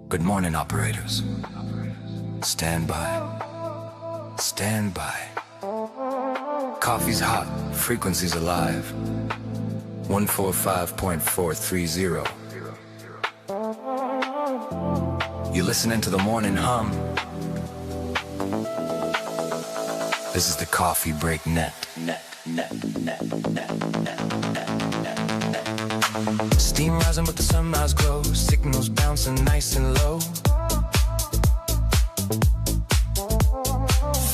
Good morning, operators. Stand by. Stand by. Coffee's hot, frequency's alive. 145.430. You're listening to the morning hum. This is the Coffee Break Net. Steam rising with the sunrise glow. Signals bouncing nice and low.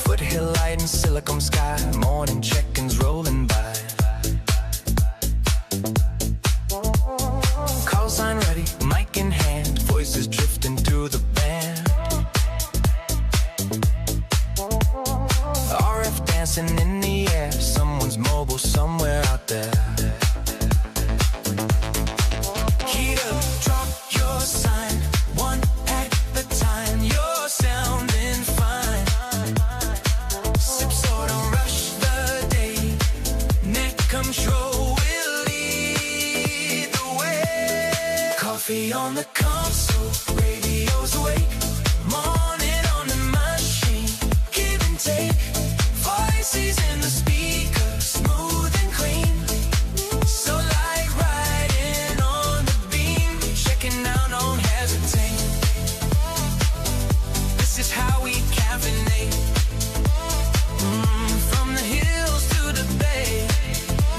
Foothill light and silicon sky. Morning check-ins rolling by. Call sign ready, mic in hand. Voices drifting through the band. RF dancing in the air. Someone's mobile somewhere out there. Heat up, drop your sign. One at a time. You're sounding fine. Sip soda, rush the day. Net control will lead the way. Coffee on the console, radio's awake. Morning on the machine, give and take. Voices in the speaker, smooth and clean. So like riding on the beam. Checking out, don't hesitate. This is how we caffeinate. From the hills to the bay.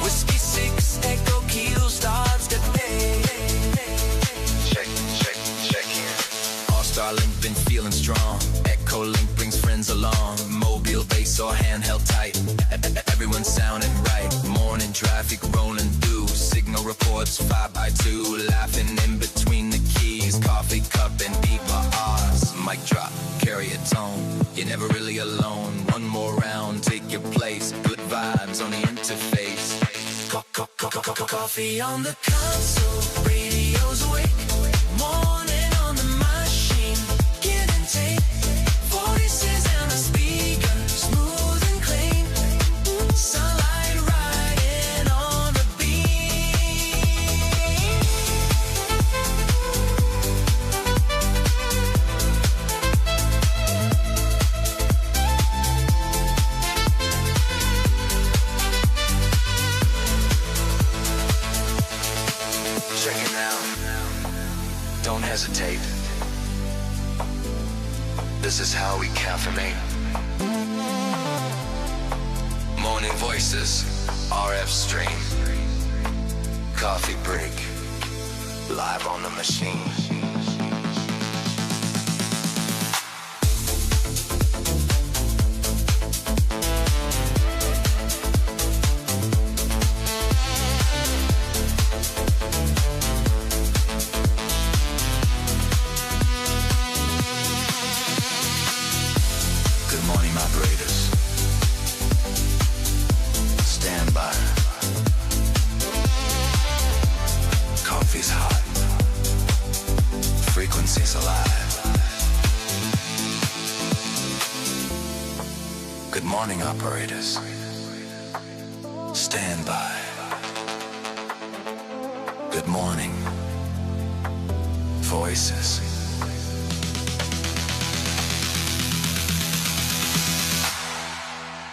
W6EK Echo Keel starts the day. Check in. AllStarLink been feeling strong. Echolink brings friends along. Mobile bass or handheld tight. Everyone's sounding right. Morning traffic rolling through. Signal reports 5x2. Laughing in between the keys. Coffee cup and beeper R's. Mic drop, carry a tone. You're never really alone. One more round, take your place. Good vibes on the interface. Coffee on the console. Radio's awake. Morning on the machine. Give and take. Voices in the speaker. Smooth and clean. Sunlight riding on the beam. Check it out. Don't hesitate. This is how we caffeinate. Morning voices, RF stream. Coffee break, live on the machine. Good morning, operators. Stand by. Coffee's hot. Frequency's alive. Good morning, operators. Stand by. Good morning. Voices.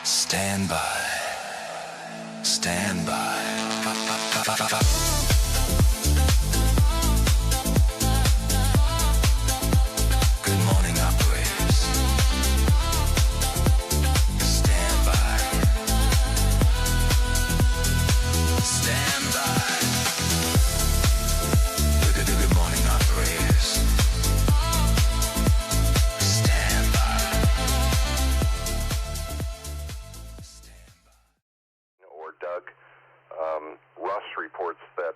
Stand by. Stand by. Good morning, operators. Stand by. Stand by. Good morning, operators. Stand by. Or Doug. Russ reports that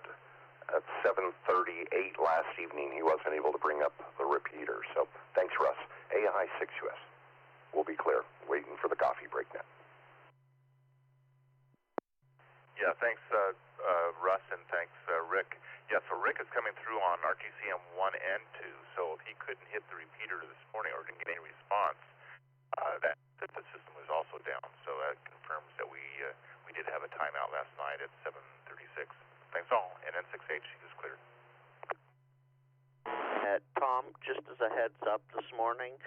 at 7:38 last evening he wasn't able to bring up the repeater. So thanks, Russ. AI 6US. We'll be clear. Waiting for the coffee break net. Yeah, thanks, Russ, and thanks, Rick. Yeah, so Rick is coming through on RTCM 1 and 2, so if he couldn't hit the repeater this morning or didn't get any response, that the system was also down. So that confirms that we did have a timeout last night at 7:36. Thanks all, and N6H is cleared. but Tom, just as a heads up this morning,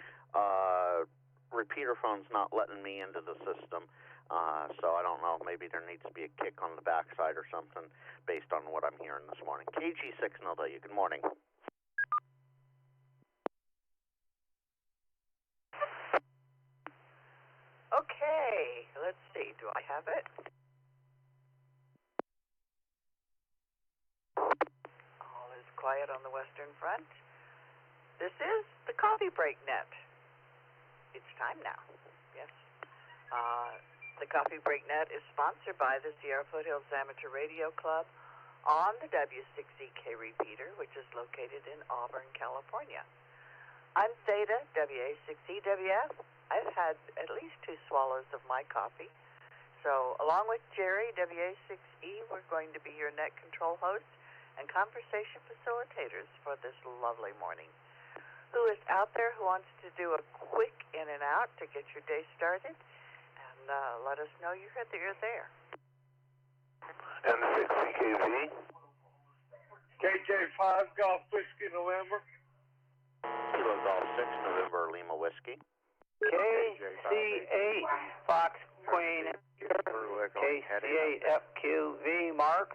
repeater phone's not letting me into the system. So I don't know, maybe there needs to be a kick on the backside or something based on what I'm hearing this morning. KG6NW, good morning. Okay, let's see, do I have it? All is quiet on the Western Front. This is the Coffee Break Net. It's time now, yes. The Coffee Break Net is sponsored by the Sierra Foothills Amateur Radio Club on the W6EK Repeater, which is located in Auburn, California. I'm Theta, W6EWF. I've had at least 2 swallows of my coffee. So, along with Gerry, W6E, we're going to be your net control hosts and conversation facilitators for this lovely morning. Who is out there who wants to do a quick in and out to get your day started? And let us know you're there. N6CKV. KJ5 Golf Whiskey November. Kilo Golf 6 November Lima Whiskey. KC8 Fox Queen. KC8 FQV Mark.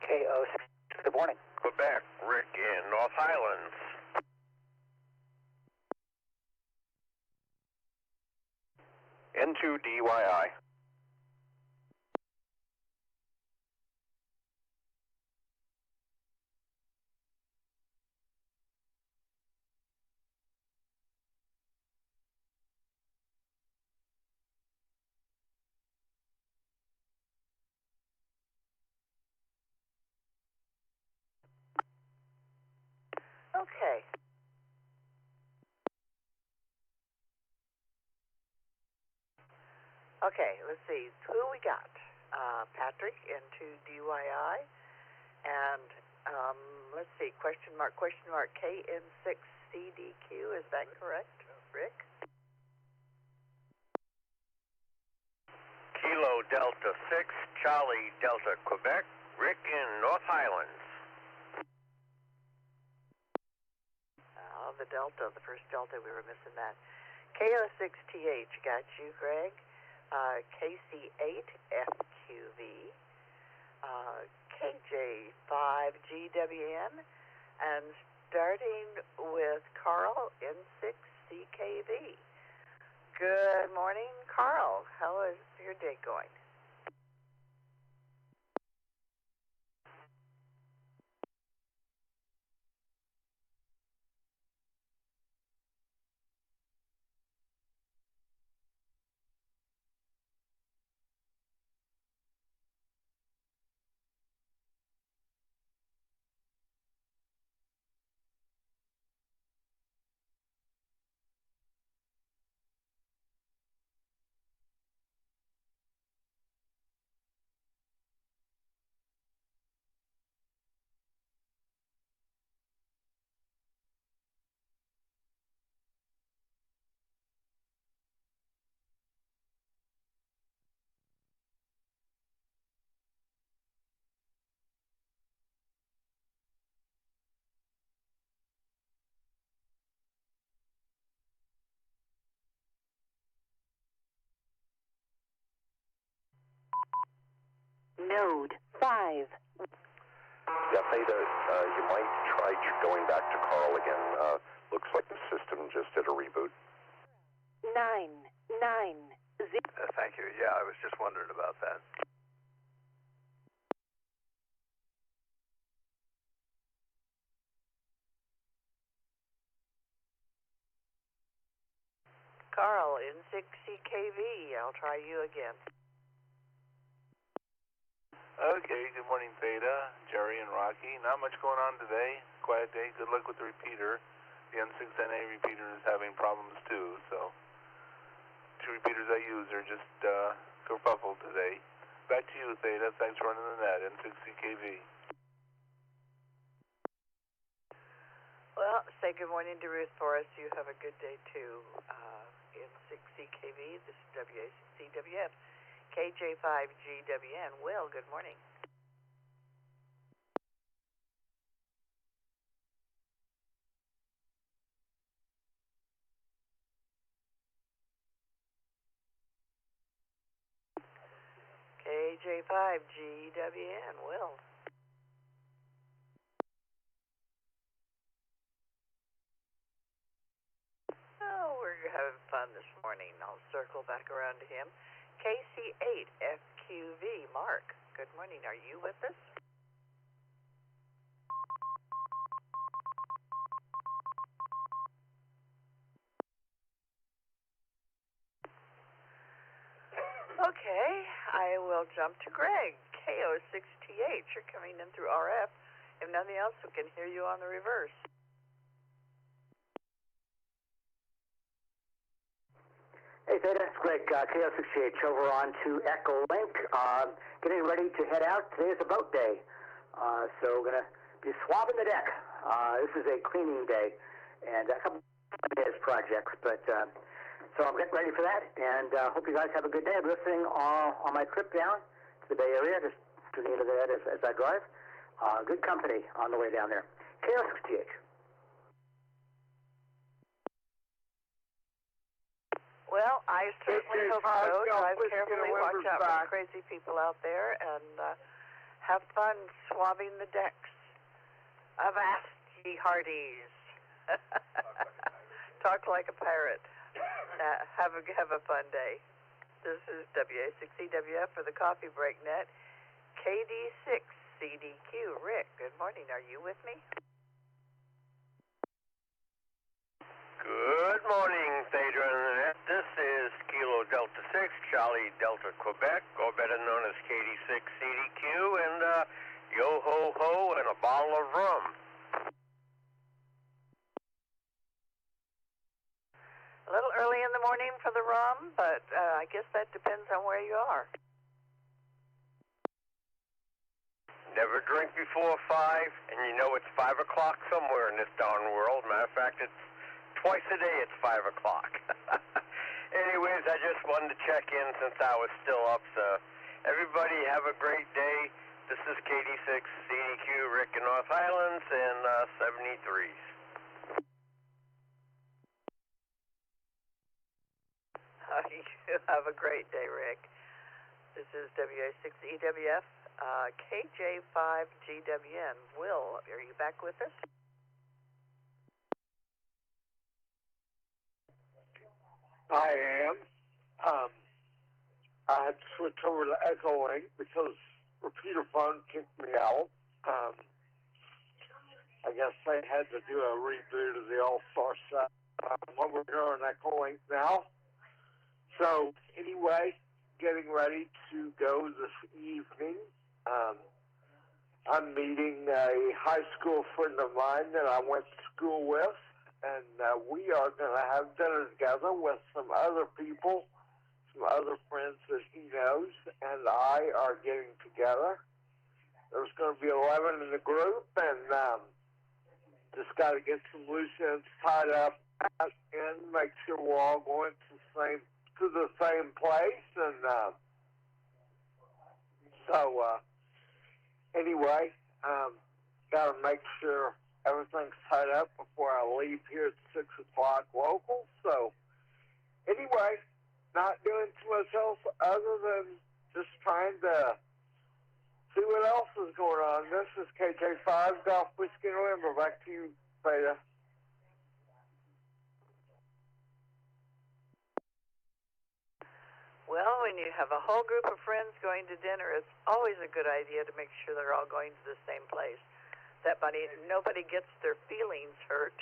KO6. Good morning. Quebec, Rick in North Highlands. N2DYI. Okay. Okay, let's see. Who we got? Patrick into DYI. And let's see, question mark, KN6CDQ. Is that correct, Rick? Kilo Delta 6, Charlie Delta Quebec, Rick in North Highlands. The Delta, the first Delta, we were missing that. KO6TH, got you, Greg. KC8FQV. KJ5GWN. And starting with Carl, N6CKV. Good morning, Carl. How is your day going? Node 5. Yeah, Theta, you might try going back to Carl again. Looks like the system just did a reboot. 990. Thank you. Yeah, I was just wondering about that. Carl, N6CKV. I'll try you again. Okay, good morning, Theta, Gerry, and Rocky. Not much going on today. Quiet day. Good luck with the repeater. The N6NA repeater is having problems too, so 2 repeaters I use are just kerfuffled today. Back to you, Theta. Thanks for running the net. N6CKV. Well, say good morning to Ruth for us. You have a good day too. N6CKV, this is W6EWF. KJ5GWN. Will, good morning. KJ5GWN, Will. Oh, we're having fun this morning. I'll circle back around to him. KC8FQV, Mark. Good morning. Are you with us? Okay, I will jump to Greg. KO6TH, you're coming in through RF. If nothing else, we can hear you on the reverse. Hey, Theta, it's Greg, KO6TH, over on to Echolink. Getting ready to head out. Today is a boat day, so we're going to be swabbing the deck. This is a cleaning day, and a couple of days projects, but so I'm getting ready for that, and hope you guys have a good day. I'm listening on my trip down to the Bay Area, just to the end of that as I drive. Good company on the way down there. KO6TH. Well, I certainly hope so. Drive carefully, watch out for crazy people out there, and have fun swabbing the decks. Avast, ye hearties. Talk like a pirate. Have a fun day. This is W6EWF for the Coffee Break Net. KD6CDQ. Rick, good morning. Are you with me? Good morning, Theta Internet. This is Kilo Delta 6, Charlie Delta Quebec, or better known as KD6CDQ, and yo-ho-ho and a bottle of rum. A little early in the morning for the rum, but I guess that depends on where you are. Never drink before 5, and you know it's 5 o'clock somewhere in this darn world. Matter of fact, it's twice a day it's 5 o'clock. Anyways, I just wanted to check in since I was still up, so everybody have a great day. This is KD6CDQ, Rick in North Highlands, and 73s. You have a great day, Rick. This is WA6EWF, KJ5GWN. Will, are you back with us? I am. I had to switch over to Echolink because repeater phone kicked me out. I guess they had to do a reboot of the All-Star set. I'm over here on Echolink now. So, anyway, getting ready to go this evening. I'm meeting a high school friend of mine that I went to school with, and we are going to have dinner together with some other people, some other friends that he knows, and I are getting together. There's going to be 11 in the group, and just got to get some loose ends tied up and make sure we're all going to the same place, and anyway, got to make sure everything's tied up before I leave here at 6 o'clock local. So anyway, not doing too much else other than just trying to see what else is going on. This is KJ5 Golf Whiskey November. Back to you, Theta. Well, when you have a whole group of friends going to dinner, it's always a good idea to make sure they're all going to the same place. That nobody gets their feelings hurt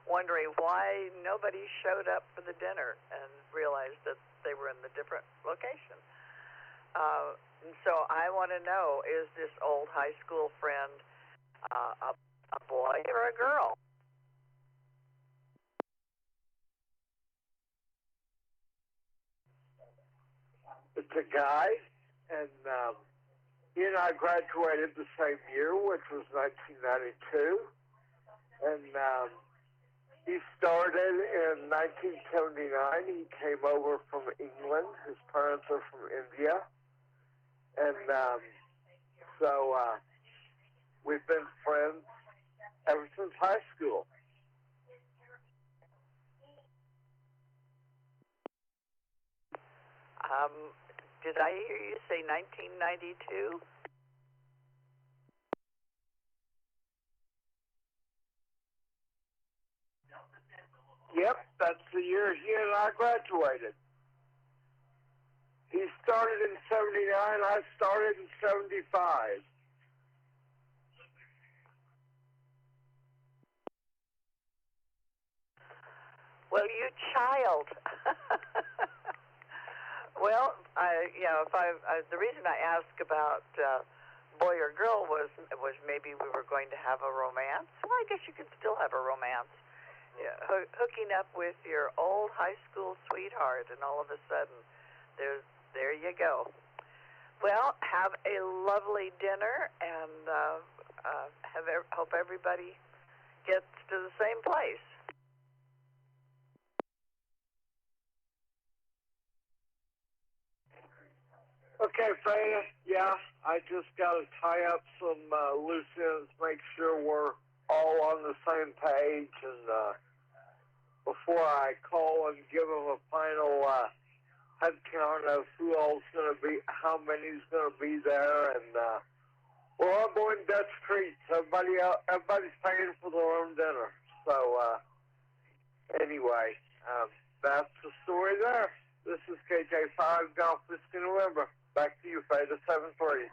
wondering why nobody showed up for the dinner and realized that they were in the different location. And so I want to know, is this old high school friend a boy or a girl? It's a guy, and he and I graduated the same year, which was 1992, and he started in 1979. He came over from England. His parents are from India, and so we've been friends ever since high school. Did I hear you say 1992? Yep, that's the year he and I graduated. He started in 79, I started in 75. Well, you child. Well, the reason I asked about boy or girl was maybe we were going to have a romance. Well, I guess you could still have a romance. Yeah, hooking up with your old high school sweetheart, and all of a sudden, there you go. Well, have a lovely dinner, and hope everybody gets to the same place. Okay, Theta, yeah, I just got to tie up some loose ends, make sure we're all on the same page, and before I call and give them a final head count of who all's going to be, how many's going to be there, and we're all going Dutch treats. Everybody's paying for their own dinner. So anyway, that's the story there. This is KJ5 Golf Whiskey November. Back to you, Theta 7-3.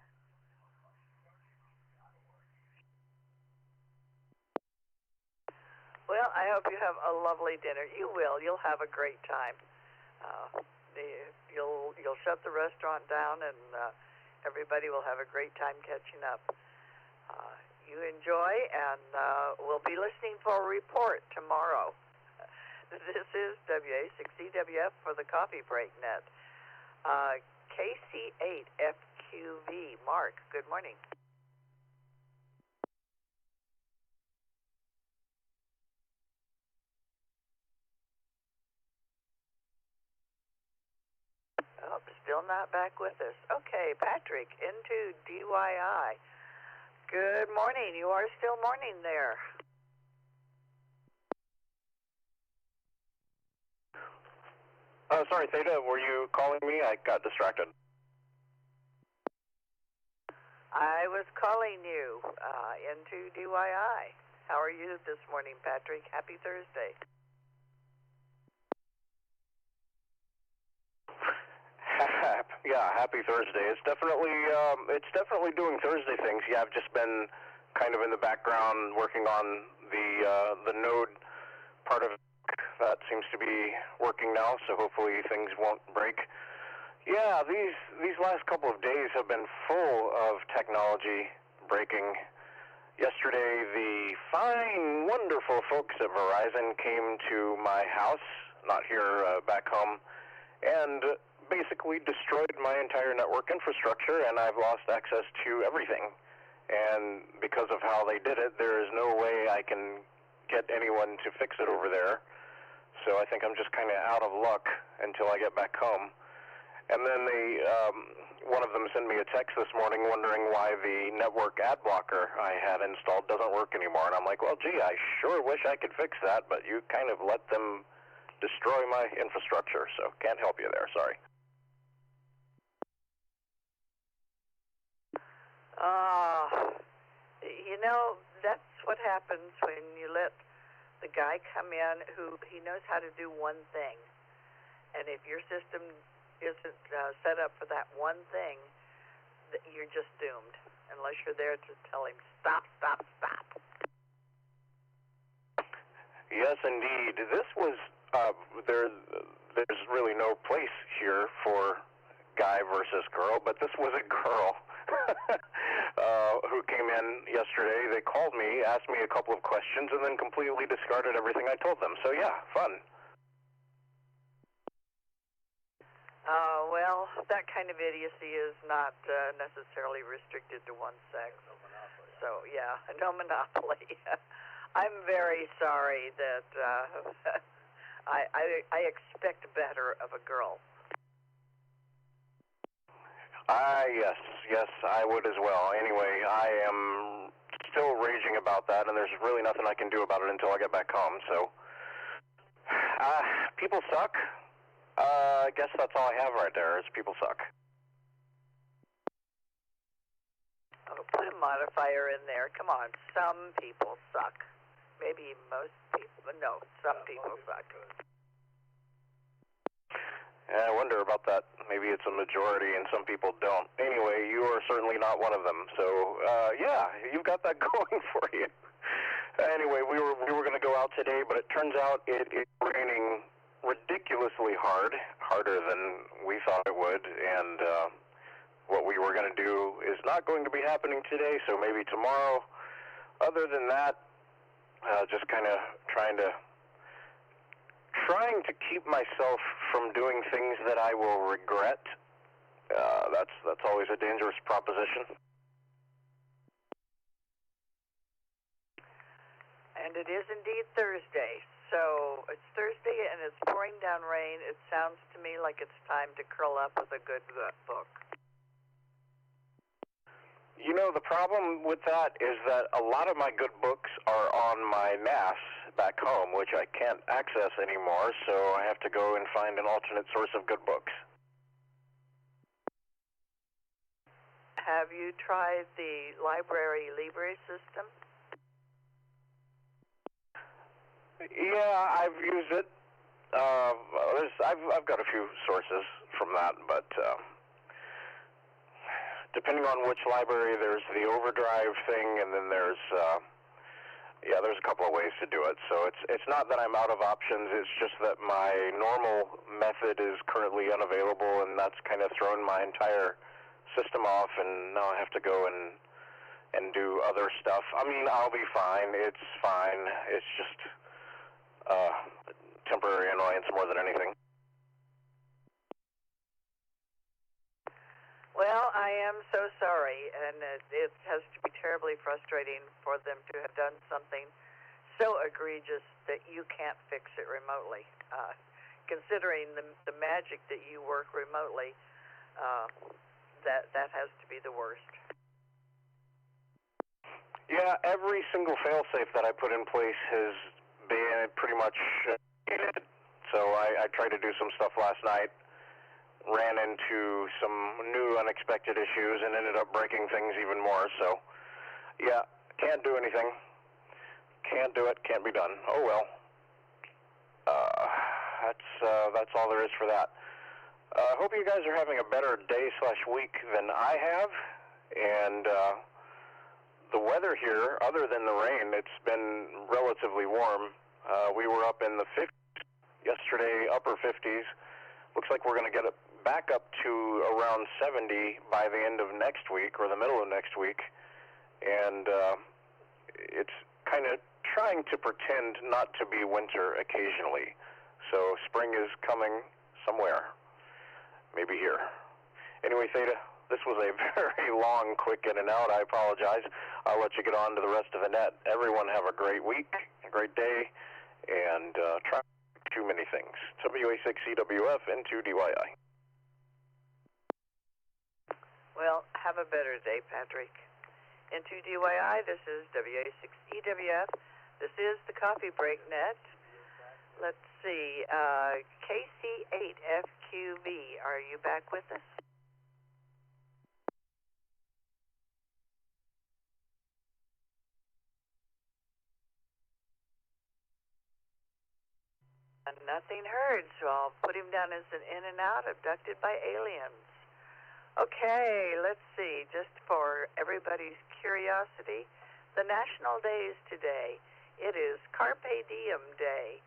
Well, I hope you have a lovely dinner. You will. You'll have a great time. You'll shut the restaurant down, and everybody will have a great time catching up. You enjoy, and we'll be listening for a report tomorrow. This is W6EK for the Coffee Break Net. KC8FQV. Mark, good morning. Oh, still not back with us. Okay, Patrick, into DYI. Good morning. You are still morning there. Sorry, Theta, were you calling me? I got distracted. I was calling you into DYI. How are you this morning, Patrick? Happy Thursday. Yeah, happy Thursday. It's definitely doing Thursday things. Yeah, I've just been kind of in the background working on the node part of it. That seems to be working now, so hopefully things won't break. Yeah, these last couple of days have been full of technology breaking. Yesterday, the fine, wonderful folks at Verizon came to my house, not here, back home, and basically destroyed my entire network infrastructure, and I've lost access to everything. And because of how they did it, there is no way I can get anyone to fix it over there. So I think I'm just kind of out of luck until I get back home. And then one of them sent me a text this morning wondering why the network ad blocker I had installed doesn't work anymore. And I'm like, well, gee, I sure wish I could fix that, but you kind of let them destroy my infrastructure, so can't help you there, sorry. You know, that's what happens when you let the guy come in who he knows how to do one thing. And if your system isn't set up for that one thing, you're just doomed, unless you're there to tell him, stop, stop, stop. Yes, indeed. This was, there's really no place here for guy versus girl, but this was a girl who came in yesterday. They called me, asked me a couple of questions, and then completely discarded everything I told them. So yeah, fun. Well, that kind of idiocy is not necessarily restricted to one sex. So yeah, no monopoly. I'm very sorry that I expect better of a girl. Yes, I would as well. Anyway, I am still raging about that, and there's really nothing I can do about it until I get back home, so. People suck. I guess that's all I have right there, is people suck. Oh, put a modifier in there. Come on, some people suck. Maybe most people, but no, some people suck. Yeah, I wonder about that. Maybe it's a majority and some people don't. Anyway, you are certainly not one of them. So, yeah, you've got that going for you. Anyway, we were going to go out today, but it turns out it is raining ridiculously hard, harder than we thought it would, and what we were going to do is not going to be happening today, so maybe tomorrow. Other than that, just kind of trying to keep myself from doing things that I will regret. That's always a dangerous proposition. And it is indeed Thursday. So it's Thursday and it's pouring down rain. It sounds to me like it's time to curl up with a good book. You know, the problem with that is that a lot of my good books are on my NAS back home, which I can't access anymore, so I have to go and find an alternate source of good books. Have you tried the library libre system? Yeah, I've used it. I've got a few sources from that, but depending on which library, there's the overdrive thing, and then there's a couple of ways to do it. So it's not that I'm out of options. It's just that my normal method is currently unavailable, and that's kind of thrown my entire system off. And now I have to go and do other stuff. I mean, I'll be fine. It's fine. It's just temporary annoyance more than anything. Well, I am so sorry, and it has to be terribly frustrating for them to have done something so egregious that you can't fix it remotely. Considering the magic that you work remotely, that has to be the worst. Yeah, every single failsafe that I put in place has been pretty much so I tried to do some stuff last night. Ran into some new unexpected issues and ended up breaking things even more. So, yeah, can't do anything. Can't do it. Can't be done. Oh well. That's all there is for that. I hope you guys are having a better day/week than I have. And the weather here, other than the rain, it's been relatively warm. We were up in the 50s yesterday, upper 50s. Looks like we're going to get back up to around 70 by the end of next week or the middle of next week. And it's kind of trying to pretend not to be winter occasionally. So spring is coming somewhere. Maybe here. Anyway, Theta, this was a very long, quick in and out. I apologize. I'll let you get on to the rest of the net. Everyone have a great week, a great day, and try too many things. W6EWF N2DYI. Well, have a better day, Patrick. N2DYI, this is W6EWF. This is the Coffee Break Net. Let's see, KC8FQV, are you back with us? Nothing heard, so I'll put him down as an in and out, abducted by aliens. Okay, let's see, just for everybody's curiosity, the national days today. It is Carpe Diem Day.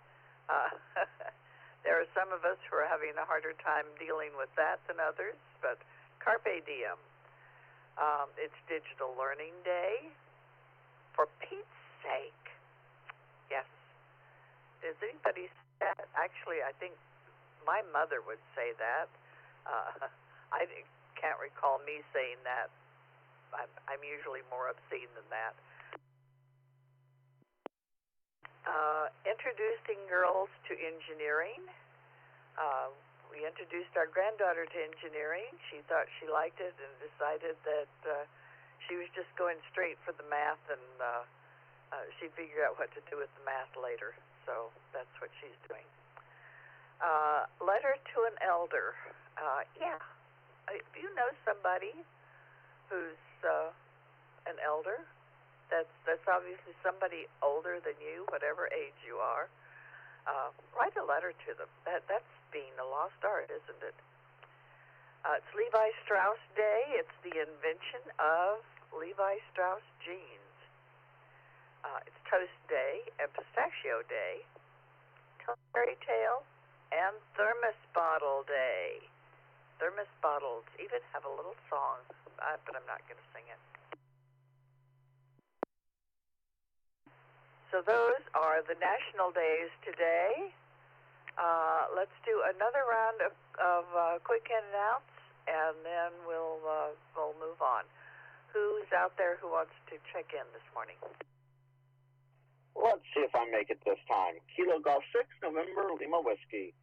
There are some of us who are having a harder time dealing with that than others, but Carpe Diem. It's Digital Learning Day. For Pete's sake. Yes. Does anybody say that? Actually, I think my mother would say that. I can't recall me saying that. I'm usually more obscene than that. Introducing girls to engineering. We introduced our granddaughter to engineering. She thought she liked it and decided that she was just going straight for the math, and she'd figure out what to do with the math later. So that's what she's doing. Letter to an elder. Yeah. If you know somebody who's an elder. That's obviously somebody older than you, whatever age you are. Write a letter to them. That's being a lost art, isn't it? It's Levi Strauss Day. It's the invention of Levi Strauss jeans. It's Toast Day and Pistachio Day, Fairy Tale, and Thermos Bottle Day. Thermos bottles even have a little song, but I'm not going to sing it. So those are the national days today. Let's do another round of quick in and outs, and then we'll move on. Who's out there who wants to check in this morning? Let's see if I make it this time. Kilo Golf 6, November, Lima Whiskey.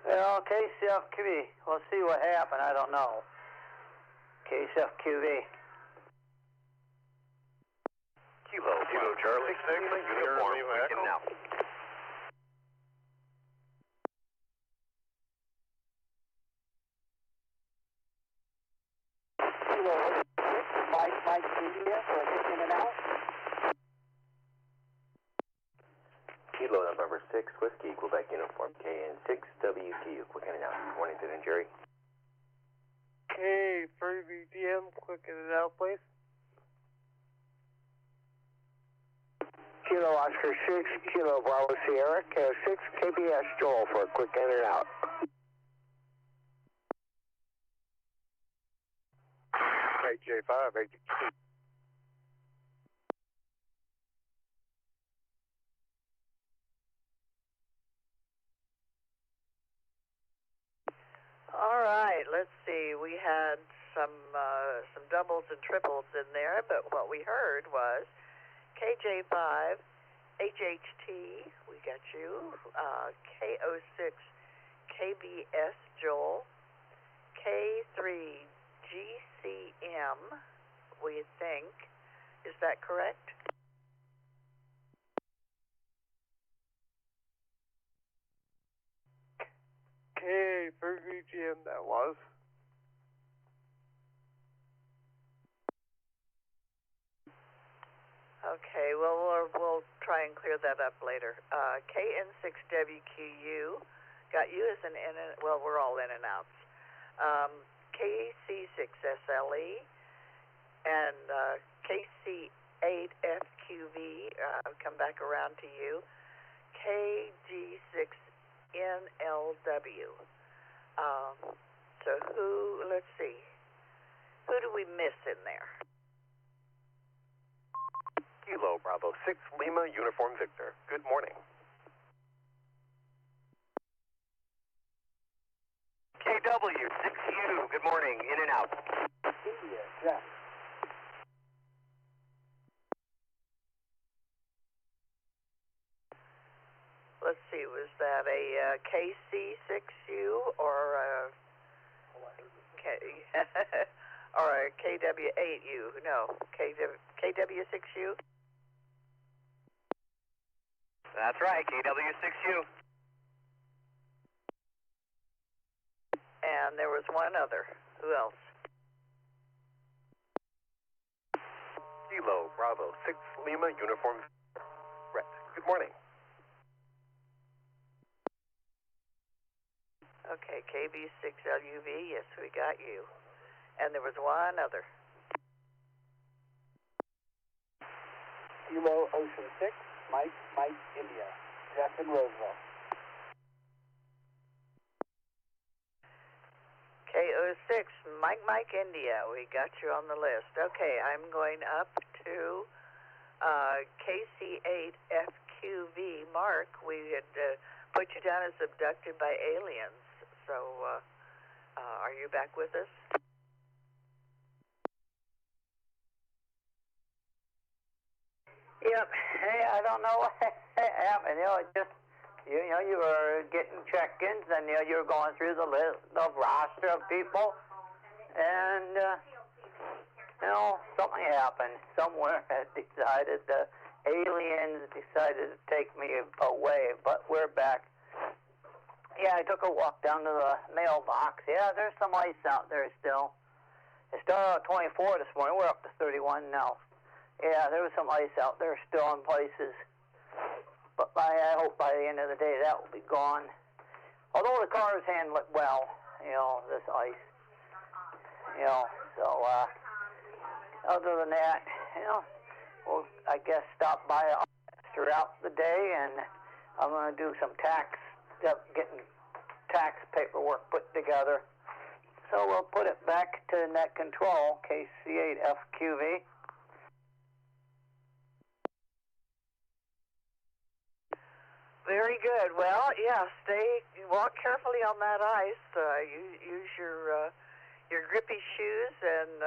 Well, KCFQV. We'll see what happened. I don't know. KCFQV. Kilo Charlie 6, uniform, weekend now. Kilo Mike India for a quick in and out. Kilo November 6, Whiskey, Quebec uniform, KN6, WQ, quick in and out. Good morning, Theta and Gerry. Hey, for BTM, quick in and out, please. Kilo Oscar 6, Kilo Bravo Sierra, KO6, KBS Joel for a quick in and out. AJ5, AJ2. All right, let's see. We had some doubles and triples in there, but what we heard was KJ5, HHT, we got you, KO6, KBS Joel, K3, GCM, we think. Is that correct? Hey, for BTM, that was. Okay, well, we'll try and clear that up later. KN6WQU, got you as an in and, well, we're all in and outs. KC6SLE and KC8FQV, come back around to you. KG6NLW. So let's see, who do we miss in there? Kilo Bravo 6, Lima uniform Victor. Good morning. KW 6U, good morning, in and out. Yeah. Let's see, was that a KC6U or a or a KW8U? No, KW6U? That's right, KW6U. And there was one other. Who else? Kilo Bravo 6, Lima uniform Brett. Good morning. Okay, KB6LUV, yes, we got you. And there was one other. Kilo Ocean 6, Mike India, Jeff and Roseville. KO6, Mike India, we got you on the list. Okay, I'm going up to KC8FQV. Mark, we had put you down as abducted by aliens. So, are you back with us? Yep. Hey, I don't know what happened. You were getting check-ins, and you were going through the list of roster of people, and something happened. Somewhere decided the aliens decided to take me away, but we're back. Yeah, I took a walk down to the mailbox. Yeah, there's some ice out there still. It started at 24 this morning. We're up to 31 now. Yeah, there was some ice out there still in places. But I hope by the end of the day that will be gone. Although the cars handle it well, this ice. So other than that, we'll, I guess, stop by throughout the day, and I'm going to do some getting tax paperwork put together. So we'll put it back to net control, KC8FQV. Very good. Well, yeah, walk carefully on that ice. Use your grippy shoes and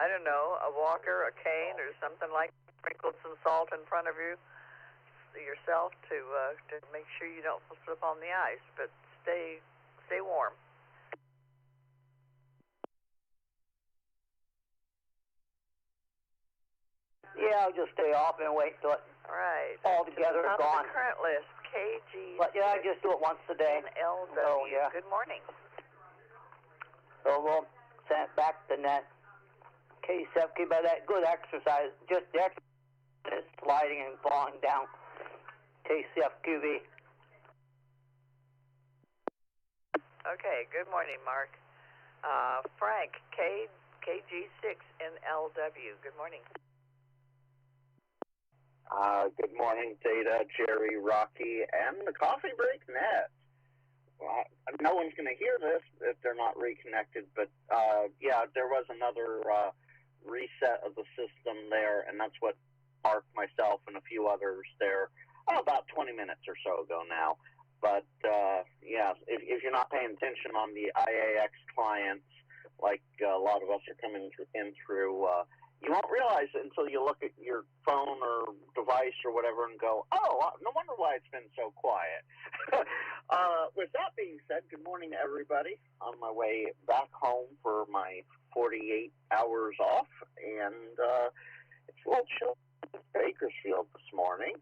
I don't know, a walker, a cane, or something like that. Sprinkle some salt in front of yourself to make sure you don't slip on the ice. But stay warm. Yeah, I'll just stay off and wait till it all together is gone. The current list, KG. But yeah, I just do it once a day. LW. So, yeah. Good morning. So we'll send it back to net. KC7, by that good exercise, just the exercise, sliding and falling down. KCFQV. Okay, good morning, Mark. Frank, KG6NLW. Good morning. Good morning, Theta, Gerry, Rocky, and the Coffee Break Net. Well, no one's going to hear this if they're not reconnected, but yeah, there was another reset of the system there, and that's what Mark, myself, and a few others there, about 20 minutes or so ago now. But yeah, if you're not paying attention on the IAX clients, like a lot of us are coming in through, you won't realize it until you look at your phone or device or whatever and go, oh, no wonder why it's been so quiet. With that being said, good morning to everybody. On my way back home for my 48 hours off, and it's a little chill in Bakersfield this morning.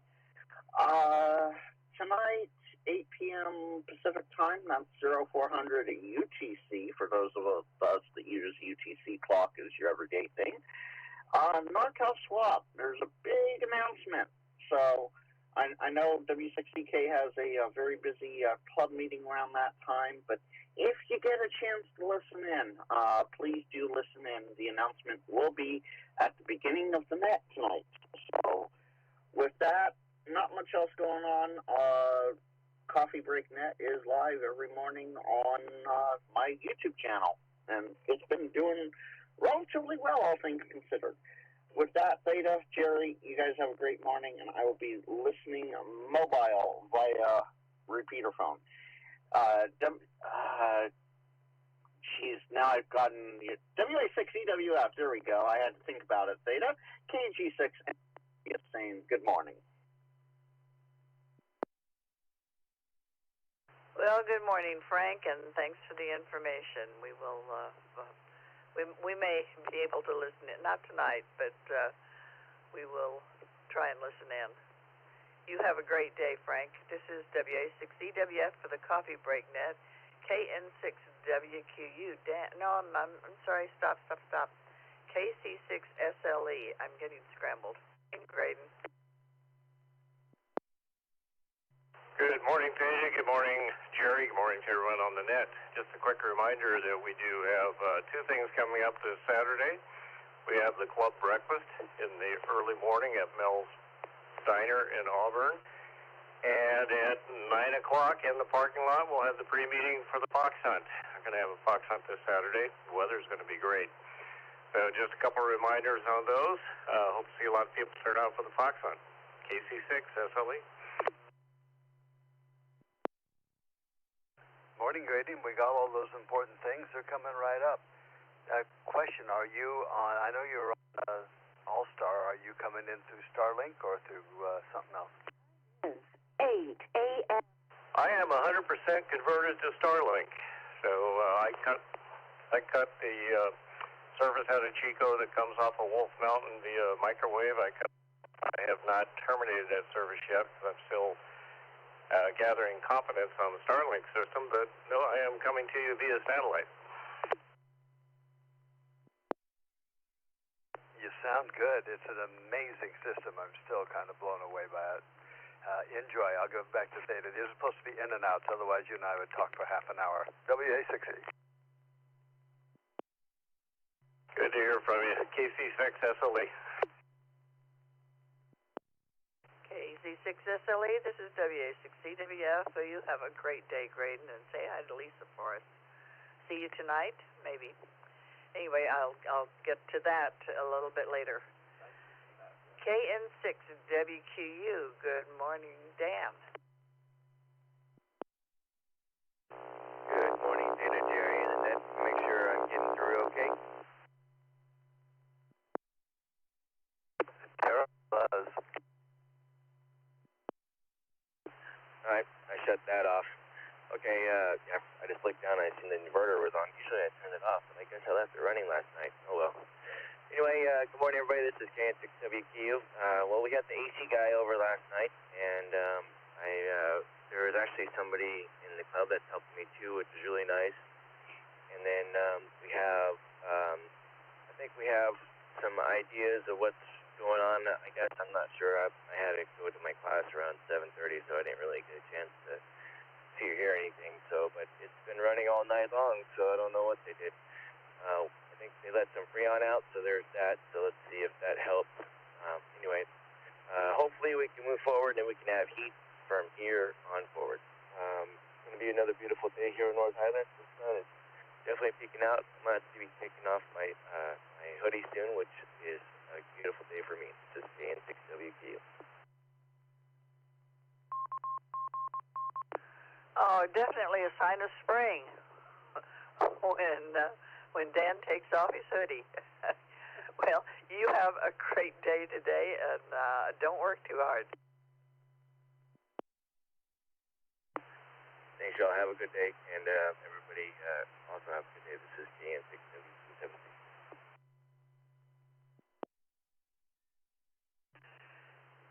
Tonight, 8 p.m. Pacific time, that's 0400 UTC, for those of us that use UTC clock as your everyday thing. NorCal Swap, there's a big announcement. So I know W6EK has a very busy club meeting around that time, but if you get a chance to listen in, please do listen in. The announcement will be at the beginning of the net tonight. So with that, not much else going on. Coffee Break Net is live every morning on my YouTube channel, and it's been doing relatively well, all things considered. With that, Theta, Gerry, you guys have a great morning, and I will be listening mobile via repeater phone. Now I've gotten W6EWF. There we go. I had to think about it. Theta, KG6 is saying good morning. Well, good morning, Frank, and thanks for the information. We will, we may be able to listen in, not tonight, but we will try and listen in. You have a great day, Frank. This is W6EWF for the Coffee Break Net, KN6WQU. No, I'm sorry. Stop. KC6SLE. I'm getting scrambled. Graydon. Good morning, Theta. Good morning, Gerry. Good morning to everyone on the net. Just a quick reminder that we do have two things coming up this Saturday. We have the club breakfast in the early morning at Mel's Diner in Auburn. And at 9 o'clock in the parking lot, we'll have the pre-meeting for the fox hunt. We're going to have a fox hunt this Saturday. The weather's going to be great. So just a couple of reminders on those. Hope to see a lot of people turn out for the fox hunt. KC6SLE. Morning, Grady. We got all those important things. They're coming right up. Question, are you on, I know you're on All-Star. Are you coming in through StarLink or through something else? 8 a.m. I am 100% converted to StarLink. So I cut the service out of Chico that comes off of Wolf Mountain via microwave. I have not terminated that service yet because I'm still gathering confidence on the StarLink system, but no, I am coming to you via satellite. You sound good. It's an amazing system. I'm still kind of blown away by it. Enjoy. I'll go back to Theta. These are supposed to be in and outs, otherwise you and I would talk for half an hour. W6EK. Good to hear from you. KC6SLE. KC6SLE, this is W6EK. So you have a great day, Graydon, and say hi to Lisa for us. See you tonight, maybe. Anyway, I'll get to that a little bit later. KN6WQU, good morning, Dan. Good morning, Theta, Gerry, and the net. Make sure I'm getting through okay. Tara Buzz. Alright, I shut that off. Okay, yeah, I just looked down and I seen the inverter was on. Usually I turn it off, and I guess I left it running last night. Oh well. Anyway, good morning, everybody. This is KN6WQ. Well, we got the AC guy over last night, and there was actually somebody in the club that's helping me too, which is really nice. And then we have, I think we have some ideas of what's going on. I guess I'm not sure. I had to go to my class around 7:30, so I didn't really get a chance to see or hear anything. So, but it's been running all night long, so I don't know what they did. I think they let some Freon out, so there's that. So let's see if that helps. Anyway, hopefully we can move forward and we can have heat from here on forward. It's going to be another beautiful day here in North Highlands. The sun is definitely peeking out. I'm going to have to be taking off my my hoodie soon, which is a beautiful day for me. This is KN6WQ. Oh, definitely a sign of spring when Dan takes off his hoodie. Well, you have a great day today, and don't work too hard. Thanks, y'all. Have a good day, and everybody also have a good day. This is KN6WQ.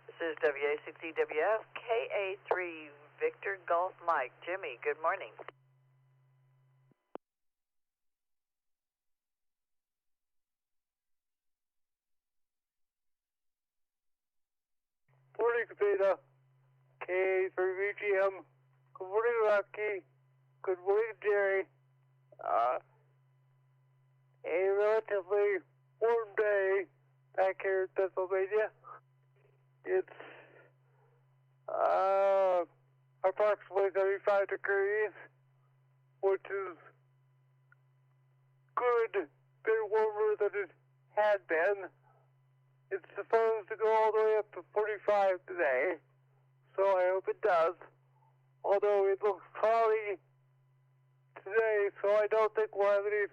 This is W6EWF, KA3 Victor Golf Mike. Jimmy, good morning. Morning, Theta. K3VGM. Good morning, Rocky. Good morning, Gerry. A relatively warm day back here in Pennsylvania. It's approximately 35 degrees, which is good, bit warmer than it had been. It's supposed to go all the way up to 45 today, so I hope it does. Although it looks cloudy today, so I don't think we'll have any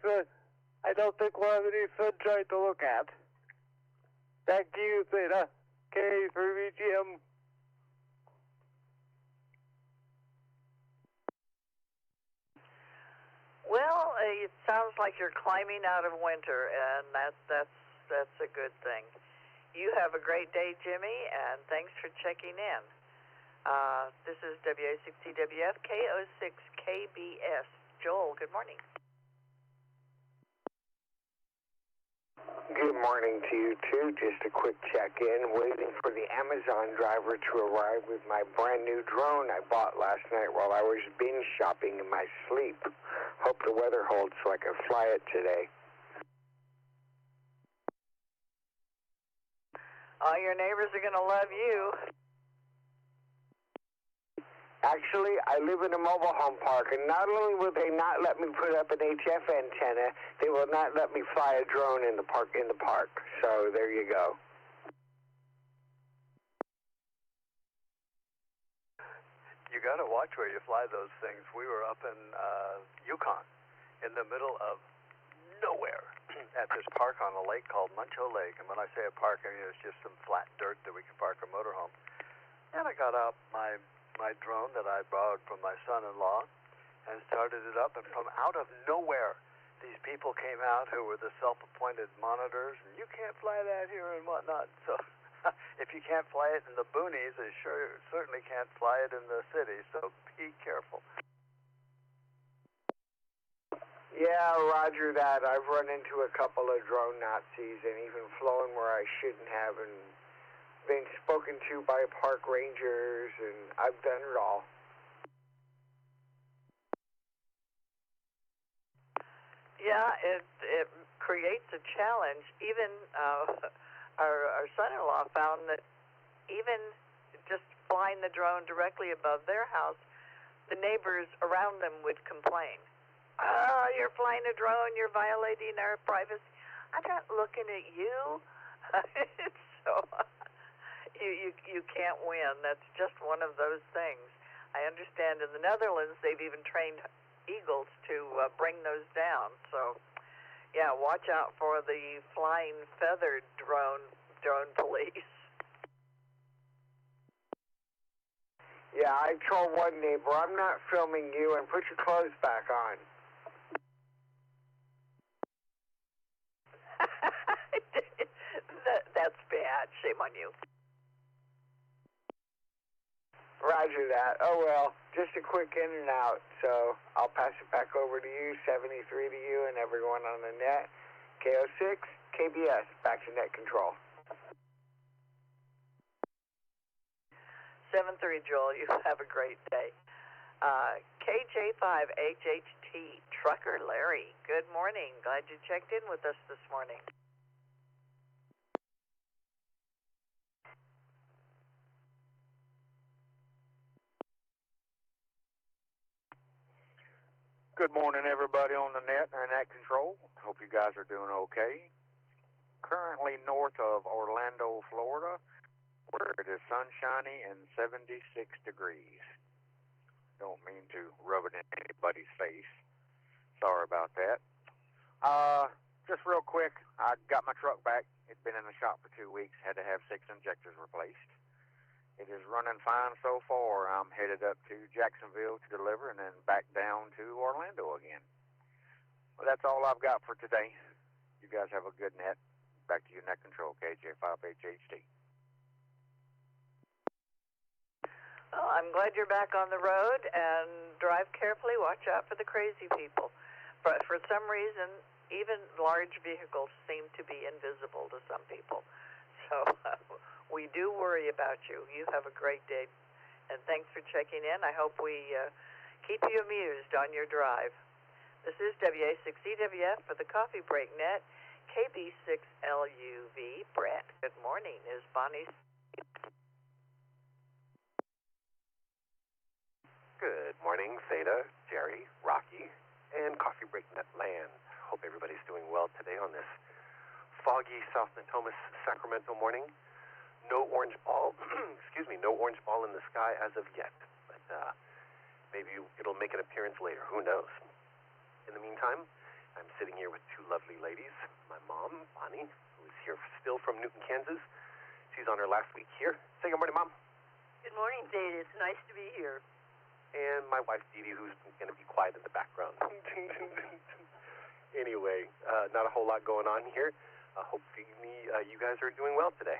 sunshine to look at. Back to you, Theta. K for VGM. Well, it sounds like you're climbing out of winter, and that's a good thing. You have a great day, Jimmy, and thanks for checking in. This is W6EWF K06KBS. Joel, good morning. Good morning to you, too. Just a quick check-in. Waiting for the Amazon driver to arrive with my brand-new drone I bought last night while I was binge shopping in my sleep. Hope the weather holds so I can fly it today. All your neighbors are going to love you. Actually, I live in a mobile home park, and not only will they not let me put up an HF antenna, they will not let me fly a drone in the park. So there you go. You got to watch where you fly those things. We were up in Yukon, in the middle of nowhere, at this park on a lake called Muncho Lake. And when I say a park, I mean it's just some flat dirt that we can park a motorhome. And I got out my drone that I borrowed from my son-in-law and started it up, and from out of nowhere, these people came out who were the self-appointed monitors, and you can't fly that here and whatnot. So if you can't fly it in the boonies, you certainly can't fly it in the city, so be careful. Yeah, roger that. I've run into a couple of drone Nazis and even flown where I shouldn't have and been spoken to by park rangers, and I've done it all. Yeah, it creates a challenge. Even our son-in-law found that even just flying the drone directly above their house, the neighbors around them would complain. You're flying a drone, you're violating our privacy. I'm not looking at you. So you can't win. That's just one of those things. I understand in the Netherlands they've even trained eagles to bring those down. So yeah, watch out for the flying feathered drone police. Yeah, I told one neighbor, I'm not filming you, and put your clothes back on. That's bad. Shame on you. Roger that. Oh, well, just a quick in and out, so I'll pass it back over to you, 73 to you and everyone on the net. KO6, KBS, back to net control. 7-3, Joel. You have a great day. KJ5HHT, Trucker Larry. Good morning. Glad you checked in with us this morning. Good morning, everybody on the net and net control. Hope you guys are doing okay. Currently north of Orlando, Florida, where it is sunshiny and 76 degrees. Don't mean to rub it in anybody's face. Sorry about that. Just real quick, I got my truck back. It'd been in the shop for 2 weeks. Had to have 6 injectors replaced. It is running fine so far. I'm headed up to Jacksonville to deliver and then back down to Orlando again. Well, that's all I've got for today. You guys have a good net. Back to you, net control, KJ5HHT. Well, I'm glad you're back on the road, and drive carefully. Watch out for the crazy people. But for some reason, even large vehicles seem to be invisible to some people. So we do worry about you. You have a great day, and thanks for checking in. I hope we keep you amused on your drive. This is W6EK for the Coffee Break Net, KB6LUV. Brett, good morning. Is Bonnie? Good morning, Theta, Gerry, Rocky, and Coffee Break Net land. Hope everybody's doing well today on this foggy South Natomas, Sacramento morning. No orange ball, no orange ball in the sky as of yet, but maybe it'll make an appearance later. Who knows? In the meantime, I'm sitting here with 2 lovely ladies. My mom, Bonnie, who is here still from Newton, Kansas. She's on her last week here. Say good morning, Mom. Good morning, Theta. It's nice to be here. And my wife, Dee Dee, who's going to be quiet in the background. Anyway, not a whole lot going on here. Hopefully you guys are doing well today.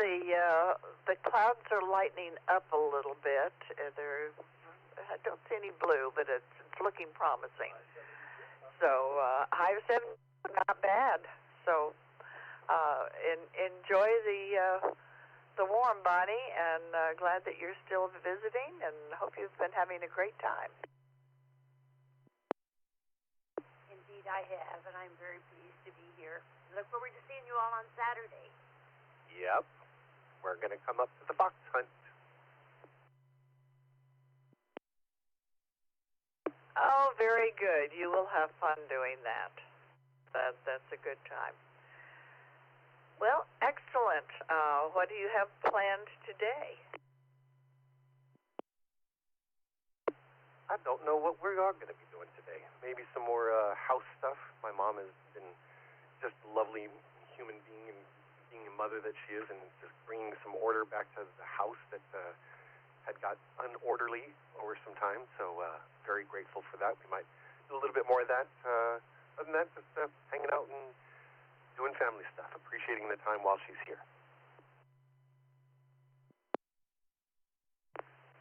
Yeah, the clouds are lightening up a little bit. I don't see any blue, but it's looking promising. So high of 7, not bad. So enjoy the warm, Bonnie, and glad that you're still visiting, and hope you've been having a great time. Indeed, I have, and I'm very pleased to be here. Look forward to seeing you all on Saturday. Yep. We're going to come up to the fox hunt. Oh, very good. You will have fun doing that. That's a good time. Well, excellent. What do you have planned today? I don't know what we are going to be doing today. Maybe some more house stuff. My mom has been just a lovely human being, and being a mother that she is, and just bringing some order back to the house that had got unorderly over some time. So very grateful for that. We might do a little bit more of that other than that, just hanging out and doing family stuff, appreciating the time while she's here.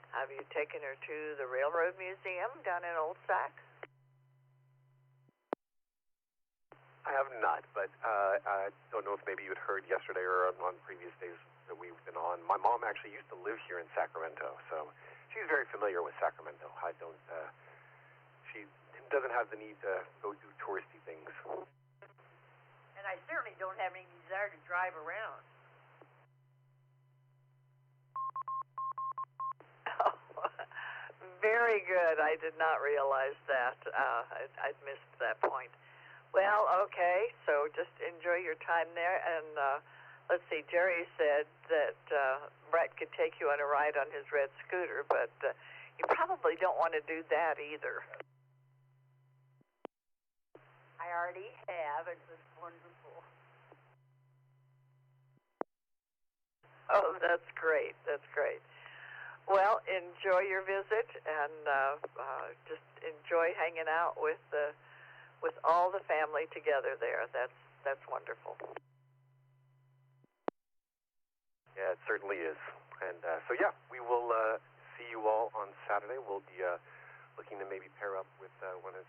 Have you taken her to the Railroad Museum down in Old Sac? I have not, but I don't know if maybe you had heard yesterday or on previous days that we've been on. My mom actually used to live here in Sacramento, so she's very familiar with Sacramento. She doesn't have the need to go do touristy things. And I certainly don't have any desire to drive around. Very good. I did not realize that. I'd missed that point. Well, okay, so just enjoy your time there. And let's see, Gerry said that Brett could take you on a ride on his red scooter, but you probably don't want to do that either. I already have. It was wonderful. Oh, that's great. That's great. Well, enjoy your visit and just enjoy hanging out with all the family together there. That's wonderful. Yeah, it certainly is. And so, yeah, we will see you all on Saturday. We'll be looking to maybe pair up with one of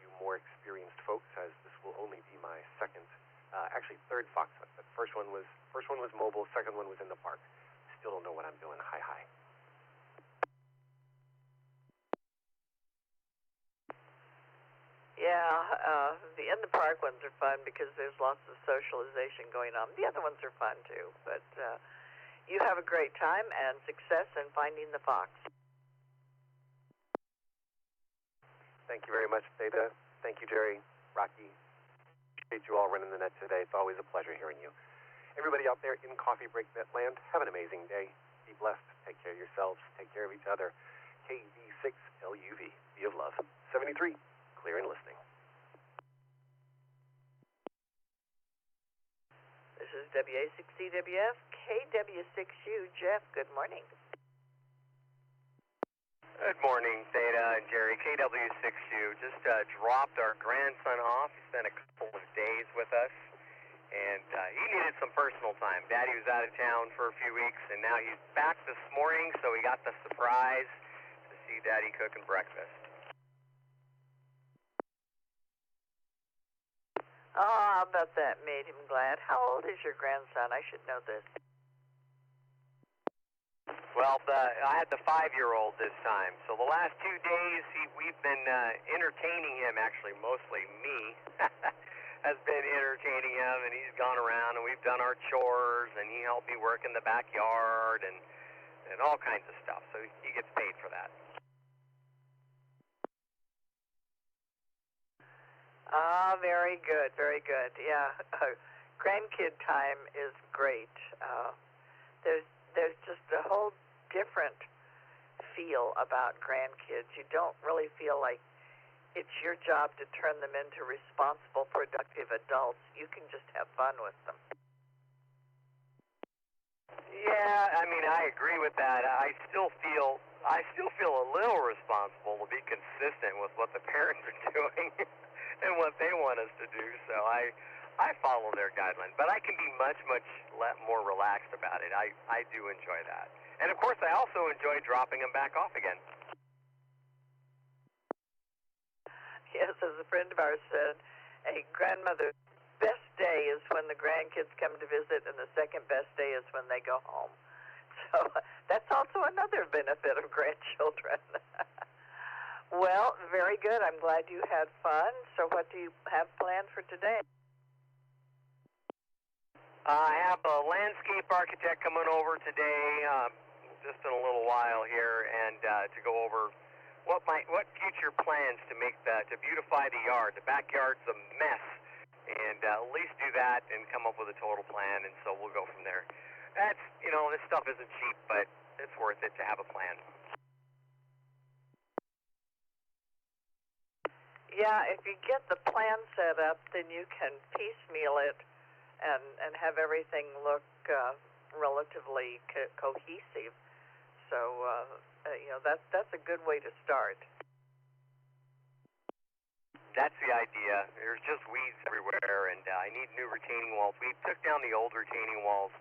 you more experienced folks, as this will only be my third Fox Hunt. But first one was mobile, second one was in the park. Still don't know what I'm doing. Hi. Yeah, the in the park ones are fun because there's lots of socialization going on. The other ones are fun too, but you have a great time and success in finding the fox. Thank you very much, Theta. Thank you, Gerry, Rocky. Appreciate you all running the net today. It's always a pleasure hearing you. Everybody out there in Coffee Break Net land, have an amazing day. Be blessed. Take care of yourselves. Take care of each other. KD6LUV. Be of love. 73. Clear and listening. This is W6EWF, KW6U. Jeff, good morning. Good morning, Theta and Gerry. KW6U. Just dropped our grandson off. He spent a couple of days with us, and he needed some personal time. Daddy was out of town for a few weeks, and now he's back this morning, so we got the surprise to see Daddy cooking breakfast. Oh, I bet that made him glad. How old is your grandson? I should know this. Well, I had the 5-year-old this time. So the last 2 days, we've been entertaining him, actually mostly me, has been entertaining him, and he's gone around, and we've done our chores, and he helped me work in the backyard, and all kinds of stuff. So he gets paid for that. Ah, very good, very good. Yeah, grandkid time is great. There's just a whole different feel about grandkids. You don't really feel like it's your job to turn them into responsible, productive adults. You can just have fun with them. Yeah, I mean, I agree with that. I still feel a little responsible to be consistent with what the parents are doing and what they want us to do. So I follow their guidelines, but I can be much more relaxed about it. I do enjoy that. And of course, I also enjoy dropping them back off again. Yes, as a friend of ours said, a grandmother's best day is when the grandkids come to visit, and the second best day is when they go home. So that's also another benefit of grandchildren. Well, very good. I'm glad you had fun. So what do you have planned for today? I have a landscape architect coming over today, just in a little while here, and to go over what future plans to beautify the yard. The backyard's a mess, and at least do that and come up with a total plan, and so we'll go from there. That's, this stuff isn't cheap, but it's worth it to have a plan. Yeah, if you get the plan set up, then you can piecemeal it and have everything look relatively cohesive. So, that's a good way to start. That's the idea. There's just weeds everywhere, and I need new retaining walls. We took down the old retaining walls,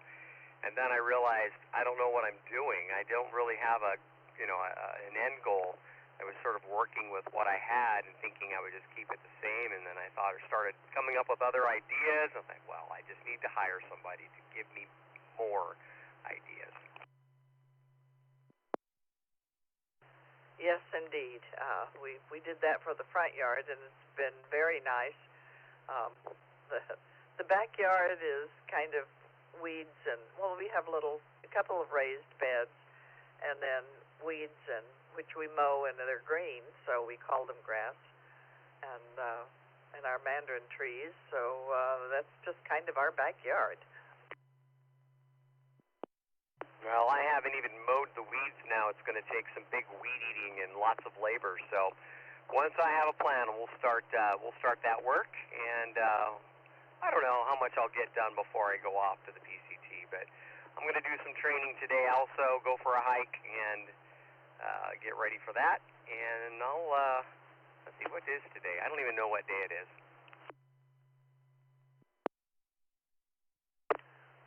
and then I realized I don't know what I'm doing. I don't really have an end goal. I was sort of working with what I had and thinking I would just keep it the same, and then I started coming up with other ideas. I was like, well, I just need to hire somebody to give me more ideas. Yes, indeed. We did that for the front yard, and it's been very nice. The backyard is kind of weeds, and we have a couple of raised beds, and then weeds, and which we mow, and they're green, so we call them grass, and our mandarin trees. So that's just kind of our backyard. Well, I haven't even mowed the weeds now. It's going to take some big weed eating and lots of labor. So once I have a plan, we'll start that work. And I don't know how much I'll get done before I go off to the PCT, but I'm going to do some training today. Also, go for a hike and get ready for that. And I'll let's see, what is today? I don't even know what day it is.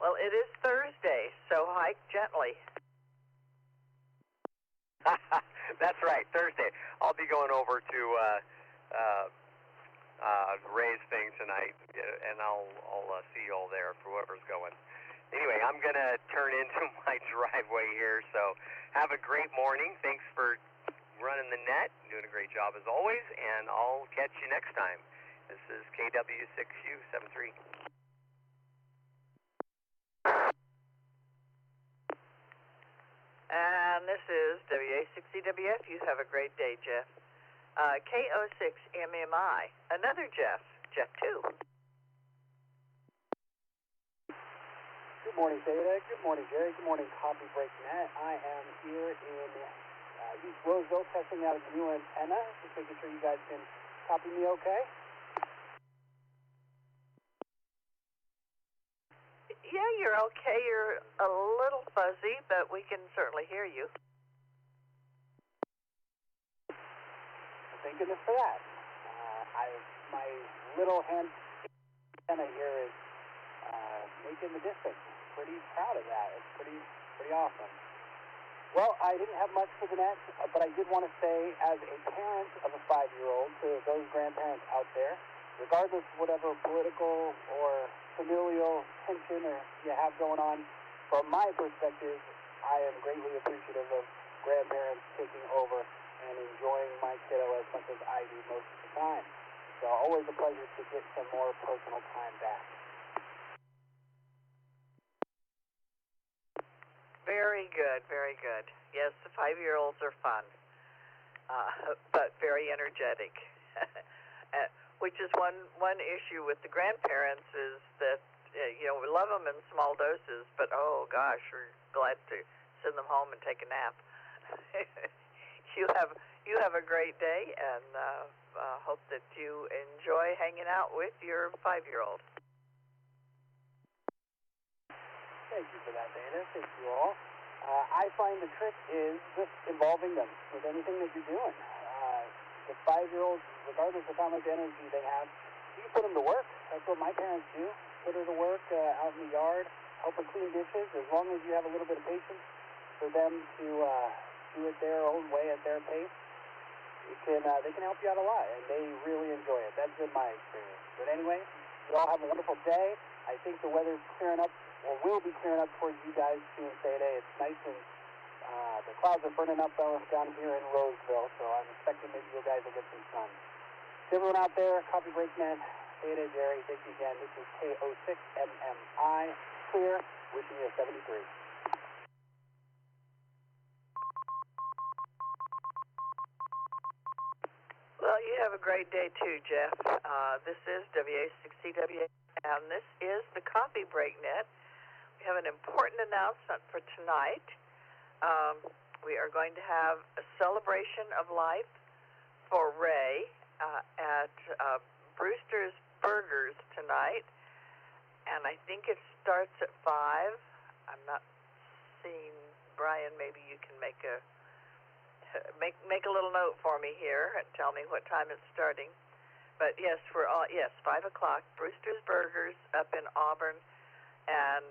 Well, it is Thursday, so hike gently. That's right, Thursday. I'll be going over to Ray's thing tonight, and I'll see you all there for whoever's going. Anyway, I'm going to turn into my driveway here, so have a great morning. Thanks for running the net, doing a great job as always, and I'll catch you next time. This is KW6U73. And this is W6EWF. You have a great day, Jeff. K06MMI. Another Jeff. Jeff 2. Good morning, Theta. Good morning, Gerry. Good morning, Coffee Break Net. I am here in East Roseville testing out a new antenna. Just making sure you guys can copy me okay. Yeah, you're okay. You're a little fuzzy, but we can certainly hear you. Thank goodness for that. My little hand antenna here is making the difference. Pretty proud of that. It's pretty awesome. Well, I didn't have much for the net, but I did want to say, as a parent of a 5-year-old, to those grandparents out there, regardless of whatever political or familial tension or you have going on, from my perspective, I am greatly appreciative of grandparents taking over and enjoying my kiddo as much as I do most of the time. So always a pleasure to get some more personal time back. Very good, very good. Yes, the 5-year-olds are fun, but very energetic. Which is one issue with the grandparents is that we love them in small doses, but oh gosh, we're glad to send them home and take a nap. You have a great day, and hope that you enjoy hanging out with your 5-year-old. Thank you for that, Dana. Thank you all. I find the trick is just involving them with anything that you're doing. The 5-year-olds, regardless of how much energy they have, you put them to work. That's what my parents do. Put her to work out in the yard, help her clean dishes. As long as you have a little bit of patience for them to do it their own way at their pace, they can help you out a lot, and they really enjoy it. That's been my experience. But anyway, you all have a wonderful day. I think the weather's clearing up, or will be clearing up towards you guys soon today. It's nice and the clouds are burning up down here in Roseville, so I'm expecting maybe you guys will get some sun. To everyone out there, Coffee Break Net, Theta, Gerry, thank you again. This is K06MMI, clear, wishing you a 73. Well, you have a great day too, Jeff. This is W6EK, and this is the Coffee Break Net. We have an important announcement for tonight. We are going to have a celebration of life for Ray at Brewster's Burgers tonight, and I think it starts at 5. I'm not seeing Brian. Maybe you can make a little note for me here and tell me what time it's starting. But yes, 5 o'clock. Brewster's Burgers up in Auburn, and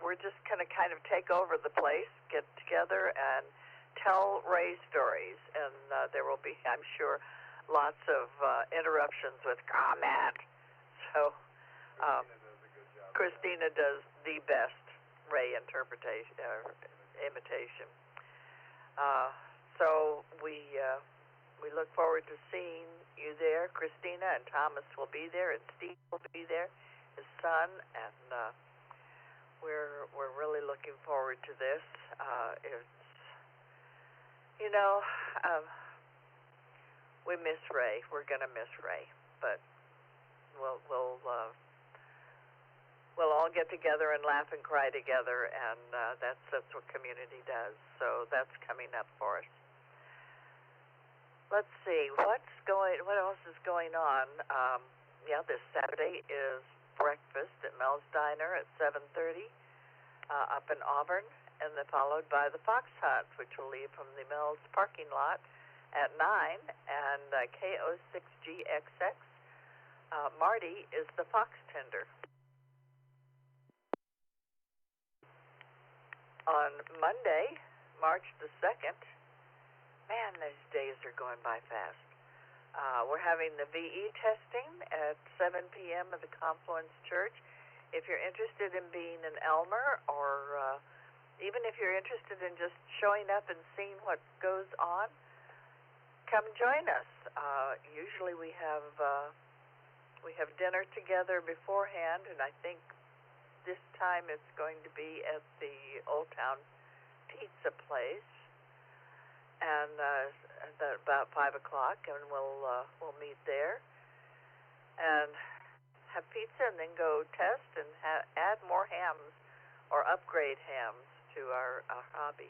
we're just going to kind of take over the place, get together, and tell Ray stories. And there will be, I'm sure, lots of interruptions with comment. So Christina does the best Ray imitation. So we look forward to seeing you there. Christina and Thomas will be there, and Steve will be there, his son, and we're really looking forward to this. We miss Ray. We're gonna miss Ray, but we'll all get together and laugh and cry together, and that's what community does. So that's coming up for us. Let's see what else is going on. This Saturday is breakfast at Mel's Diner at 7:30 up in Auburn, and then followed by the Fox Hunt, which will leave from the Mel's parking lot at 9, and KO6GXX. Marty is the fox tender. On Monday, March the 2nd, man, those days are going by fast. We're having the VE testing at 7 p.m. at the Confluence Church. If you're interested in being an Elmer, or even if you're interested in just showing up and seeing what goes on, come join us. Usually we have dinner together beforehand, and I think this time it's going to be at the Old Town Pizza place, and about 5 o'clock, and we'll meet there and have pizza, and then go test and add more hams or upgrade hams to our hobby.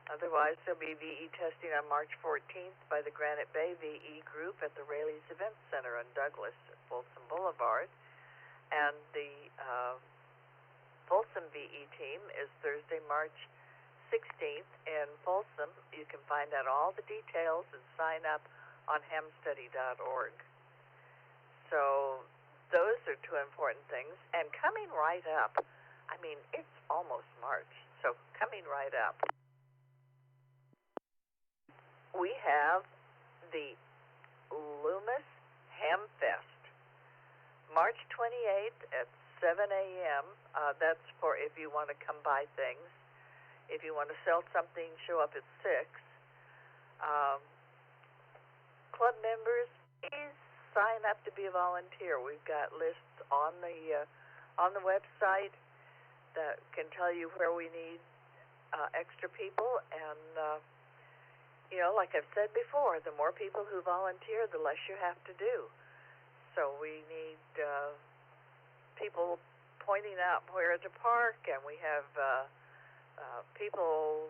Otherwise, there'll be VE testing on March 14th by the Granite Bay VE group at the Raley's Event Center on Douglas at Folsom Boulevard. And the Folsom VE team is Thursday, March 16th in Folsom. You can find out all the details and sign up on hamstudy.org. So those are two important things. And coming right up, I mean, it's almost March, so coming right up, we have the Loomis Ham Fest, March 28th at 7 a.m. That's for if you want to come buy things. If you want to sell something, show up at 6. Club members, please sign up to be a volunteer. We've got lists on the website that can tell you where we need extra people, and like I've said before, the more people who volunteer, the less you have to do. So we need people pointing out where to park, and we have people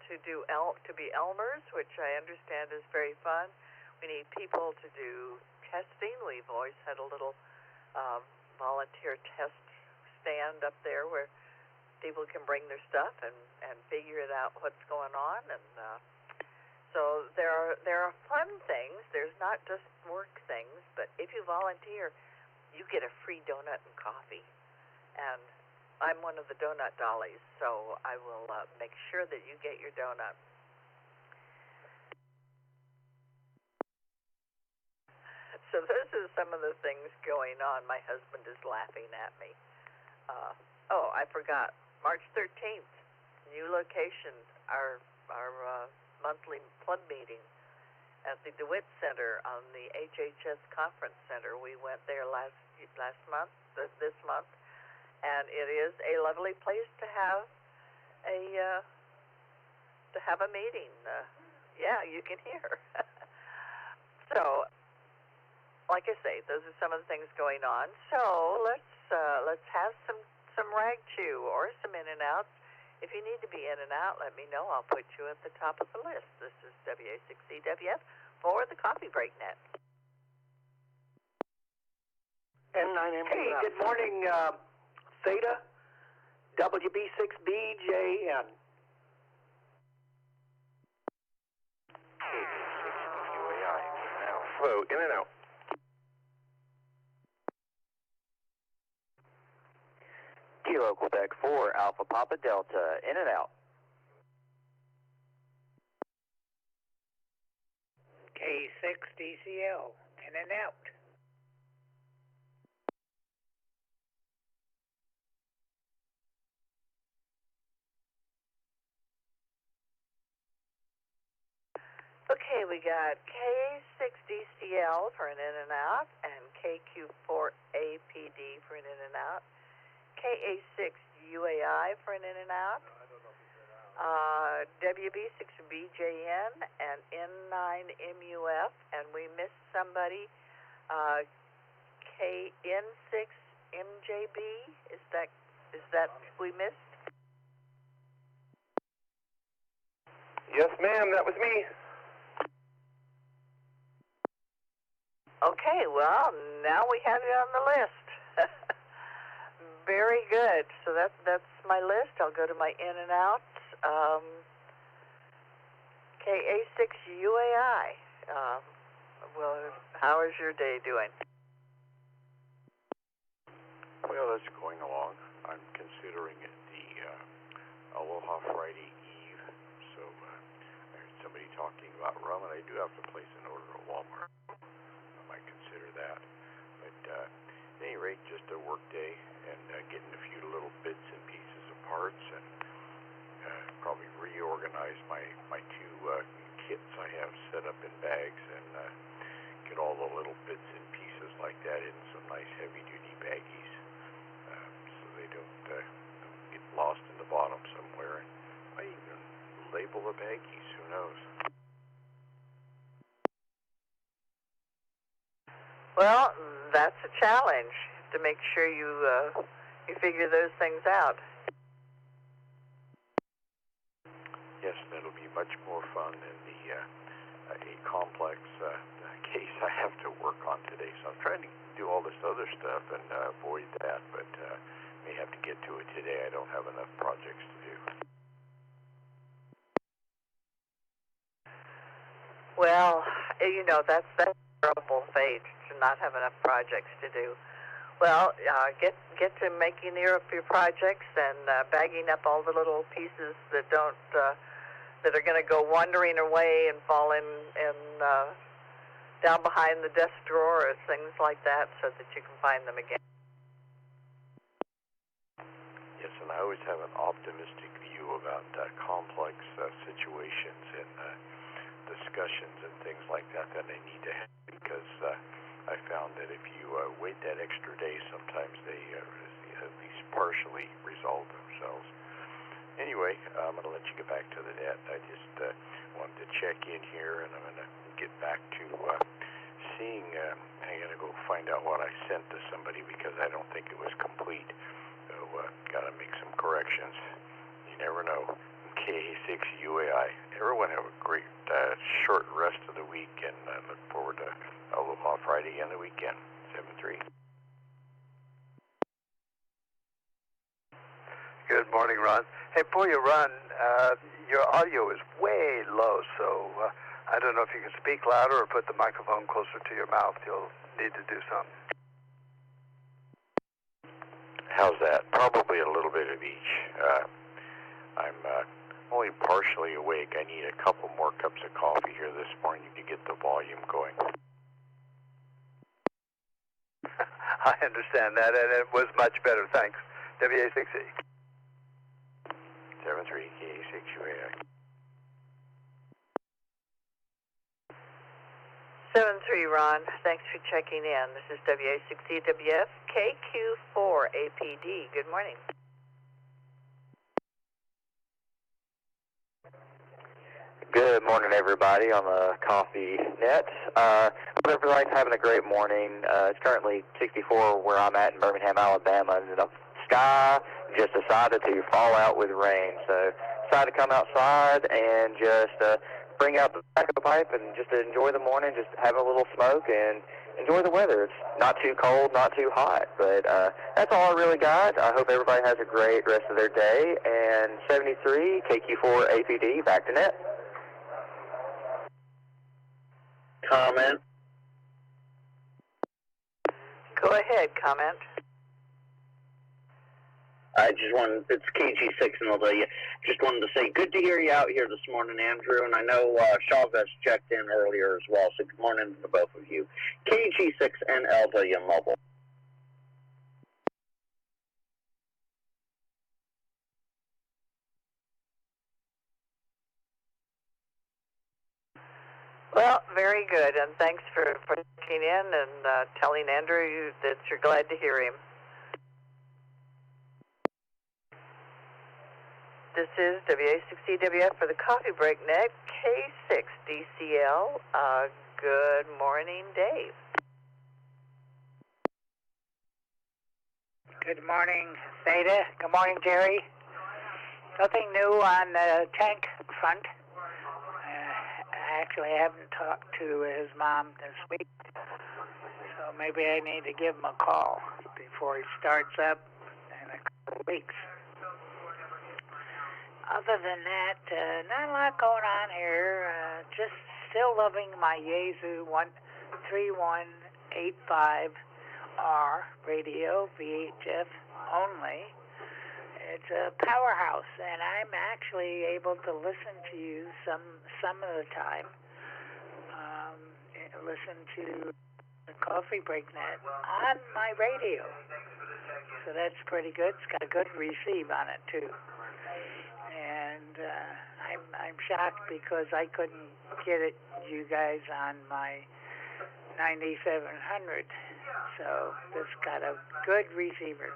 to be Elmers, which I understand is very fun. We need people to do testing. We've always had a little volunteer test stand up there where people can bring their stuff and figure it out what's going on. And so there are fun things. There's not just work things, but if you volunteer, you get a free donut and coffee. And I'm one of the donut dollies, so I will make sure that you get your donut. So this is some of the things going on. My husband is laughing at me. I forgot. March 13th, new location, our monthly club meeting at the DeWitt Center on the HHS Conference Center. We went there this month, and it is a lovely place to have a meeting. You can hear. So, like I say, those are some of the things going on. So let's have some rag chew or some in and outs. If you need to be in and out, let me know. I'll put you at the top of the list. This is W6EWF for the Coffee Break Net. Hey, good morning, Theta, WB6BJN. KA6UAI. Now, hello, in and out. Kilo Quebec 4, Alpha Papa Delta, in and out. K6 DCL, in and out. Okay, we got K6DCL for an in and out, and KQ4APD for an in and out, KA6UAI for an in and out, WB6BJN and N9MUF, and we missed somebody, KN6MJB. Is that we missed? Yes, ma'am, that was me. Okay, well, now we have it on the list. Very good. So that's my list. I'll go to my in and out. KA6UAI. Well, how is your day doing? Well, it's going along. I'm considering it the Aloha Friday Eve. So I heard somebody talking about rum, and I do have to place an order at Walmart. I might consider that. But at any rate, just a work day and getting a few little bits and pieces of parts, and probably reorganize my two kits I have set up in bags, and get all the little bits and pieces like that in some nice heavy-duty baggies, so they don't get lost in the bottom somewhere. And I even label the baggies. Who knows? Well, that's a challenge to make sure you figure those things out. Yes, that'll be much more fun than the a complex case I have to work on today. So I'm trying to do all this other stuff and avoid that, but may have to get to it today. I don't have enough projects to do. Well, you know, that's a terrible fate to not have enough projects to do. Well, get to making your projects and bagging up all the little pieces that don't that are going to go wandering away and fall in down behind the desk drawer or things like that, so that you can find them again. Yes, and I always have an optimistic view about complex situations and discussions and things like that I need to have, because I found that if you wait that extra day, sometimes they at least partially resolve themselves. Anyway, I'm going to let you get back to the net. I just wanted to check in here, and I'm going to get back to seeing. I got to go find out what I sent to somebody because I don't think it was complete. So got to make some corrections. You never know. KA6UAI. Everyone have a great short rest of the week, and look forward to Aloha Friday and the weekend. 7-3. Good morning, Ron. Hey, before you run, your audio is way low, so I don't know if you can speak louder or put the microphone closer to your mouth. You'll need to do something. How's that? Probably a little bit of each. I'm only partially awake. I need a couple more cups of coffee here this morning to get the volume going. I understand that, and it was much better. Thanks. W6EK. 7-3, KA6UAI. 7-3, Ron. Thanks for checking in. This is W6EWF KQ4APD. Good morning. Good morning, everybody on the Coffee Net. Hope everybody's having a great morning. It's currently 64 where I'm at in Birmingham, Alabama, and the sky just decided to fall out with rain. So decided to come outside and just bring out the backup pipe and just enjoy the morning, just have a little smoke and enjoy the weather. It's not too cold, not too hot, but that's all I really got. I hope everybody has a great rest of their day. And 73, KQ4APD, back to net. Comment. Go ahead, comment. I just wanted, it's KG6 and I'll tell you, just wanted to say good to hear you out here this morning, Andrew, and I know Chavez checked in earlier as well, so good morning to both of you. KG6 and LW Mobile. Well, very good, and thanks for checking in and telling Andrew that you're glad to hear him. This is W6EK for the Coffee Break Net, K6DCL. Good morning, Dave. Good morning, Theta. Good morning, Gerry. Nothing new on the tank front. I actually haven't talked to his mom this week, so maybe I need to give him a call before he starts up in a couple of weeks. Other than that, not a lot going on here. Just still loving my Yaesu 13185R radio, VHF only. It's a powerhouse, and I'm actually able to listen to you some of the time. Listen to the Coffee Break Net on my radio. So that's pretty good. It's got a good receive on it, too. And I'm shocked because I couldn't get it, you guys, on my 9700. So this got a good receiver.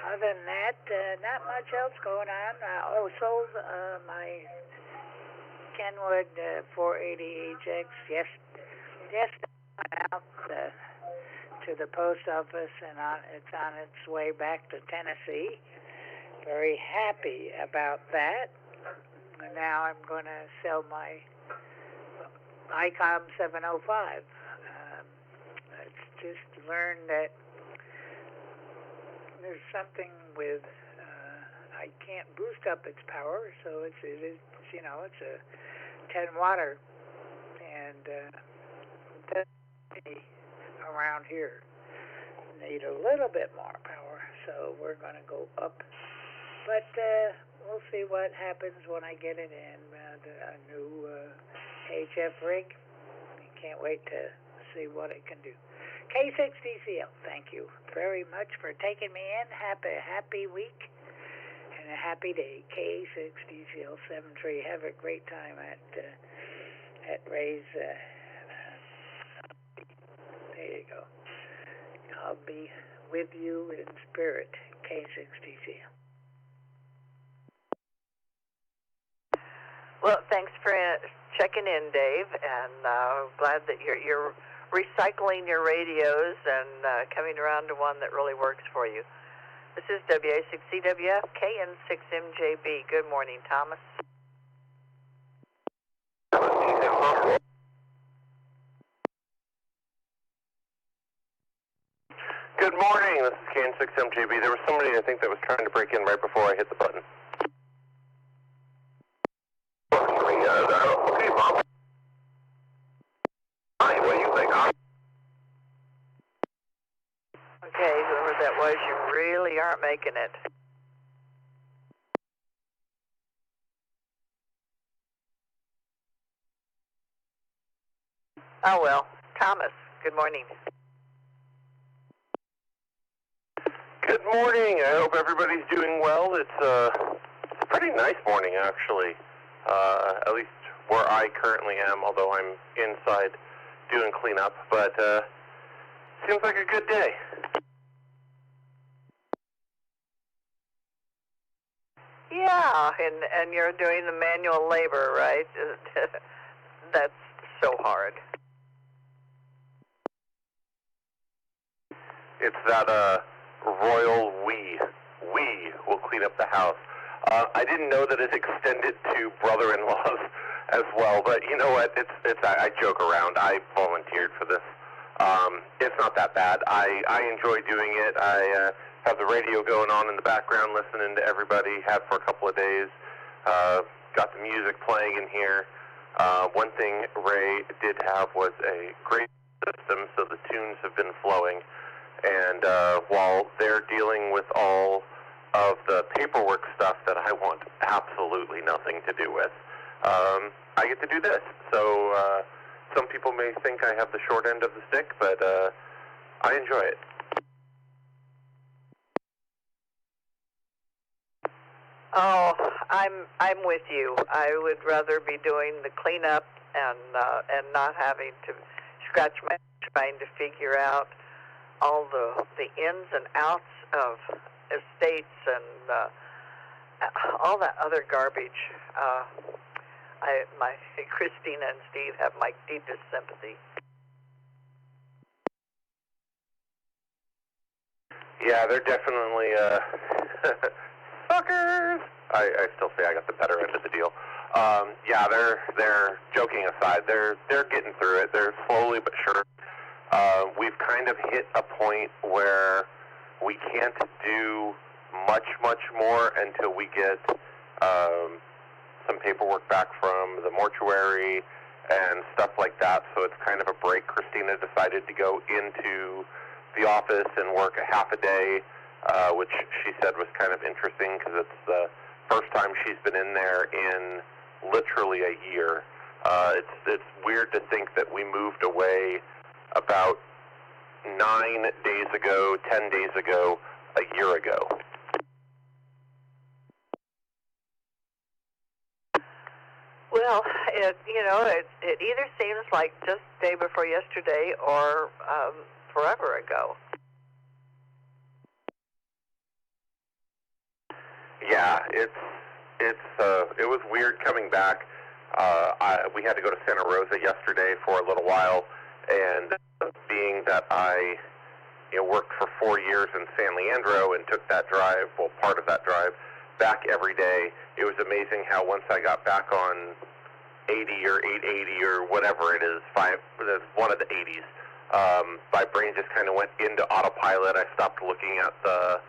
Other than that, not much else going on. Sold my Kenwood 480HX. Yes, went out to the post office, and it's on its way back to Tennessee. Very happy about that. And now I'm going to sell my ICOM 705. It's just learned that there's something with I can't boost up its power, so it's a 10 watter, and around here need a little bit more power, so we're going to go up. But we'll see what happens when I get it in a new HF rig. Can't wait to see what it can do. K6DCL, thank you very much for taking me in. Happy week and a happy day. K6DCL 73. Have a great time at Ray's. There you go. I'll be with you in spirit. K6DCL. Well, thanks for checking in, Dave, and glad that you're recycling your radios and coming around to one that really works for you. This is W6EK KN6MJB. Good morning, Thomas. Good morning, this is KN6MJB. There was somebody, I think, that was trying to break in right before I hit the button. Okay, Bob. Hi, what do you think? Okay, whoever that was, you really aren't making it. Oh, well. Thomas, good morning. Good morning. I hope everybody's doing well. It's a pretty nice morning, actually. At least where I currently am, although I'm inside doing cleanup. But seems like a good day. Yeah, and you're doing the manual labor, right? That's so hard. It's that royal we. We will clean up the house. I didn't know that it extended to brother-in-laws as well, but you know what? I joke around. I volunteered for this. It's not that bad. I enjoy doing it. I have the radio going on in the background, listening to everybody. Have for a couple of days. Got the music playing in here. One thing Ray did have was a great system, so the tunes have been flowing. And while they're dealing with all of the paperwork stuff that I want absolutely nothing to do with, I get to do this. So some people may think I have the short end of the stick, but I enjoy it. Oh, I'm with you. I would rather be doing the cleanup and not having to scratch my head trying to figure out all the ins and outs of estates and all that other garbage. My Christina and Steve have my deepest sympathy. Yeah, they're definitely suckers. I still say I got the better end of the deal. Yeah, they're joking aside. They're getting through it. They're slowly but sure. We've kind of hit a point where we can't do much more until we get some paperwork back from the mortuary and stuff like that. So it's kind of a break. Christina decided to go into the office and work a half a day, which she said was kind of interesting because it's the first time she's been in there in literally a year. It's weird to think that we moved away about 9 days ago, 10 days ago, a year ago. Well, it either seems like just day before yesterday or forever ago. Yeah, it was weird coming back. We had to go to Santa Rosa yesterday for a little while, and being that I worked for 4 years in San Leandro and took that drive, well, part of that drive, back every day, it was amazing how once I got back on 80 or 880 or whatever it is, one of the 80s, my brain just kind of went into autopilot. I stopped looking at the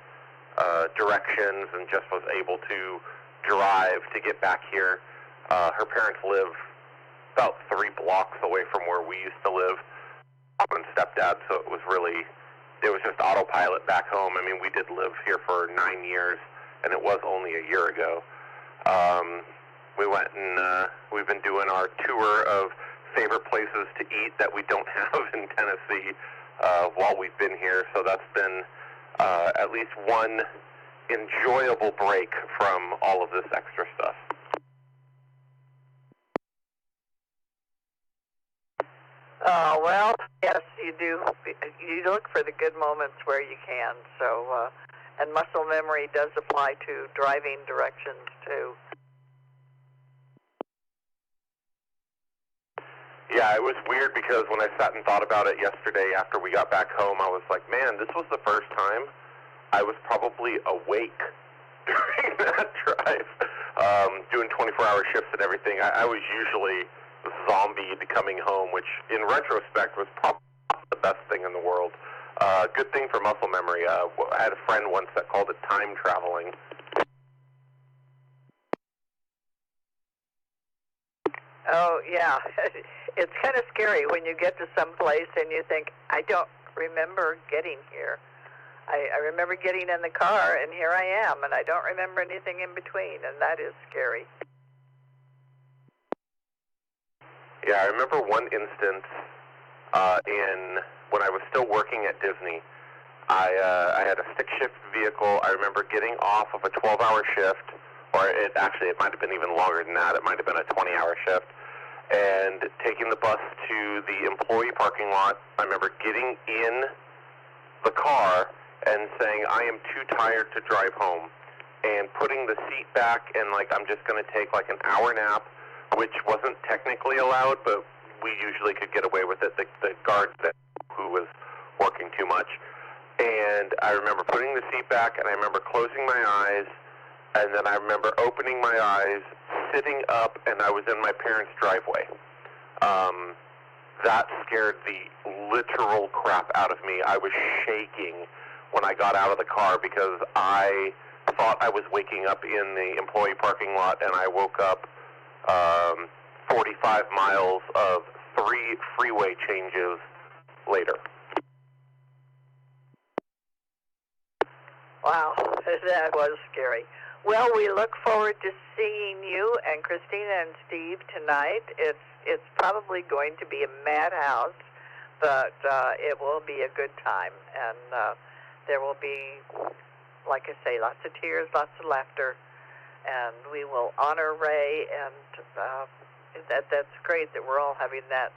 directions and just was able to drive to get back here. Her parents live about 3 blocks away from where we used to live, and stepdad, so it was just autopilot back home. I mean, we did live here for 9 years, and it was only a year ago. We went and we've been doing our tour of favorite places to eat that we don't have in Tennessee while we've been here, so that's been at least one enjoyable break from all of this extra stuff. Oh, well, yes, you do. You look for the good moments where you can. So, and muscle memory does apply to driving directions, too. Yeah, it was weird because when I sat and thought about it yesterday after we got back home, I was like, man, this was the first time I was probably awake during that drive, doing 24-hour shifts and everything. I was usually zombied coming home, which in retrospect was probably the best thing in the world. Good thing for muscle memory. I had a friend once that called it time traveling. Oh, yeah. It's kind of scary when you get to some place and you think, I don't remember getting here. I remember getting in the car, and here I am, and I don't remember anything in between, and that is scary. Yeah, I remember one instance when I was still working at Disney. I had a stick-shift vehicle. I remember getting off of a 12-hour shift, or it might have been even longer than that. It might have been a 20-hour shift, and taking the bus to the employee parking lot. I remember getting in the car and saying, I am too tired to drive home, and putting the seat back and I'm just going to take an hour nap, which wasn't technically allowed, but we usually could get away with it. The guard who was working too much. And I remember putting the seat back, and I remember closing my eyes, and then I remember opening my eyes, sitting up, and I was in my parents' driveway. That scared the literal crap out of me. I was shaking when I got out of the car because I thought I was waking up in the employee parking lot, and I woke up 45 miles of 3 freeway changes later. Wow, that was scary. Well, we look forward to seeing you and Christina and Steve tonight. It's probably going to be a madhouse, but it will be a good time, and there will be, like I say, lots of tears, lots of laughter, and we will honor Ray, and that's great that we're all having that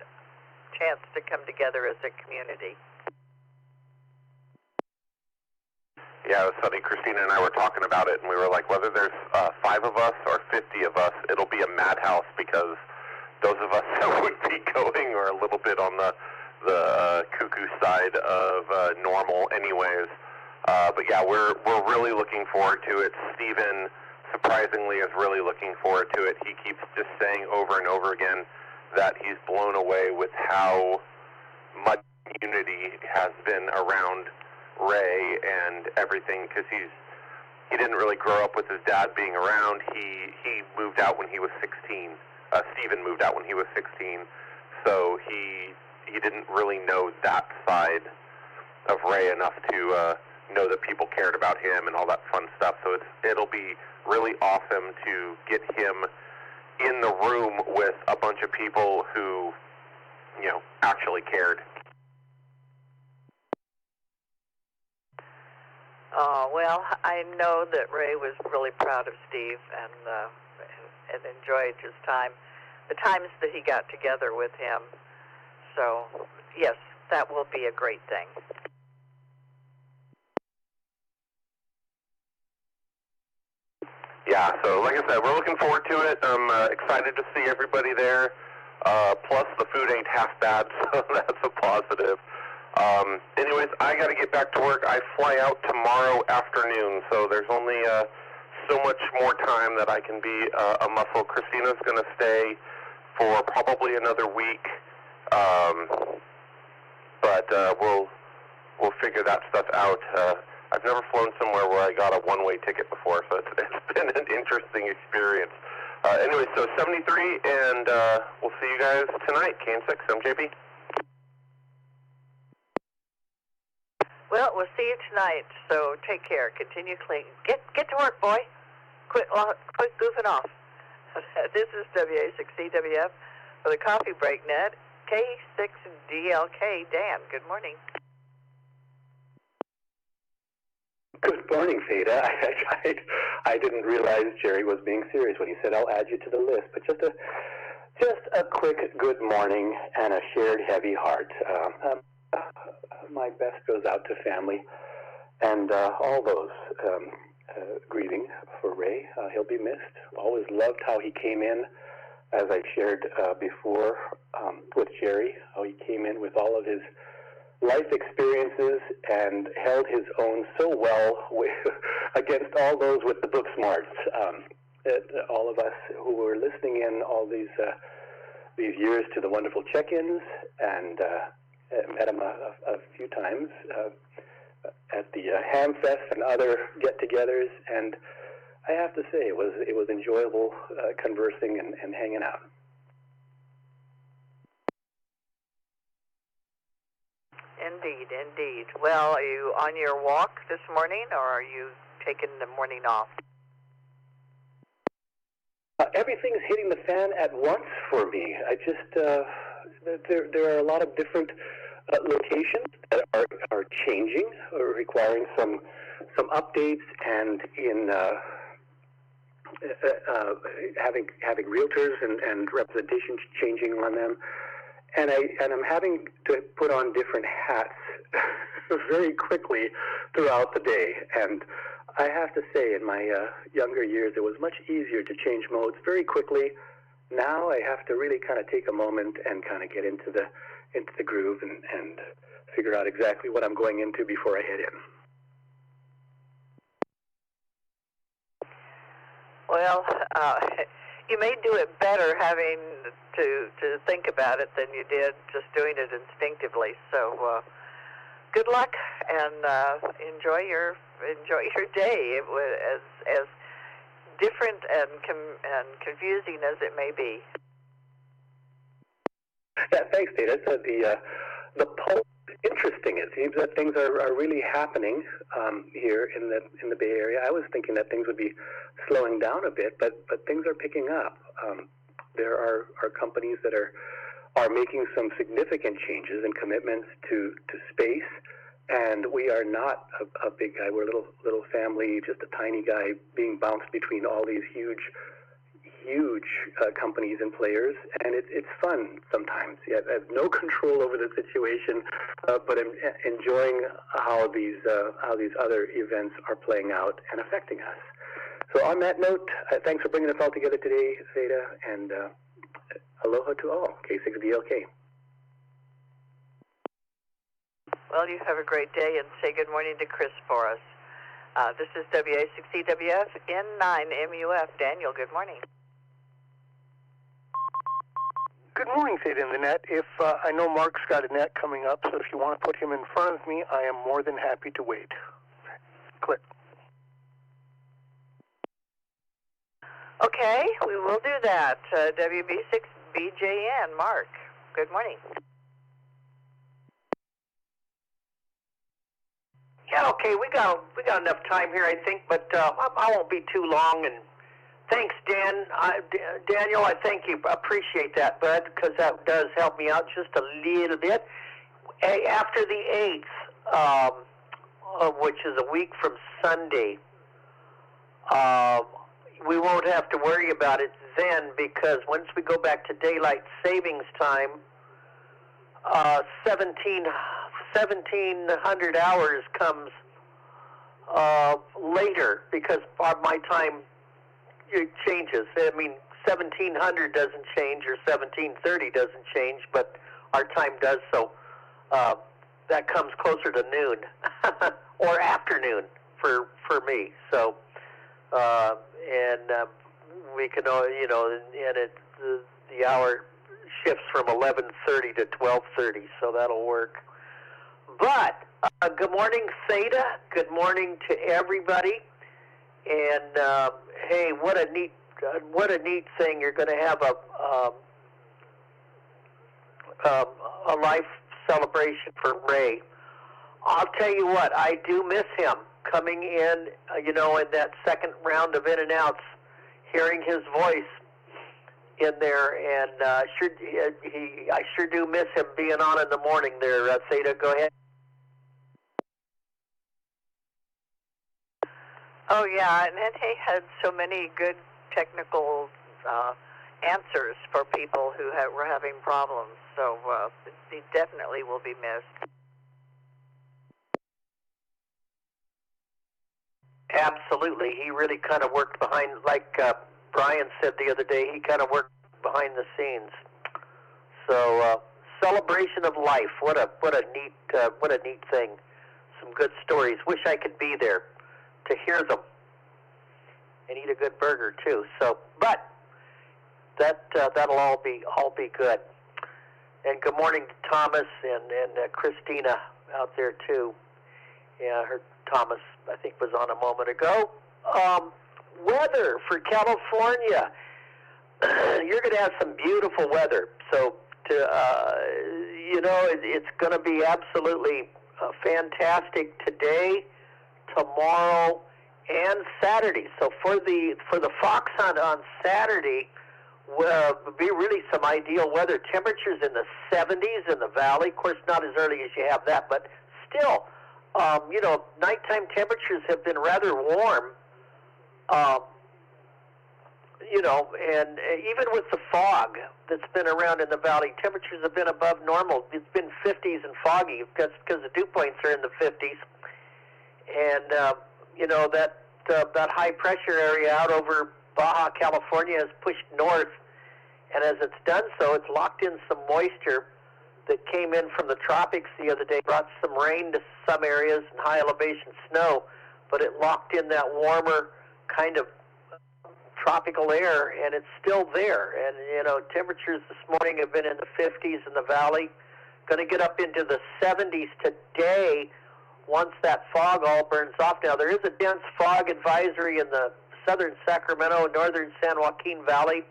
chance to come together as a community. Yeah, it was funny. Christina and I were talking about it, and we were like, whether there's 5 of us or 50 of us, it'll be a madhouse, because those of us that would be going are a little bit on the cuckoo side of normal anyways. But yeah, we're really looking forward to it. Stephen, surprisingly, is really looking forward to it. He keeps just saying over and over again that he's blown away with how much unity has been around Ray and everything, because he didn't really grow up with his dad being around. He moved out when he was 16. Stephen moved out when he was 16, so he didn't really know that side of Ray enough to know that people cared about him and all that fun stuff. So it'll be really awesome to get him in the room with a bunch of people who, you know, actually cared. Well, I know that Ray was really proud of Steve and enjoyed his time, the times that he got together with him. So, yes, that will be a great thing. Yeah, so like I said, we're looking forward to it. I'm excited to see everybody there. Plus, the food ain't half bad, so that's a positive. Anyways, I got to get back to work. I fly out tomorrow afternoon, so there's only so much more time that I can be a muscle. Christina's going to stay for probably another week, but we'll figure that stuff out. I've never flown somewhere where I got a one-way ticket before, so it's been an interesting experience. Anyway, so 73, and we'll see you guys tonight. KM6, I'm JP. Well, we'll see you tonight, so take care. Continue clean. Get to work, boy. Quit goofing off. This is W6EK for the Coffee Break Net, K6DLK. Dan, good morning. Good morning, Theta. I didn't realize Gerry was being serious when he said, I'll add you to the list. But just a quick good morning and a shared heavy heart. My best goes out to family and all those grieving for Ray. He'll be missed. Always loved how he came in, as I shared before with Gerry, how he came in with all of his life experiences and held his own so well against all those with the book smarts. All of us who were listening in all these years to the wonderful check-ins, and met him a few times at the Ham Fest and other get-togethers, and I have to say it was enjoyable conversing and hanging out. Indeed. Well, are you on your walk this morning, or are you taking the morning off? Everything's hitting the fan at once for me. I just there are a lot of different locations that are changing, or requiring some updates, and in having realtors and representation changing on them. And I'm having to put on different hats very quickly throughout the day. And I have to say, in my younger years, it was much easier to change modes very quickly. Now I have to really kind of take a moment and kind of get into the groove and figure out exactly what I'm going into before I head in. Well, you may do it better having to think about it than you did just doing it instinctively. So good luck, and enjoy your day. It was as different and confusing as it may be. Yeah, thanks, Theta. So the pulse is interesting. It seems that things are really happening here in the Bay Area. I was thinking that things would be slowing down a bit, but things are picking up. There are companies that are making some significant changes and commitments to space, and we are not a big guy. We're a little family, just a tiny guy being bounced between all these huge companies and players, and it's fun sometimes. Yeah, I have no control over the situation, but I'm enjoying how these other events are playing out and affecting us. So on that note, thanks for bringing us all together today, Theta, and aloha to all. K6BLK. Well, you have a great day, and say good morning to Chris for us. This is W6EWF N9MUF. Daniel, good morning. Good morning, Theta in the net. If I know Mark's got a net coming up, so if you want to put him in front of me, I am more than happy to wait. Click. Okay, we will do that. WB6BJN, Mark, good morning. Yeah, okay, we got enough time here, I think, but I won't be too long. And thanks, Dan. Daniel, I thank you. Appreciate that, bud, because that does help me out just a little bit. After the 8th, which is a week from Sunday, we won't have to worry about it then, because once we go back to daylight savings time, 1700 hours comes later, because my time changes. I mean, 1700 doesn't change, or 1730 doesn't change, but our time does, so that comes closer to noon or afternoon for me. So we can, and the hour shifts from 11:30 to 12:30, so that'll work. But good morning, Theta. Good morning to everybody. And hey, what a neat thing! You're going to have a life celebration for Ray. I'll tell you what, I do miss him coming in. In that second round of in and outs, hearing his voice in there, and I sure do miss him being on in the morning there. Theta, go ahead. Oh, yeah, and he had so many good technical answers for people who were having problems, so he definitely will be missed. Absolutely. He really kind of worked behind, like Brian said the other day, he kind of worked behind the scenes. So, celebration of life. What a neat thing. Some good stories. Wish I could be there to hear them and eat a good burger too. So, but that'll all be good. And good morning to Thomas and Christina out there too. Yeah, I heard Thomas, I think, was on a moment ago. Weather for California. You're going to have some beautiful weather. So, it's going to be absolutely fantastic today, tomorrow, and Saturday. So for the fox hunt on Saturday, will be really some ideal weather. Temperatures in the 70s in the valley. Of course, not as early as you have that, but still, nighttime temperatures have been rather warm. And even with the fog that's been around in the valley, temperatures have been above normal. It's been 50s and foggy because the dew points are in the 50s. And, that high pressure area out over Baja California has pushed north. And as it's done so, it's locked in some moisture that came in from the tropics the other day, brought some rain to some areas and high elevation snow, but it locked in that warmer kind of tropical air, and it's still there. And, temperatures this morning have been in the 50s in the valley, going to get up into the 70s today once that fog all burns off. Now, there is a dense fog advisory in the southern Sacramento, northern San Joaquin Valley,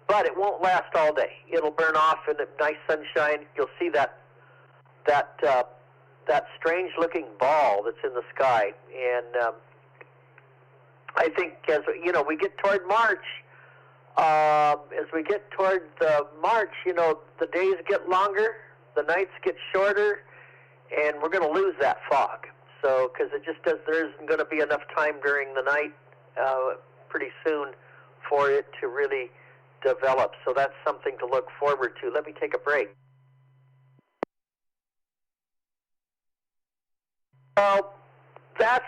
but it won't last all day. It'll burn off in the nice sunshine. You'll see that strange-looking ball that's in the sky. And I think as we get toward March, the days get longer, the nights get shorter, and we're going to lose that fog. So, because there isn't going to be enough time during the night pretty soon for it to really develop. So that's something to look forward to. Let me take a break. Well, that's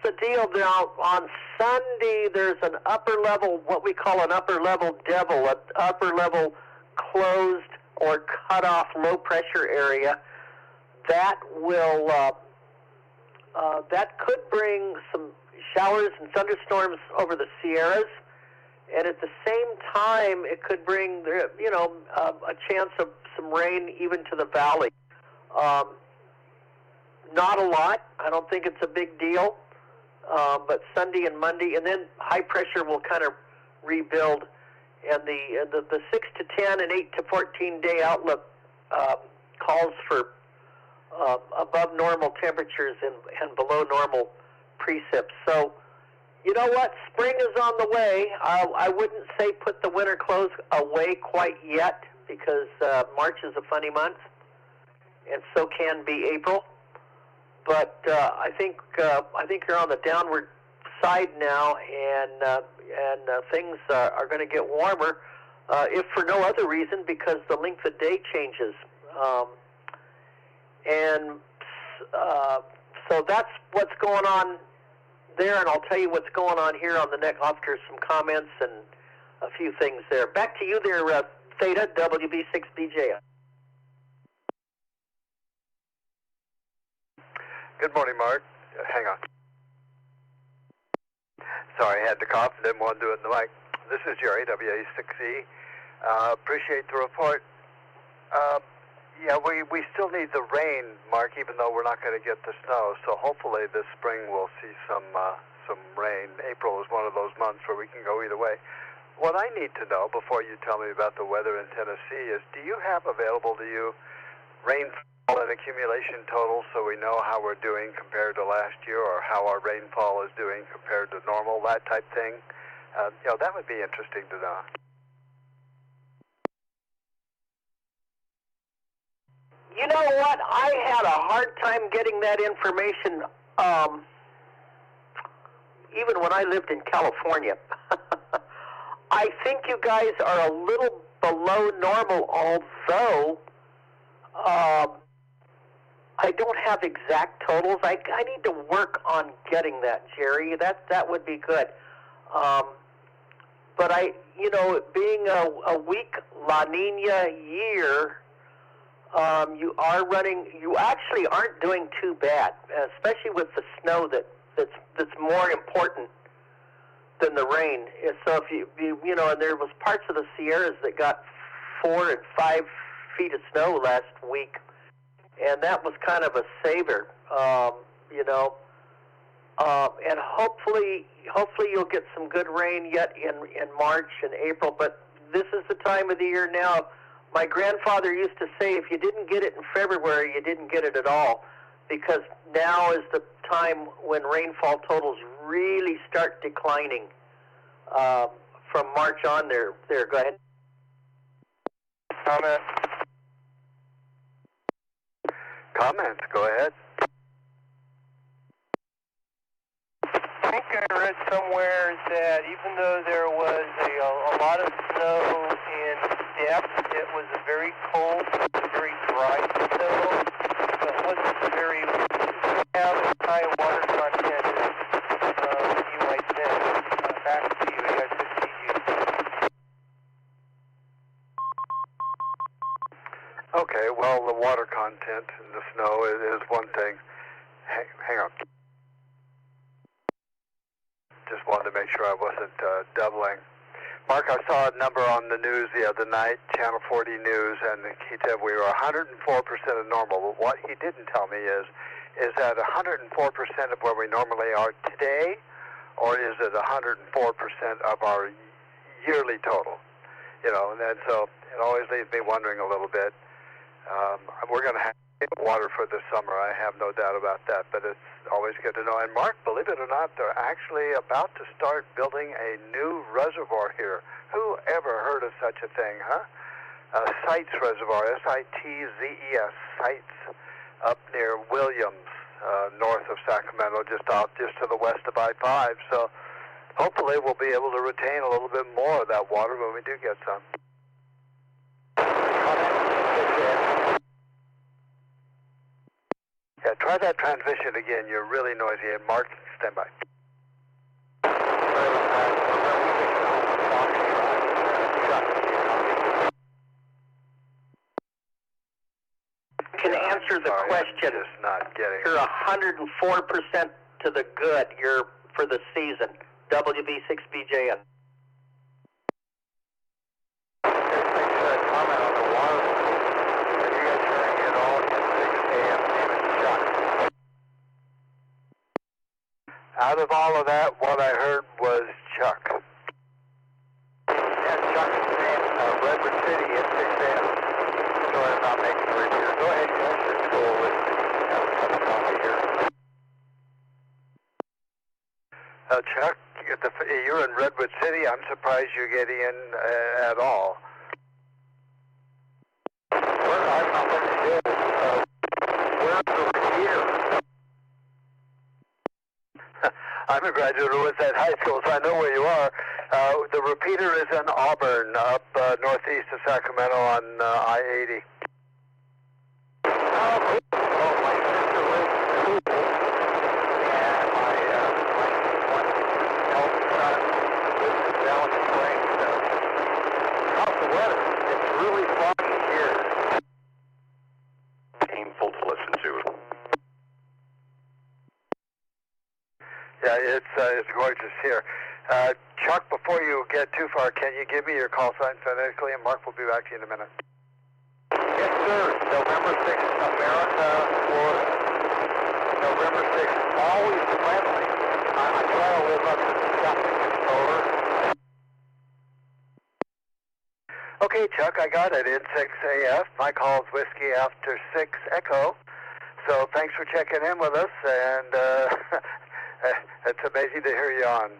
the deal. Now, on Sunday, there's an upper level, what we call an upper level devil, an upper level closed or cut off low pressure area that will that could bring some showers and thunderstorms over the Sierras, and at the same time, it could bring a chance of some rain even to the valley. Not a lot. I don't think it's a big deal. But Sunday and Monday, and then high pressure will kind of rebuild, and the 6 to 10 and 8 to 14 day outlook calls for above normal temperatures and below normal precip. So, you know what? Spring is on the way. I wouldn't say put the winter clothes away quite yet, because March is a funny month, and so can be April. But I think you're on the downward side now, and things are going to get warmer, if for no other reason, because the length of day changes. So that's what's going on there, and I'll tell you what's going on here on the next after some comments and a few things there. Back to you there, Theta, WB6BJ. Good morning, Mark. Hang on. Sorry, I had to cough and didn't want to do it in the mic. This is Gerry, W6EK. Appreciate the report. We still need the rain, Mark, even though we're not going to get the snow. So hopefully this spring we'll see some rain. April is one of those months where we can go either way. What I need to know before you tell me about the weather in Tennessee is, do you have available to you rainfall and accumulation totals so we know how we're doing compared to last year, or how our rainfall is doing compared to normal, that type thing? That would be interesting to know. You know what? I had a hard time getting that information even when I lived in California. I think you guys are a little below normal, although I don't have exact totals. I need to work on getting that, Gerry. That would be good. But being a weak La Nina year, you actually aren't doing too bad, especially with the snow that's more important than the rain. So if and there was parts of the Sierras that got 4 and 5 feet of snow last week, and that was kind of a saver, and hopefully you'll get some good rain yet in March and April. But this is the time of the year now. My grandfather used to say, if you didn't get it in February, you didn't get it at all, because now is the time when rainfall totals really start declining from March on. There, go ahead. Comments, go ahead. I think I read somewhere that even though there was a lot of snow in depth, it was a very cold, very dry snow, so it wasn't very have as high water content as you might think. Back to you, AI6EK. Okay, well, the water content in the snow is one thing. Hang on. Just wanted to make sure I wasn't doubling. Mark, I saw a number on the news the other night, Channel 40 News, and he said we were 104% of normal. But what he didn't tell me is that 104% of where we normally are today, or is it 104% of our yearly total? you know, and so it always leaves me wondering a little bit. We're going to have water for this summer, I have no doubt about that, but it's always good to know. And Mark, believe it or not, they're actually about to start building a new reservoir here. Who ever heard of such a thing, huh? Sites Reservoir, S-I-T-Z-E-S, Sites, up near Williams, north of Sacramento, just to the west of I-5. So hopefully we'll be able to retain a little bit more of that water when we do get some. Yeah, try that transmission again. You're really noisy. And Mark, stand by. Can answer the question. I'm just not getting You're 104% to the good. You're for the season. W6EK. Out of all of that, what I heard was Chuck. And Chuck is saying Redwood City at 6 a.m. So I'm not making the repeater. Go ahead, guys. Let's go with the coffee here. Chuck, you're in Redwood City. I'm surprised you're getting in at all. I'm not what it is. Where's the repeater? I'm a graduate of Woodside High School, so I know where you are. The repeater is in Auburn, up northeast of Sacramento on I-80. Oh, my sister lives in Foothills, and my eldest son lives in Valley Springs. How's the weather? It's really foggy here. Painful to listen to. Yeah, it's gorgeous here. Chuck, before you get too far, can you give me your call sign phonetically, and Mark will be back to you in a minute. Yes, sir. November 6th, America, Florida. November 6th, always friendly. I try to live up to the shopping. Over. Okay, Chuck, I got it. In 6AF. My call is Whiskey after 6 Echo. So thanks for checking in with us, and it's amazing to hear you on.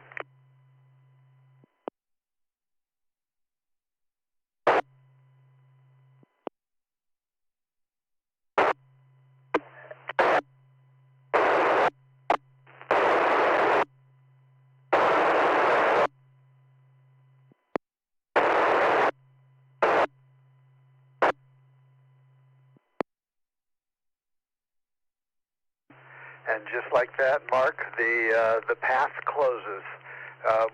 And just like that, Mark, the path closes.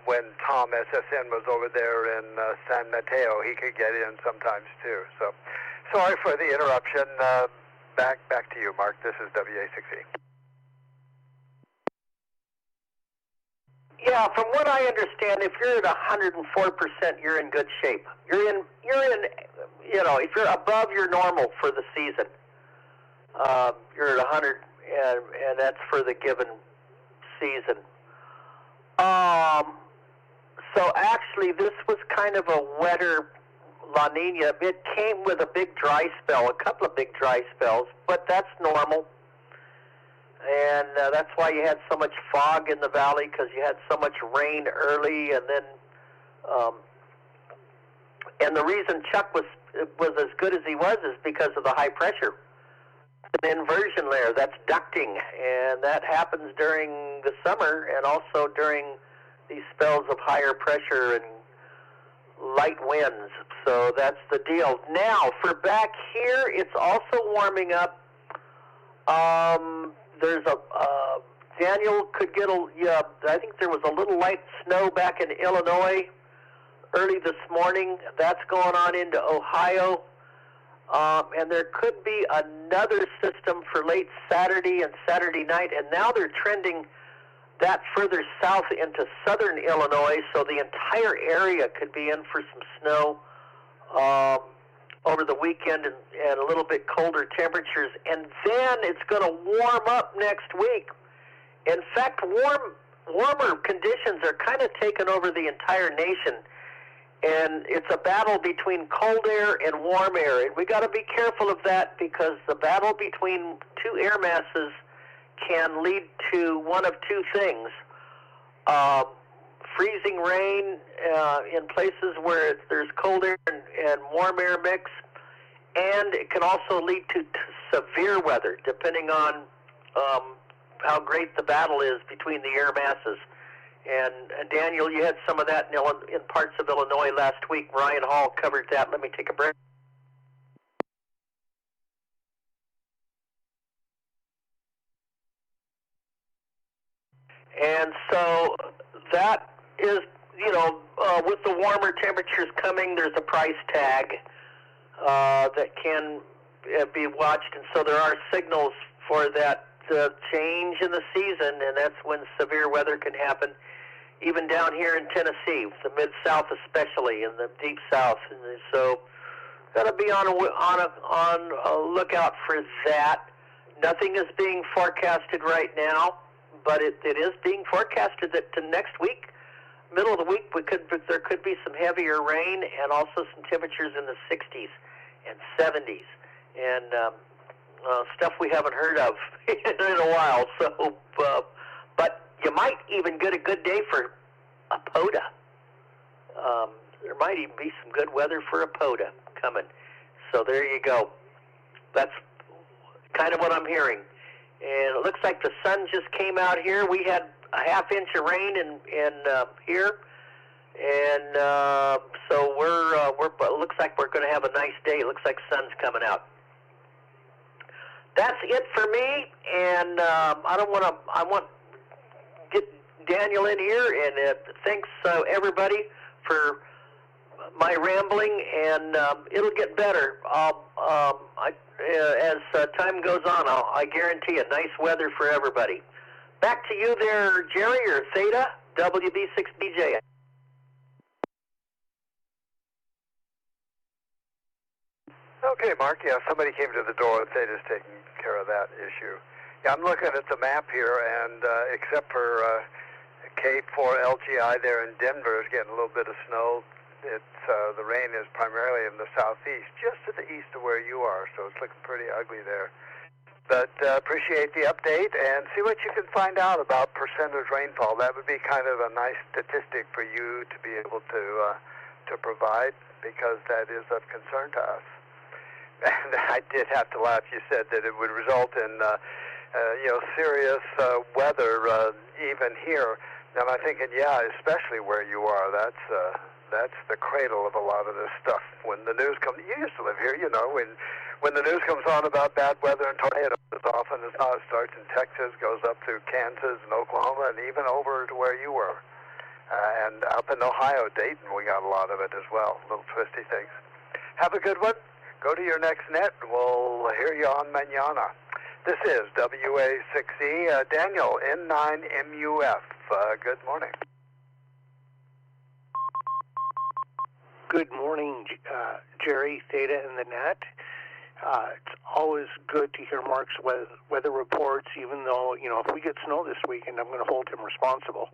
When Tom SSN was over there in San Mateo, he could get in sometimes too. So, sorry for the interruption. Back to you, Mark. This is W6EK. Yeah, from what I understand, if you're at 104%, you're in good shape. You're in, you know, if you're above your normal for the season, you're at 100, and that's for the given season. So actually, this was kind of a wetter La Nina. It came with a big dry spell, a couple of big dry spells, but that's normal. And that's why you had so much fog in the valley, because you had so much rain early, and then, and the reason Chuck was as good as he was is because of the high pressure. An inversion layer, that's ducting, and that happens during the summer and also during these spells of higher pressure and light winds. So that's the deal. Now, for back here, it's also warming up. There's a Daniel could get I think there was a little light snow back in Illinois early this morning. That's going on into Ohio. And there could be another system for late Saturday and Saturday night, and now they're trending that further south into southern Illinois, so the entire area could be in for some snow over the weekend and a little bit colder temperatures. And then it's going to warm up next week. In fact, warmer conditions are kind of taking over the entire nation. And it's a battle between cold air and warm air. And we got to be careful of that because the battle between two air masses can lead to one of two things. Freezing rain in places where there's cold air and warm air mix. And it can also lead to severe weather, depending on how great the battle is between the air masses. And Daniel, you had some of that in parts of Illinois last week. Ryan Hall covered that. Let me take a break. And so that is, with the warmer temperatures coming, there's a price tag that can be watched. And so there are signals for that change in the season, and that's when severe weather can happen. Even down here in Tennessee, the Mid-South especially, and the Deep South. And so got to be on a lookout for that. Nothing is being forecasted right now, but it is being forecasted that to next week, middle of the week, there could be some heavier rain and also some temperatures in the 60s and 70s, and stuff we haven't heard of in a while. So, but you might even get a good day for a POTA. There might even be some good weather for a POTA coming. So there you go. That's kind of what I'm hearing. And it looks like the sun just came out here. We had a half inch of rain in here. And so it looks like we're going to have a nice day. It looks like sun's coming out. That's it for me. And I want to get Daniel in here, and thanks everybody for my rambling, and it'll get better. As time goes on, I guarantee a nice weather for everybody. Back to you there, Gerry, or Theta, WB6BJ. Okay, Mark. Yeah, somebody came to the door. Theta's taking care of that issue. Yeah, I'm looking at the map here, and except for K4LGI there in Denver is getting a little bit of snow. The rain is primarily in the southeast, just to the east of where you are, so it's looking pretty ugly there. But appreciate the update and see what you can find out about percentage rainfall. That would be kind of a nice statistic for you to be able to provide, because that is of concern to us. And I did have to laugh. You said that it would result in serious weather even here. And I'm thinking, yeah, especially where you are. That's the cradle of a lot of this stuff. When the news comes, you used to live here, when the news comes on about bad weather and tornadoes, as often as not, it starts in Texas, goes up through Kansas and Oklahoma, and even over to where you were. And up in Ohio, Dayton, we got a lot of it as well, little twisty things. Have a good one. Go to your next net, and we'll hear you on Manana. This is W6E, Daniel, N9MUF. Good morning. Good morning, Gerry, Theta, and the net. It's always good to hear Mark's weather reports, even though, if we get snow this weekend, I'm going to hold him responsible.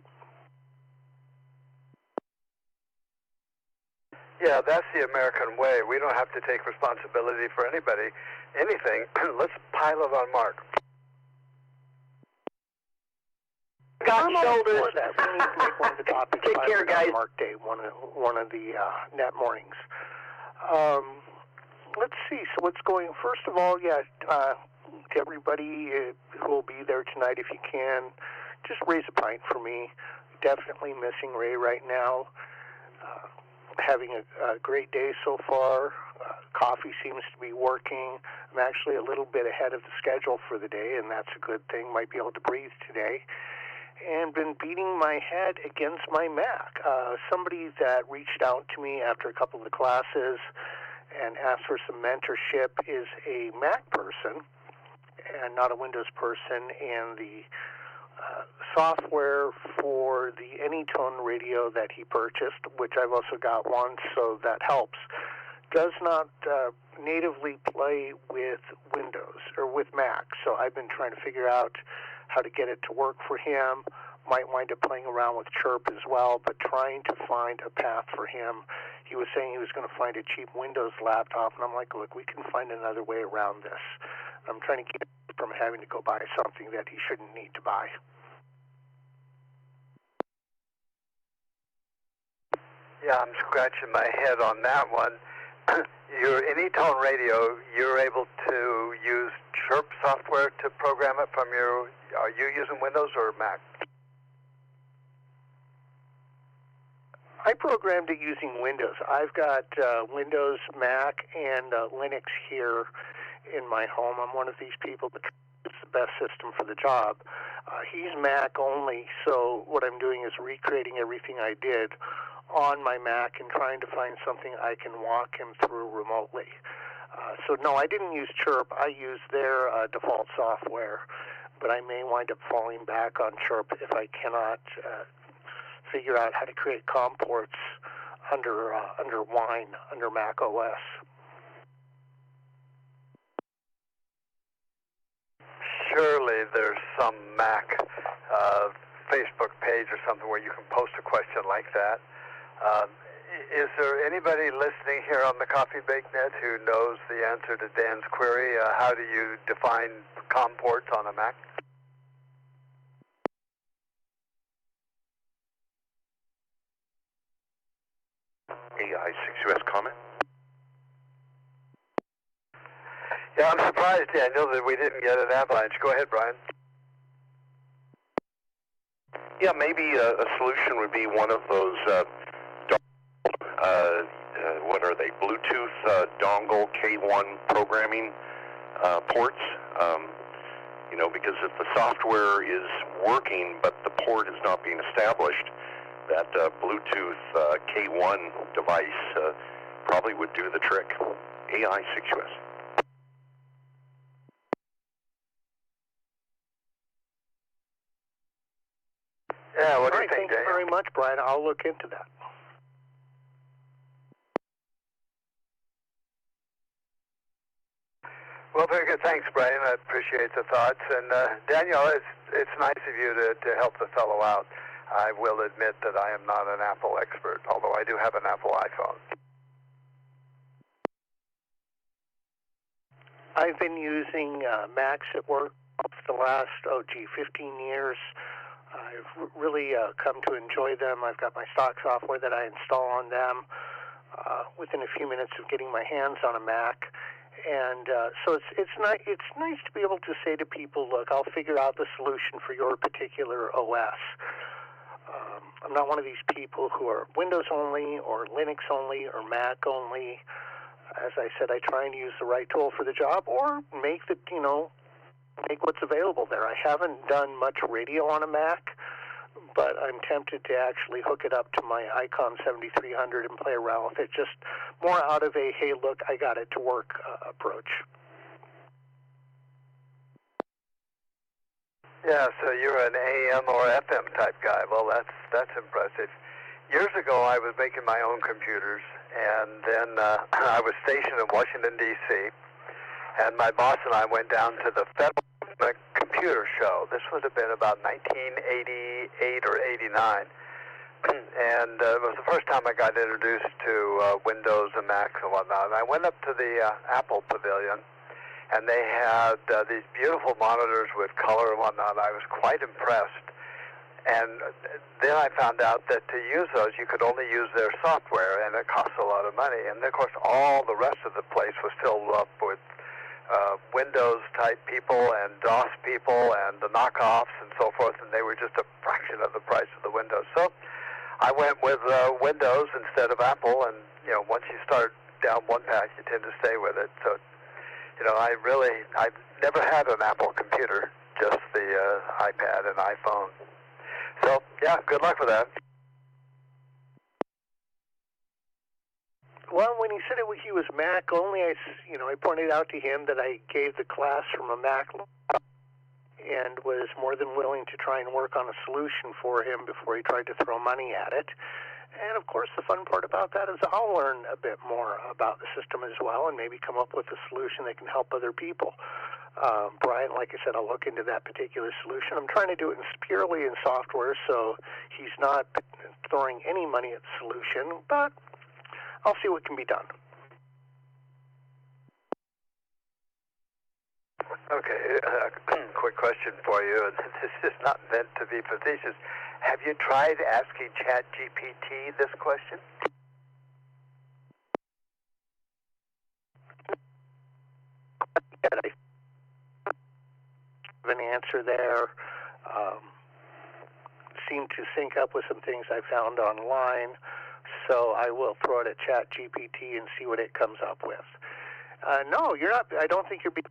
Yeah, that's the American way. We don't have to take responsibility for anything. Let's pile it on Mark. Got shoulders. We need to make one of the topics. Take care, guys. Mark Day, one of the net mornings. Let's see. So what's going? First of all, to everybody who will be there tonight, if you can, just raise a pint for me. Definitely missing Ray right now. Having a great day so far. Coffee seems to be working. I'm actually a little bit ahead of the schedule for the day, and that's a good thing. Might be able to breathe today. And been beating my head against my Mac. Somebody that reached out to me after a couple of the classes and asked for some mentorship is a Mac person and not a Windows person, and the software for the Anytone radio that he purchased, which I've also got one, so that helps, does not natively play with Windows or with Mac. So I've been trying to figure out how to get it to work for him. Might wind up playing around with Chirp as well, but trying to find a path for him. he was saying he was going to find a cheap Windows laptop, and I'm like, look, we can find another way around this. I'm trying to keep him from having to go buy something that he shouldn't need to buy. Yeah, I'm scratching my head on that one. In eTone Radio, you're able to use Chirp software to program it from your... Are you using Windows or Mac? I programmed it using Windows. I've got Windows, Mac, and Linux here in my home. I'm one of these people that it's the best system for the job. He's Mac only, so what I'm doing is recreating everything I did on my Mac and trying to find something I can walk him through remotely. So no, I didn't use Chirp. I used their default software, but I may wind up falling back on Chirp if I cannot figure out how to create COM ports under Wine, under Mac OS. Surely there's some Mac Facebook page or something where you can post a question like that. Is there anybody listening here on the Coffee Break Net who knows the answer to Dan's query? How do you define COM ports on a Mac? AI6US comment? Yeah, I'm surprised, Daniel, that we didn't get an avalanche. Go ahead, Brian. Yeah, maybe a solution would be one of those, what are they, Bluetooth dongle K1 programming ports. You know, because if the software is working but the port is not being established, that Bluetooth K1 device probably would do the trick. AI6US. Yeah, what do you think, Thank you very much, Brian. I'll look into that. Well, very good. Thanks, Brian. I appreciate the thoughts. And Daniel, it's nice of you to help the fellow out. I will admit that I am not an Apple expert, although I do have an Apple iPhone. I've been using Macs at work for the last, 15 years. I've really come to enjoy them. I've got my stock software that I install on them within a few minutes of getting my hands on a Mac. And so it's nice to be able to say to people, look, I'll figure out the solution for your particular OS. I'm not one of these people who are Windows only or Linux only or Mac only. As I said, I try and use the right tool for the job or make what's available there. I haven't done much radio on a Mac, but I'm tempted to actually hook it up to my Icon 7300 and play around with it, just more out of a, hey, look, I got it to work approach. Yeah, so you're an AM or FM type guy. Well, that's impressive. Years ago, I was making my own computers, and then I was stationed in Washington, D.C., and my boss and I went down to the Federal Computer Show. This would have been about 1988 or 89, and it was the first time I got introduced to Windows and Macs and whatnot. And I went up to the Apple Pavilion, and they had these beautiful monitors with color and whatnot. I was quite impressed. And then I found out that to use those, you could only use their software, and it cost a lot of money. And, of course, all the rest of the place was filled up with Windows-type people and DOS people and the knockoffs and so forth, and they were just a fraction of the price of the Windows. So I went with Windows instead of Apple, and, once you start down one path, you tend to stay with it. So, I've never had an Apple computer, just the iPad and iPhone. So, yeah, good luck with that. Well, when he said he was Mac only, I pointed out to him that I gave the class from a Mac and was more than willing to try and work on a solution for him before he tried to throw money at it. And, of course, the fun part about that is I'll learn a bit more about the system as well and maybe come up with a solution that can help other people. Brian, like I said, I'll look into that particular solution. I'm trying to do it purely in software, so he's not throwing any money at the solution, but I'll see what can be done. Okay, quick question for you, and this is not meant to be facetious. Have you tried asking ChatGPT this question? An answer there seemed to sync up with some things I found online, so I will throw it at ChatGPT and see what it comes up with. No, you're not. I don't think you're being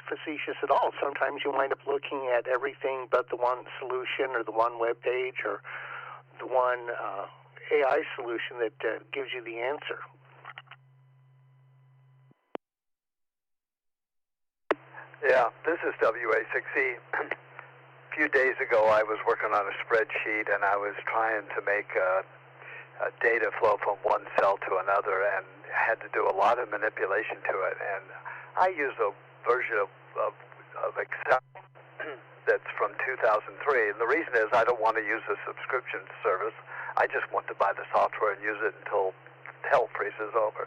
facetious at all. Sometimes you wind up looking at everything but the one solution or the one web page or the one AI solution that gives you the answer. Yeah, this is W6EK. A few days ago, I was working on a spreadsheet, and I was trying to make a data flow from one cell to another, and had to do a lot of manipulation to it. And I use a version of Excel that's from 2003. And the reason is I don't want to use a subscription service. I just want to buy the software and use it until hell freezes over.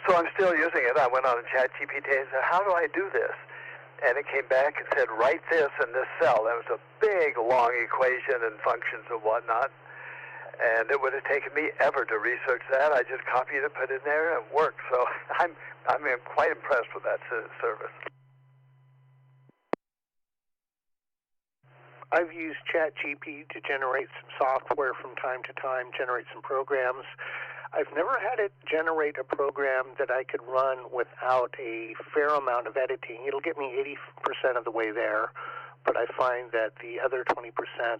So I'm still using it. I went on ChatGPT and said, how do I do this? And it came back and said, write this in this cell. That was a big, long equation and functions and whatnot. And it would have taken me ever to research that. I just copied it, put it in there, and it worked. So I'm quite impressed with that service. I've used ChatGPT to generate some software from time to time, generate some programs. I've never had it generate a program that I could run without a fair amount of editing. It'll get me 80% of the way there, but I find that the other 20%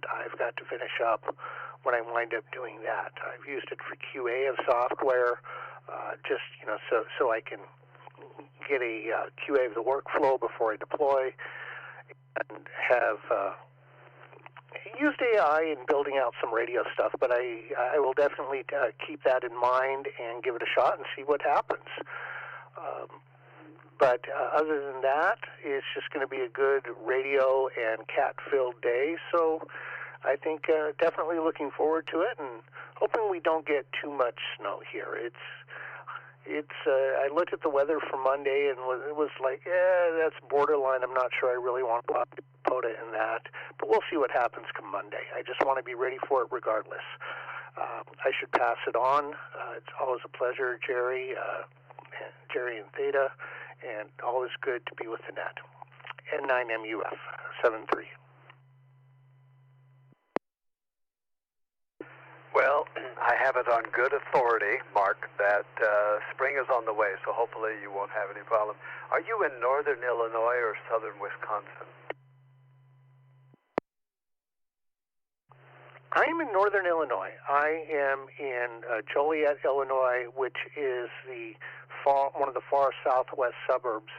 I've got to finish up when I wind up doing that. I've used it for QA of software, so I can get a QA of the workflow before I deploy, and have used AI in building out some radio stuff, but I will definitely keep that in mind and give it a shot and see what happens. But other than that, it's just going to be a good radio and cat-filled day, so I think definitely looking forward to it and hoping we don't get too much snow here. I looked at the weather for Monday and it was like, that's borderline. I'm not sure I really want to go out to Dakota in that, but we'll see what happens come Monday. I just want to be ready for it regardless. I should pass it on. It's always a pleasure, Gerry and Theta, and always good to be with the net. N9MUF 73. Well, I have it on good authority, Mark, that spring is on the way, so hopefully you won't have any problem. Are you in northern Illinois or southern Wisconsin? I am in northern Illinois. I am in Joliet, Illinois, which is one of the far southwest suburbs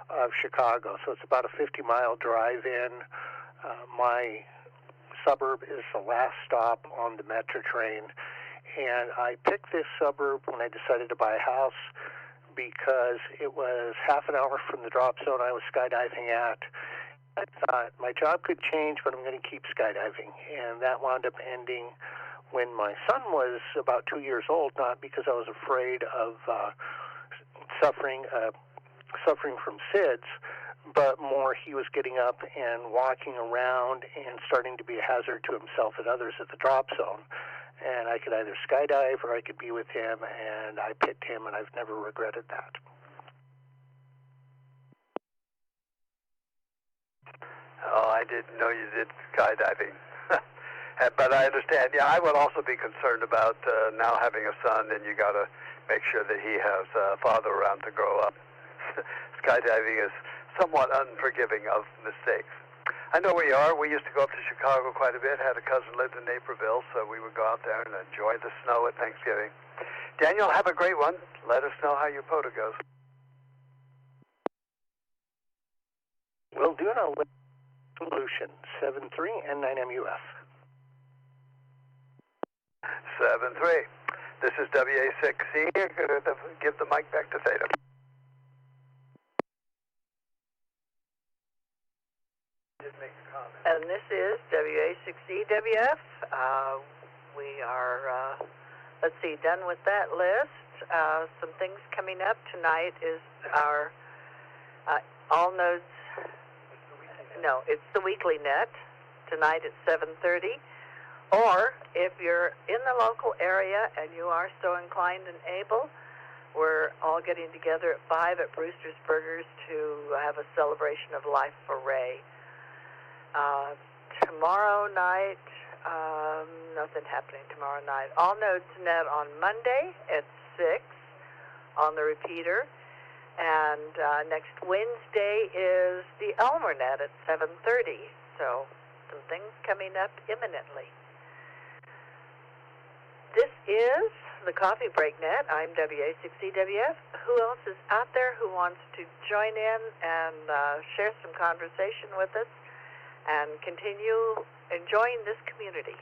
of Chicago. So it's about a 50-mile drive in. My suburb is the last stop on the Metro train, and I picked this suburb when I decided to buy a house because it was half an hour from the drop zone I was skydiving at. I thought my job could change, but I'm going to keep skydiving, and that wound up ending when my son was about 2 years old, not because I was afraid of suffering from SIDS, but more he was getting up and walking around and starting to be a hazard to himself and others at the drop zone. And I could either skydive or I could be with him, and I picked him, and I've never regretted that. Oh, I didn't know you did skydiving. But I understand. Yeah, I would also be concerned about now having a son, and you got to make sure that he has a father around to grow up. Skydiving is somewhat unforgiving of mistakes. I know where you are. We used to go up to Chicago quite a bit. Had a cousin lived in Naperville, so we would go out there and enjoy the snow at Thanksgiving. Daniel, have a great one. Let us know how your POTA goes. Will do. No solution 73 N9MUF 73. This is W6EK. Give the mic back to Theta. And this is W6EK WF. We are, let's see, done with that list. some things coming up. Tonight is our all nodes. No, it's the weekly net. Tonight at 7:30. Or if you're in the local area and you are so inclined and able, we're all getting together at 5 at Brewster's Burgers to have a celebration of life for Ray. Tomorrow night, nothing happening tomorrow night. All Nodes Net on Monday at 6 on the repeater. And next Wednesday is the Elmer Net at 7:30. So some things coming up imminently. This is the Coffee Break Net. I'm W6EWF. Who else is out there who wants to join in and share some conversation with us and continue enjoying this community?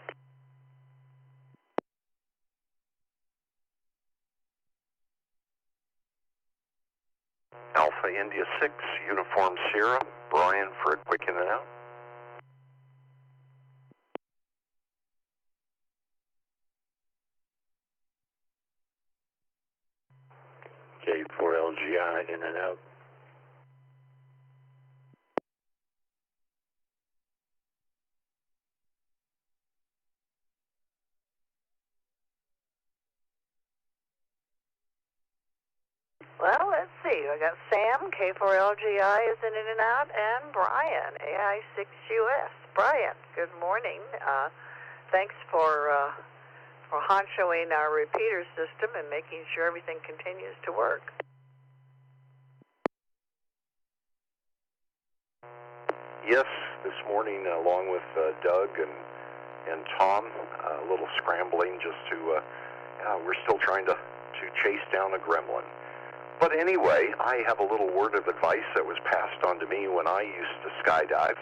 Alpha India 6, Uniform Sierra, Brian for a quick in and out. K4LGI in and out. Well, let's see. I got Sam, K4LGI is in and out, and Brian, AI6US. Brian, good morning. Thanks for honchoing our repeater system and making sure everything continues to work. Yes, this morning, along with Doug and Tom, a little scrambling just to, we're still trying to chase down a gremlin. But anyway, I have a little word of advice that was passed on to me when I used to skydive,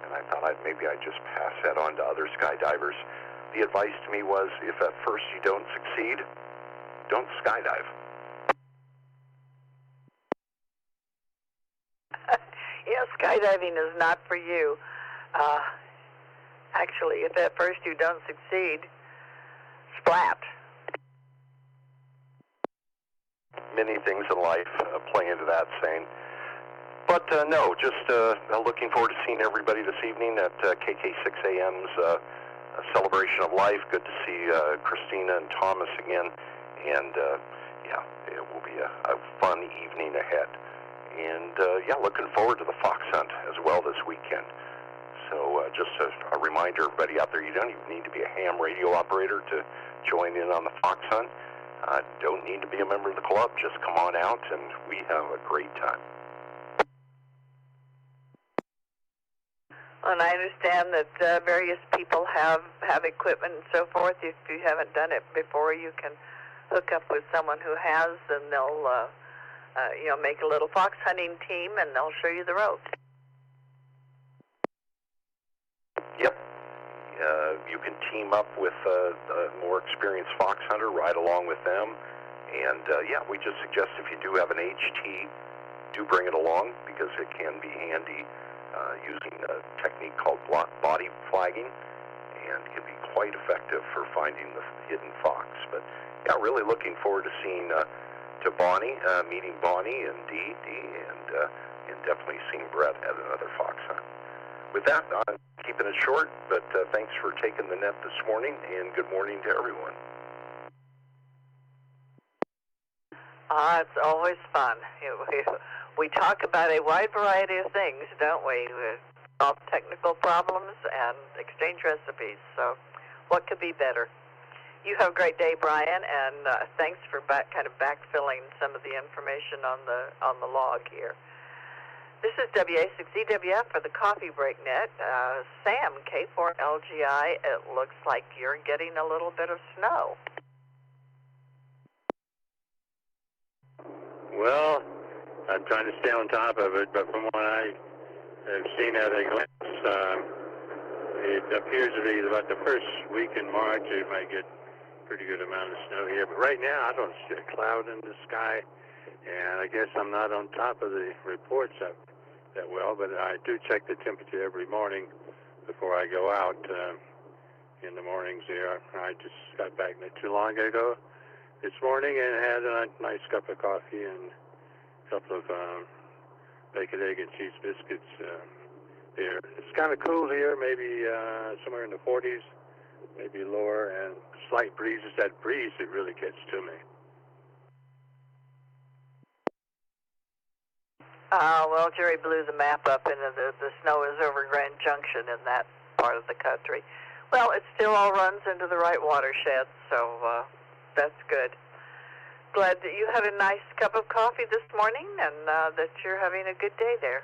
and I thought maybe I'd just pass that on to other skydivers. The advice to me was, if at first you don't succeed, don't skydive. Yeah, skydiving is not for you. Actually, if at first you don't succeed, splat. Many things in life play into that saying. But no, just looking forward to seeing everybody this evening at KK6AM's Celebration of Life. Good to see Christina and Thomas again. And yeah, it will be a fun evening ahead. And yeah, looking forward to the fox hunt as well this weekend. So just a reminder, everybody out there, you don't even need to be a ham radio operator to join in on the fox hunt. Don't need to be a member of the club. Just come on out, and we have a great time. And I understand that various people have equipment and so forth. If you haven't done it before, you can hook up with someone who has, and they'll make a little fox hunting team, and they'll show you the ropes. Yep. You can team up with a more experienced fox hunter, ride along with them. And yeah, we just suggest if you do have an HT, do bring it along, because it can be handy using a technique called body flagging, and can be quite effective for finding the hidden fox. But yeah, really looking forward to seeing to Bonnie, meeting Bonnie and Dee, and definitely seeing Brett at another fox hunt. With that, I'm keeping it short, but thanks for taking the net this morning, and good morning to everyone. It's always fun. We talk about a wide variety of things, don't we? Solve technical problems and exchange recipes. So what could be better? You have a great day, Brian, and thanks for kind of backfilling some of the information on the log here. This is W6EWF for the Coffee Break Net. Sam, K4LGI, it looks like you're getting a little bit of snow. Well, I'm trying to stay on top of it, but from what I have seen at a glance, it appears to be about the first week in March it might get a pretty good amount of snow here. But right now I don't see a cloud in the sky, and I guess I'm not on top of the reports that well, but I do check the temperature every morning before I go out in the mornings here. I just got back not too long ago, this morning and had a nice cup of coffee and a couple of bacon, egg, and cheese biscuits here. It's kind of cool here, maybe somewhere in the 40s, maybe lower, and slight breeze. It's that breeze that really gets to me. Well, Gerry blew the map up, and the snow is over Grand Junction in that part of the country. Well, it still all runs into the right watershed, so that's good. Glad that you had a nice cup of coffee this morning and that you're having a good day there.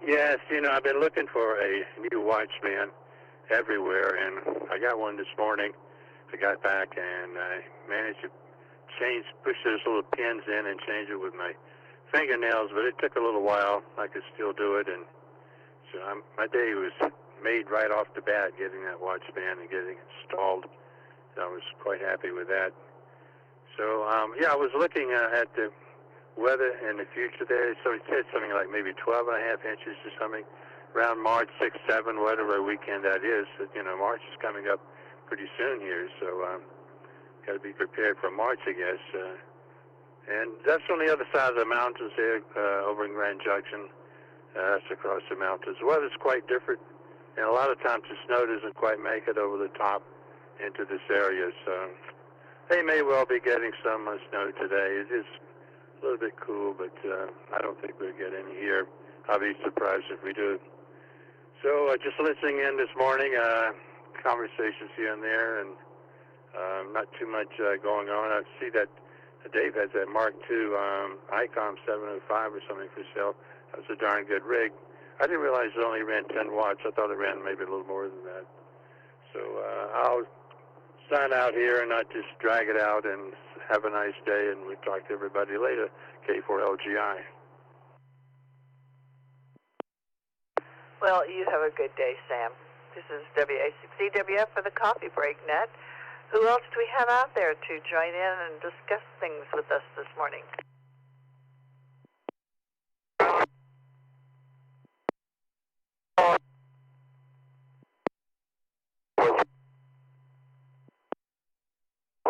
Yes, I've been looking for a new watch band everywhere, and I got one this morning. I got back and I managed to push those little pins in and change it with my fingernails, but it took a little while. I could still do it, and so my day was made right off the bat getting that watch band and getting it installed. So I was quite happy with that. So, I was looking at the weather in the future there. So it said something like maybe 12.5 inches or something around March 6, 7, whatever weekend that is. March is coming up pretty soon here, so got to be prepared for March, I guess. And that's on the other side of the mountains there, over in Grand Junction. That's across the mountains. The weather's quite different, and a lot of times the snow doesn't quite make it over the top into this area. So they may well be getting some snow today. It is a little bit cool, but I don't think we'll get any here. I'll be surprised if we do. So just listening in this morning, conversations here and there, and not too much going on. I see that Dave has that Mark II ICOM 705 or something for sale. That was a darn good rig. I didn't realize it only ran 10 watts. I thought it ran maybe a little more than that. So I'll sign out here and not just drag it out, and have a nice day, and we'll talk to everybody later. K4LGI. Well, you have a good day, Sam. This is W6EK for the Coffee Break Net. Who else do we have out there to join in and discuss things with us this morning?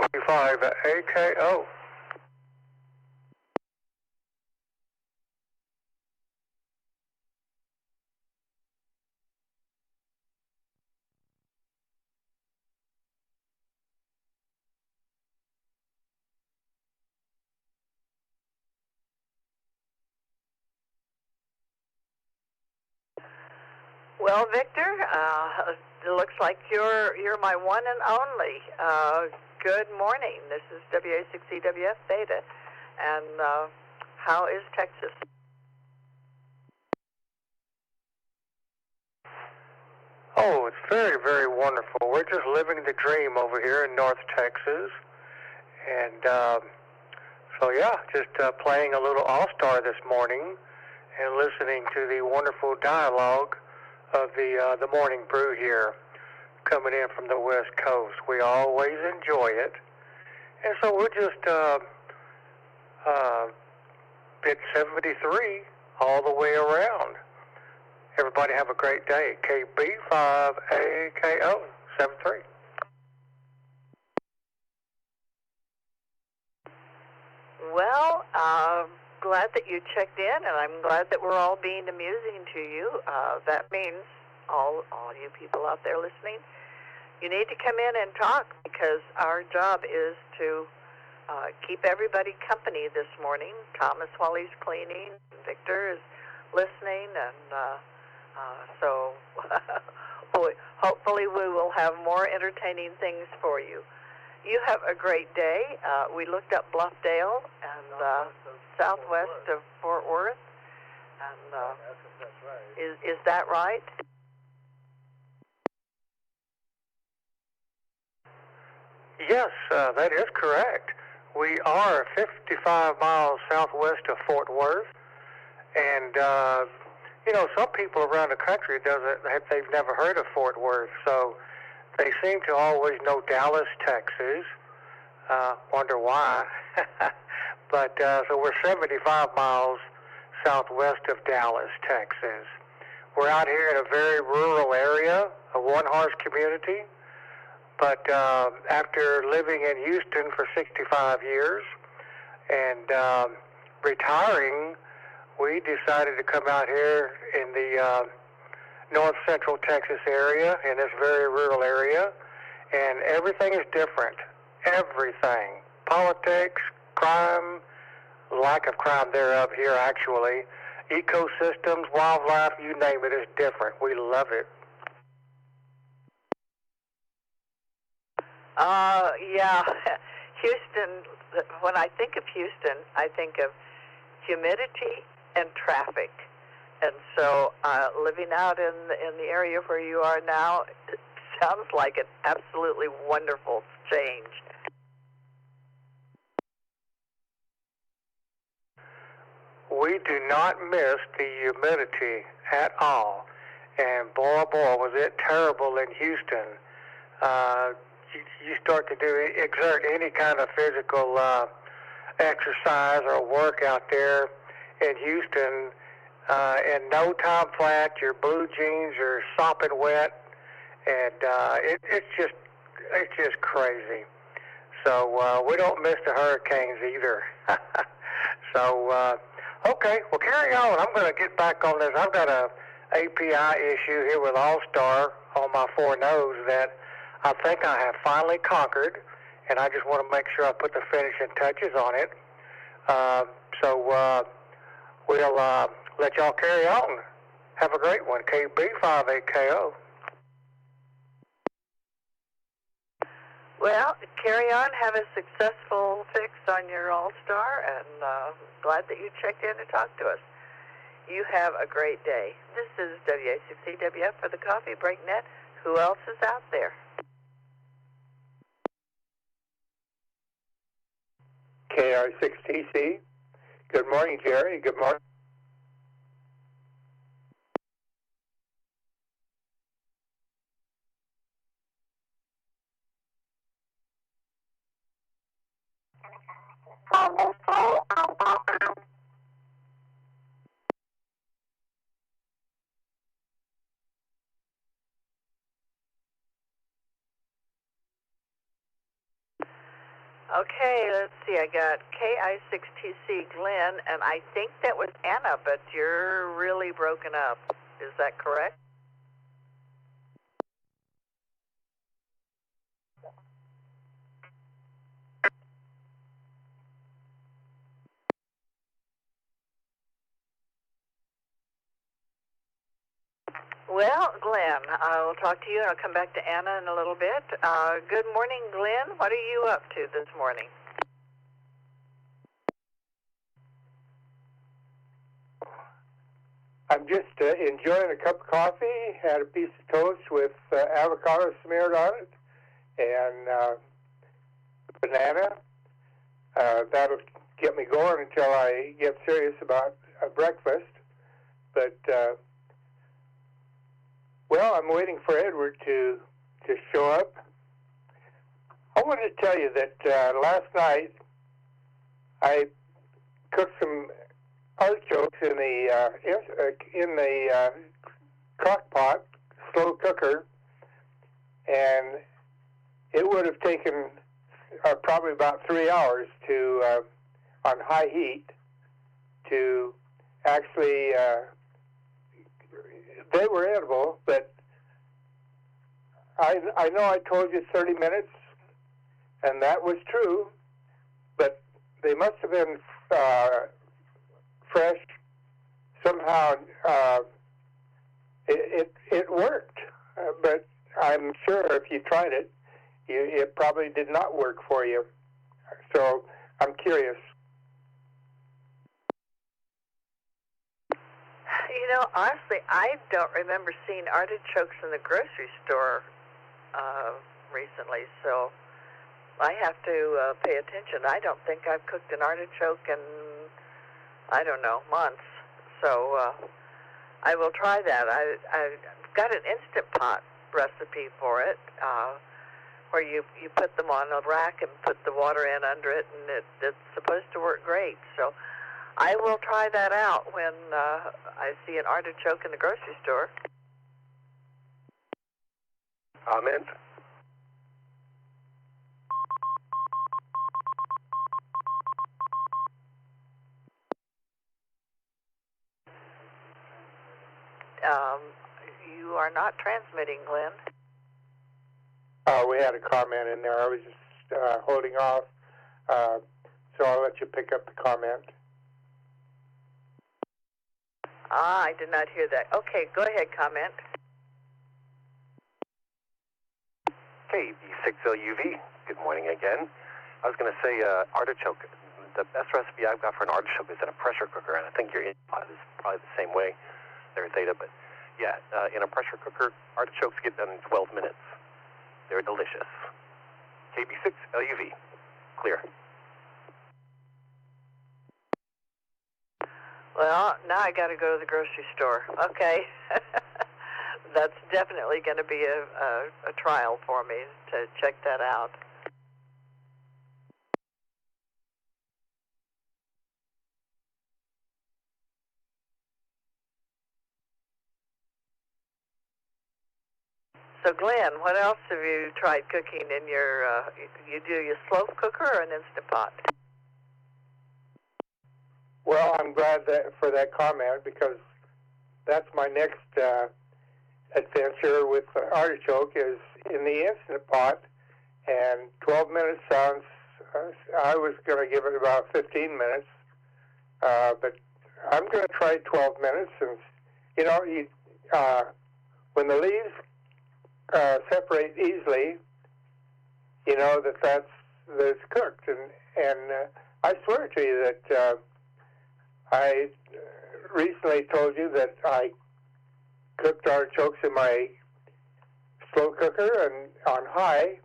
W6EK. Well, Victor, it looks like you're my one and only. Good morning. This is W6EK Theta, and how is Texas? Oh, it's very, very wonderful. We're just living the dream over here in North Texas, and just playing a little All-Star this morning and listening to the wonderful dialogue of the morning brew here coming in from the West Coast. We always enjoy it. And so we're just bit 73 all the way around. Everybody have a great day. KB5AKO 73. Well, glad that you checked in, and I'm glad that we're all being amusing to you. That means all you people out there listening, you need to come in and talk, because our job is to keep everybody company this morning. Thomas, while he's cleaning, Victor is listening, and so hopefully we will have more entertaining things for you. You have a great day. We looked up Bluffdale and southwest of Fort Worth, and is that right? Yes, that is correct. We are 55 miles southwest of Fort Worth, and some people around the country they've never heard of Fort Worth, so they seem to always know Dallas, Texas. Wonder why. But so we're 75 miles southwest of Dallas, Texas. We're out here in a very rural area, a one-horse community. But after living in Houston for 65 years and retiring, we decided to come out here in the north central Texas area, in this very rural area, and everything is different. Everything. Politics, crime, lack of crime thereof here actually, ecosystems, wildlife, you name it, is different. We love it. Yeah, Houston, when I think of Houston, I think of humidity and traffic. And so living out in the area where you are now, it sounds like an absolutely wonderful change. We do not miss the humidity at all. And boy, was it terrible in Houston. You start to exert any kind of physical exercise or work out there in Houston, in no time flat, your blue jeans are sopping wet, and it's just crazy. So we don't miss the hurricanes either. So okay, well, carry on. I'm going to get back on this. I've got a API issue here with AllStar on my 4.0s that I think I have finally conquered, and I just want to make sure I put the finishing touches on it. So we'll let y'all carry on. Have a great one. KB58KO. Well, carry on. Have a successful fix on your All-Star, and glad that you checked in to talk to us. You have a great day. This is W6EK for the Coffee Break Net. Who else is out there? KR6TC. Good morning, Gerry. Good morning. Okay, let's see. I got KI6TC Glenn, and I think that was Anna, but you're really broken up. Is that correct? Well, Glenn, I'll talk to you, and I'll come back to Anna in a little bit. Good morning, Glenn. What are you up to this morning? I'm just enjoying a cup of coffee, had a piece of toast with avocado smeared on it, and banana. That'll get me going until I get serious about breakfast. But well, I'm waiting for Edward to show up. I wanted to tell you that last night I cooked some artichokes in the crock pot, slow cooker, and it would have taken probably about 3 hours to on high heat to actually. They were edible, but I know I told you 30 minutes, and that was true, but they must have been fresh. Somehow it worked, but I'm sure if you tried it, it probably did not work for you. So I'm curious. You know, honestly, I don't remember seeing artichokes in the grocery store recently, so I have to pay attention. I don't think I've cooked an artichoke in, I don't know, months. So I will try that. I've got an Instant Pot recipe for it, where you put them on a rack and put the water in under it, and it's supposed to work great. So I will try that out when I see an artichoke in the grocery store. Amen. not transmitting, Glenn. We had a comment in there. I was just holding off, so I'll let you pick up the comment. I did not hear that. Okay, go ahead, comment. KV6LUV, good morning again. I was going to say artichoke. The best recipe I've got for an artichoke is in a pressure cooker, and I think your pot is probably the same way there, Theta. But yeah, in a pressure cooker, artichokes get done in 12 minutes. They're delicious. KB6LUV, clear. Well, now I got to go to the grocery store. Okay. That's definitely going to be a trial for me to check that out. So, Glenn, what else have you tried cooking in your, you do your slow cooker or an Instant Pot? Well, I'm glad for that comment, because that's my next adventure with artichoke is in the Instant Pot, and 12 minutes sounds, I was going to give it about 15 minutes, but I'm going to try 12 minutes, and, you know, when the leaves separate easily, you know that it's cooked, and I swear to you that I recently told you that I cooked artichokes in my slow cooker and on high,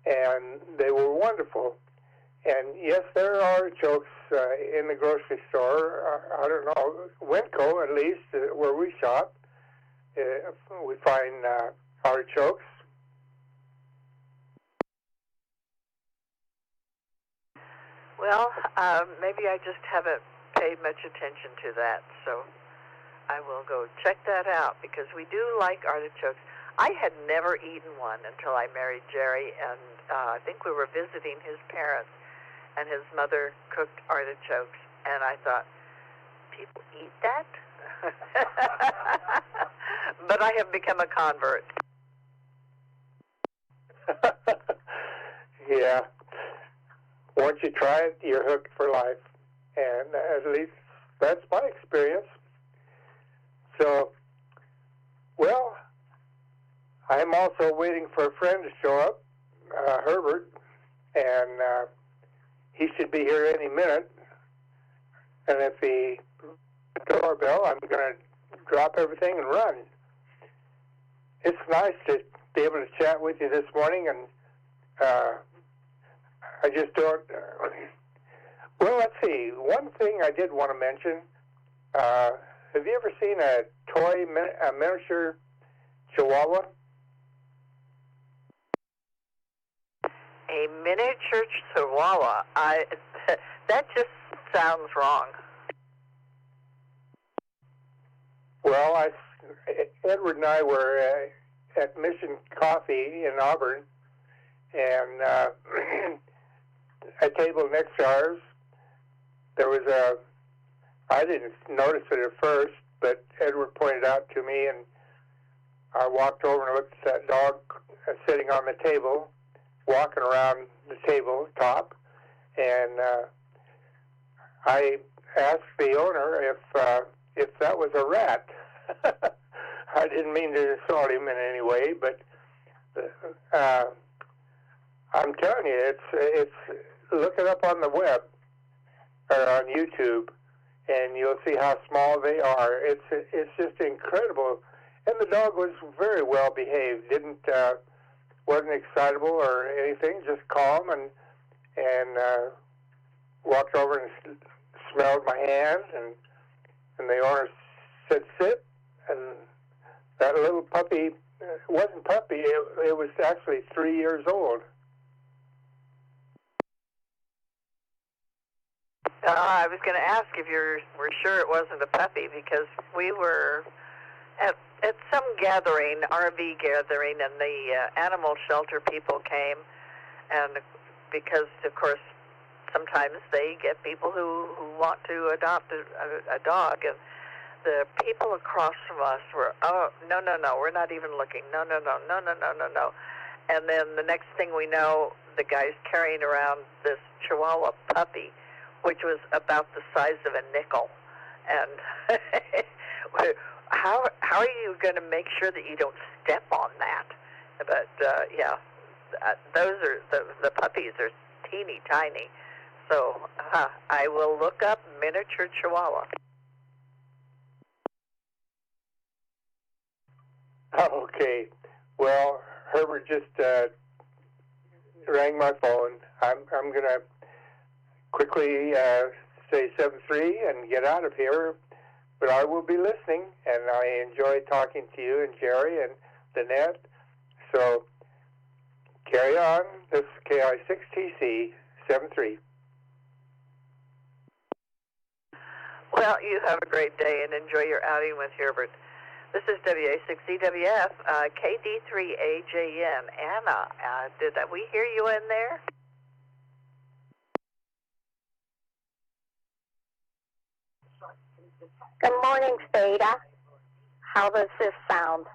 and they were wonderful. And yes, there are artichokes in the grocery store. I don't know, Winco at least, where we shop, we find artichokes. Well, maybe I just haven't paid much attention to that, so I will go check that out, because we do like artichokes. I had never eaten one until I married Gerry, and I think we were visiting his parents, and his mother cooked artichokes, and I thought, people eat that? But I have become a convert. Yeah. Once you try it, you're hooked for life. And at least that's my experience. So, well, I'm also waiting for a friend to show up, Herbert, and he should be here any minute. And if he doorbell, I'm going to drop everything and run. It's nice to be able to chat with you this morning, and I just don't... well, let's see. One thing I did want to mention, have you ever seen a toy, a miniature chihuahua? A miniature chihuahua? That just sounds wrong. Well, Edward and I were at Mission Coffee in Auburn, and a table next to ours, there was I didn't notice it at first, but Edward pointed out to me, and I walked over and looked at that dog sitting on the table, walking around the table top, and I asked the owner if that was a rat. I didn't mean to insult him in any way, but I'm telling you, it's look it up on the web or on YouTube, and you'll see how small they are. It's just incredible. And the dog was very well behaved. Wasn't excitable or anything. Just calm and walked over and smelled my hand, and the owner said sit, and that little puppy wasn't puppy. It was actually 3 years old. I was going to ask if you were sure it wasn't a puppy, because we were at some gathering, RV gathering, and the animal shelter people came, and because, of course, sometimes they get people who want to adopt a dog, and the people across from us were, oh, no, we're not even looking. No. And then the next thing we know, the guy's carrying around this Chihuahua puppy, which was about the size of a nickel. And how are you going to make sure that you don't step on that? But, those are, the puppies are teeny tiny. So I will look up miniature Chihuahua. Okay. Well, Herbert just rang my phone. I'm going to quickly say 7-3 and get out of here. But I will be listening, and I enjoy talking to you and Gerry and the net. So carry on. This is KI6TC 7-3. Well, you have a great day and enjoy your outing with Herbert. This is W6EWF, KD3AJN. Anna, did we hear you in there? Good morning, Theta. How does this sound?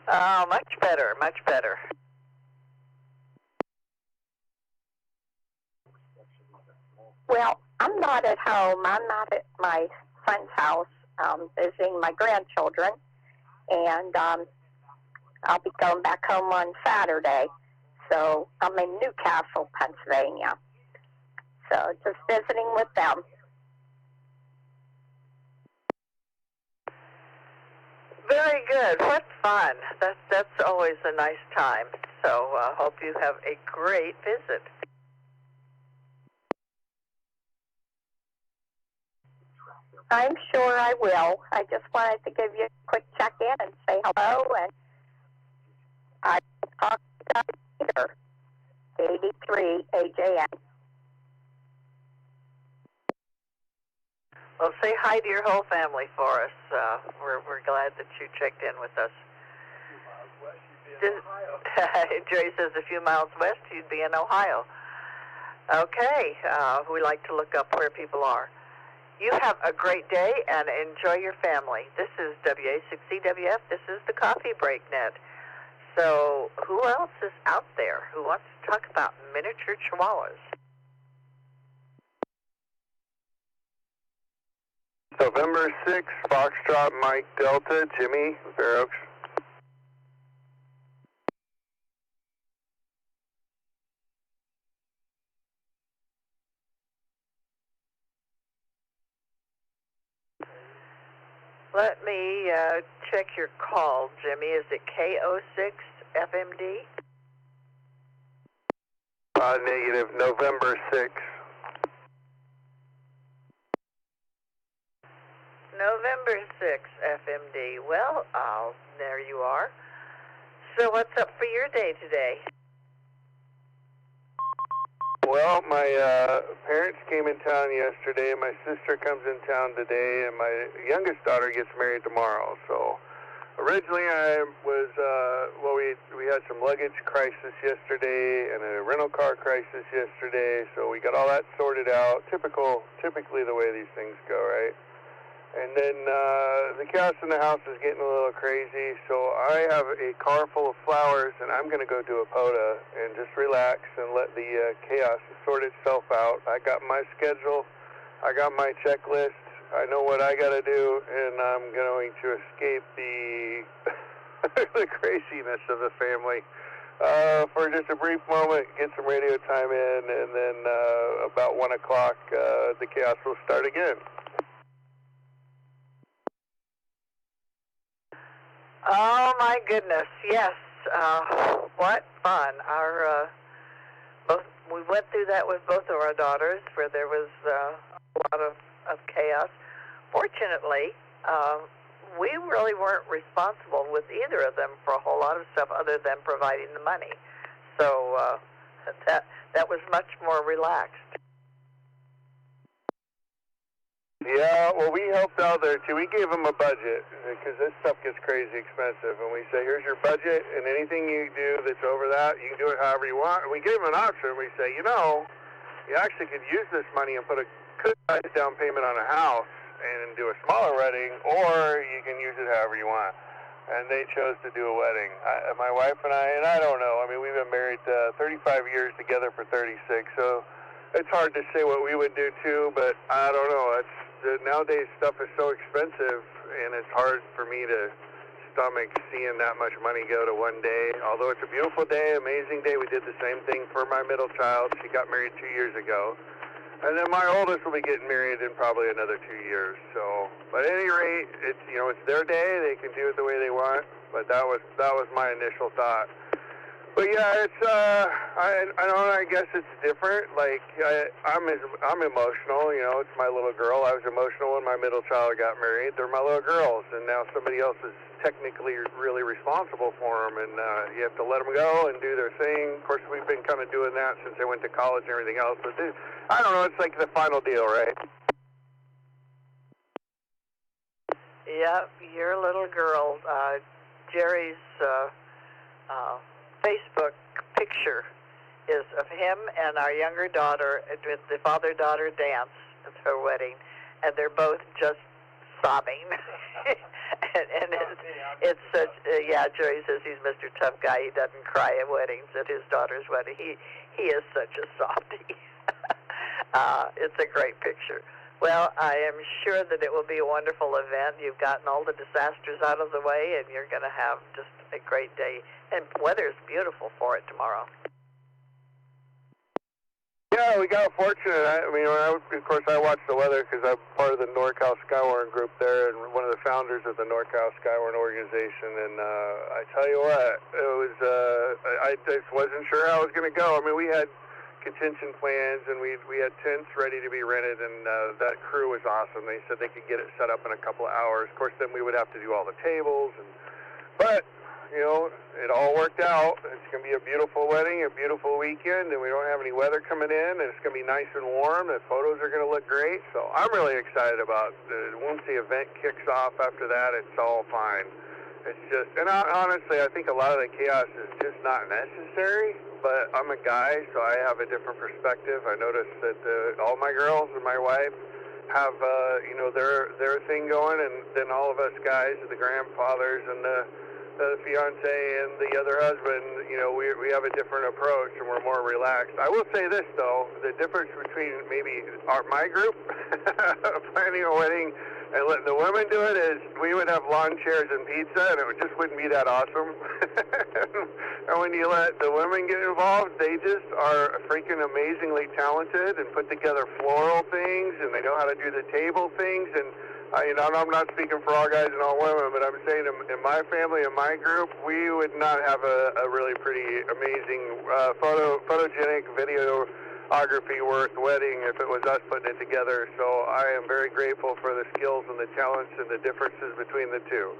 Oh, much better, much better. Well, I'm not at home. I'm not at my friend's house visiting my grandchildren, and I'll be going back home on Saturday. So I'm in Newcastle, Pennsylvania. So just visiting with them. Very good. What fun. That's always a nice time. So hope you have a great visit. I'm sure I will. I just wanted to give you a quick check-in and say hello, and I will talk to you later. 83 AJN. Well, say hi to your whole family for us. We're glad that you checked in with us. Jerry says a few miles west, you'd be in Ohio. Okay, we like to look up where people are. You have a great day and enjoy your family. This is W6EWF. This is the Coffee Break Net. So who else is out there who wants to talk about miniature Chihuahuas? November 6, Foxtrot, Mike Delta, Jimmy, Fair Oaks. Let me check your call, Jimmy. Is it KO6 FMD? Negative, November 6. November 6 FMD. Well, there you are. So what's up for your day today? Well, my parents came in town yesterday, and my sister comes in town today, and my youngest daughter gets married tomorrow. So originally I was, we had some luggage crisis yesterday and a rental car crisis yesterday, so we got all that sorted out. Typically the way these things go, right? And then the chaos in the house is getting a little crazy, so I have a car full of flowers, and I'm going to go do a POTA and just relax and let the chaos sort itself out. I got my schedule, I got my checklist, I know what I got to do, and I'm going to escape the the craziness of the family for just a brief moment, get some radio time in, and then about 1 o'clock the chaos will start again. Oh my goodness! Yes, what fun! We went through that with both of our daughters, where there was a lot of chaos. Fortunately, we really weren't responsible with either of them for a whole lot of stuff other than providing the money. So that was much more relaxed. Yeah, well, we helped out there, too. We gave them a budget, because this stuff gets crazy expensive. And we say, here's your budget, and anything you do that's over that, you can do it however you want. And we gave them an option. We say, you actually could use this money and put a could buy a down payment on a house and do a smaller wedding, or you can use it however you want. And they chose to do a wedding. My wife and I don't know. I mean, we've been married 35 years together for 36, so it's hard to say what we would do too, but I don't know. Nowadays stuff is so expensive, and it's hard for me to stomach seeing that much money go to one day. Although it's a beautiful day, amazing day. We did the same thing for my middle child. She got married 2 years ago. And then my oldest will be getting married in probably another 2 years. So, but at any rate, it's it's their day. They can do it the way they want. But that was my initial thought. But yeah, it's I don't know. I guess it's different. Like I'm emotional. It's my little girl. I was emotional when my middle child got married. They're my little girls, and now somebody else is technically really responsible for them, and you have to let them go and do their thing. Of course, we've been kind of doing that since they went to college and everything else. But I don't know. It's like the final deal, right? Yeah, your little girl, Gerry's Facebook picture is of him and our younger daughter with the father-daughter dance at her wedding, and they're both just sobbing. and it's such, Gerry says he's Mr. Tough Guy. He doesn't cry at weddings, at his daughter's wedding. He is such a softie. It's a great picture. Well, I am sure that it will be a wonderful event. You've gotten all the disasters out of the way, and you're going to have just a great day. And weather's beautiful for it tomorrow. Yeah, we got fortunate. Of course, I watch the weather because I'm part of the NorCal Skywarn group there, and one of the founders of the NorCal Skywarn organization. And I tell you what, it was I just wasn't sure how it was going to go. I mean, we had contention plans, and we had tents ready to be rented, and that crew was awesome. They said they could get it set up in a couple of hours. Of course, then we would have to do all the tables, but it all worked out. It's going to be a beautiful wedding, a beautiful weekend, and we don't have any weather coming in, and it's going to be nice and warm. The photos are going to look great, so I'm really excited about it. Once the event kicks off after that, it's all fine. It's just, and honestly, I think a lot of the chaos is just not necessary, but I'm a guy, so I have a different perspective. I noticed that all my girls and my wife have, their thing going, and then all of us guys, the grandfathers and the fiance and the other husband, we have a different approach, and we're more relaxed. I will say this, though, the difference between maybe my group planning a wedding and letting the women do it is we would have lawn chairs and pizza, and it just wouldn't be that awesome. And when you let the women get involved, they just are freaking amazingly talented and put together floral things, and they know how to do the table things. And I'm not speaking for all guys and all women, but I'm saying in my family, in my group, we would not have a really pretty amazing photogenic videography worth wedding if it was us putting it together. So I am very grateful for the skills and the talents and the differences between the two.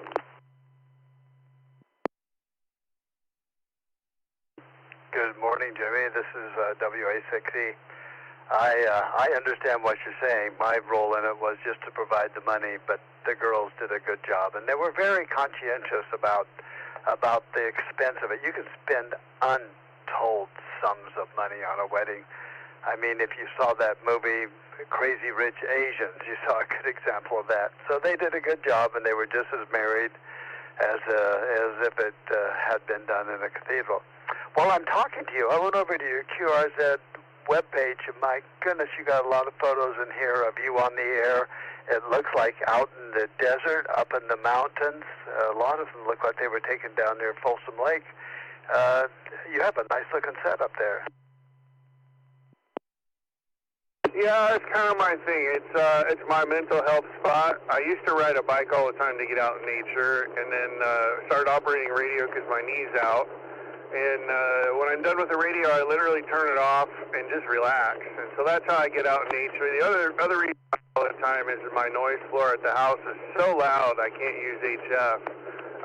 Good morning, Jimmy. This is W6EK. I understand what you're saying. My role in it was just to provide the money, but the girls did a good job, and they were very conscientious about the expense of it. You can spend untold sums of money on a wedding. I mean, if you saw that movie Crazy Rich Asians, you saw a good example of that. So they did a good job, and they were just as married as if it had been done in a cathedral. While I'm talking to you, I went over to your QRZ webpage, and my goodness, you got a lot of photos in here of you on the air. It looks like out in the desert, up in the mountains. A lot of them look like they were taken down near Folsom Lake. You have a nice looking setup there. Yeah, it's kind of my thing. It's my mental health spot. I used to ride a bike all the time to get out in nature, and then started operating radio because my knee's out. And when I'm done with the radio, I literally turn it off and just relax. And so that's how I get out in nature. The other reason all the time is my noise floor at the house is so loud I can't use HF.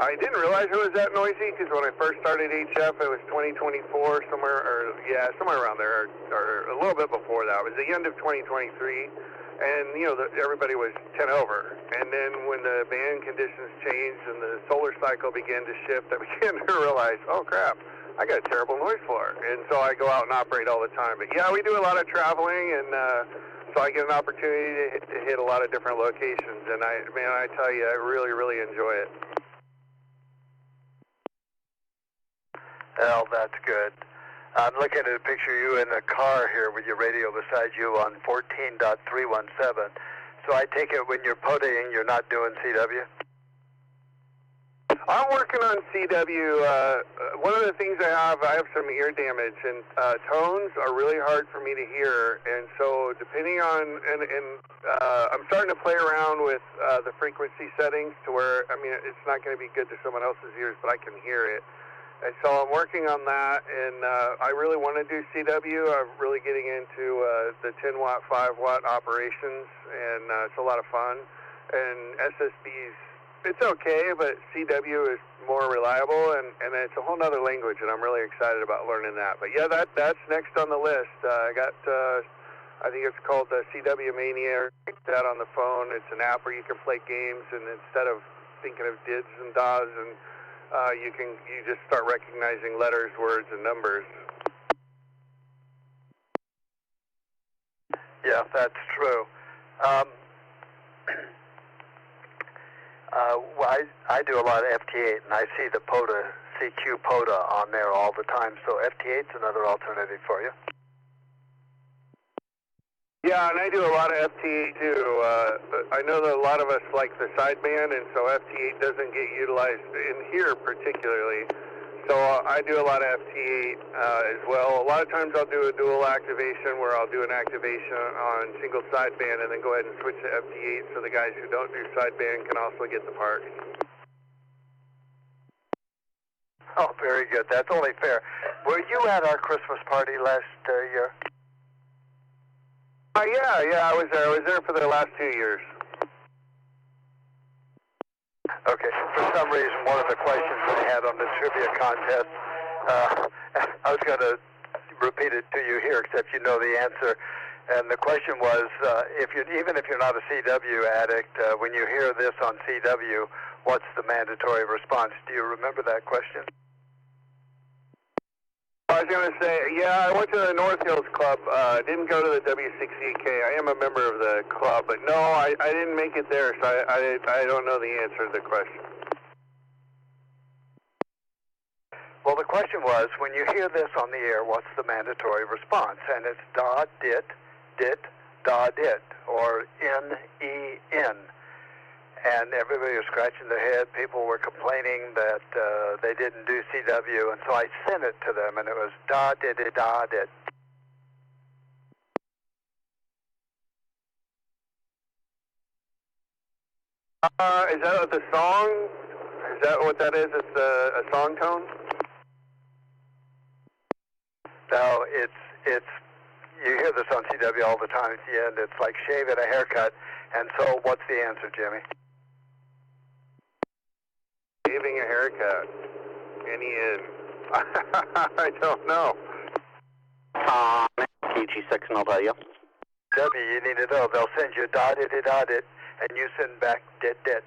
I didn't realize it was that noisy because when I first started HF, it was 2024, somewhere around there, or a little bit before that. It was the end of 2023. And, everybody was 10 over. And then when the band conditions changed and the solar cycle began to shift, I began to realize, oh, crap, I got a terrible noise floor. And so I go out and operate all the time. But, yeah, we do a lot of traveling, and so I get an opportunity to hit a lot of different locations, and I tell you, I really, really enjoy it. Well, that's good. I'm looking at a picture of you in a car here with your radio beside you on 14.317. So I take it when you're podaing, you're not doing CW? I'm working on CW. One of the things I have some ear damage, and tones are really hard for me to hear. And so, depending on, I'm starting to play around with the frequency settings to where, it's not going to be good to someone else's ears, but I can hear it. And so I'm working on that, and I really want to do CW. I'm really getting into the 10 watt, 5 watt operations, and it's a lot of fun. And SSBs, it's okay, but CW is more reliable, and it's a whole other language, and I'm really excited about learning that. But yeah, that's next on the list. I got, I think it's called the CW Mania. That on the phone. It's an app where you can play games, and instead of thinking of dids and das, and you just start recognizing letters, words, and numbers. Yeah, that's true. I do a lot of FT8, and I see the POTA, CQ POTA on there all the time, so FT8's another alternative for you. Yeah, and I do a lot of FT8 too. I know that a lot of us like the sideband, and so FT8 doesn't get utilized in here particularly. So I do a lot of FT8 as well. A lot of times I'll do a dual activation where I'll do an activation on single sideband and then go ahead and switch to FT8 so the guys who don't do sideband can also get the parts. Oh, very good. That's only fair. Were you at our Christmas party last year? Yeah, I was there. I was there for the last 2 years. Okay. For some reason, one of the questions I had on the trivia contest, I was going to repeat it to you here, except you know the answer. And the question was, even if you're not a CW addict, when you hear this on CW, what's the mandatory response? Do you remember that question? I was going to say, yeah, I went to the North Hills Club. Didn't go to the W6EK. I am a member of the club, but no, I didn't make it there, so I don't know the answer to the question. Well, the question was, when you hear this on the air, what's the mandatory response? And it's da, dit, da, dit, or N-E-N. And everybody was scratching their head. People were complaining that they didn't do CW, and so I sent it to them, and it was da, dit, da, dit. Is that the song? Is that what that is? It's a song tone? No, it's. You hear this on CW all the time at the end. It's like shave and a haircut. And so, what's the answer, Jimmy? Shaving a haircut. N-E-N. I don't know. KG6, and I'll tell you. W, you need to know. They'll send you dotted, and you send back dit.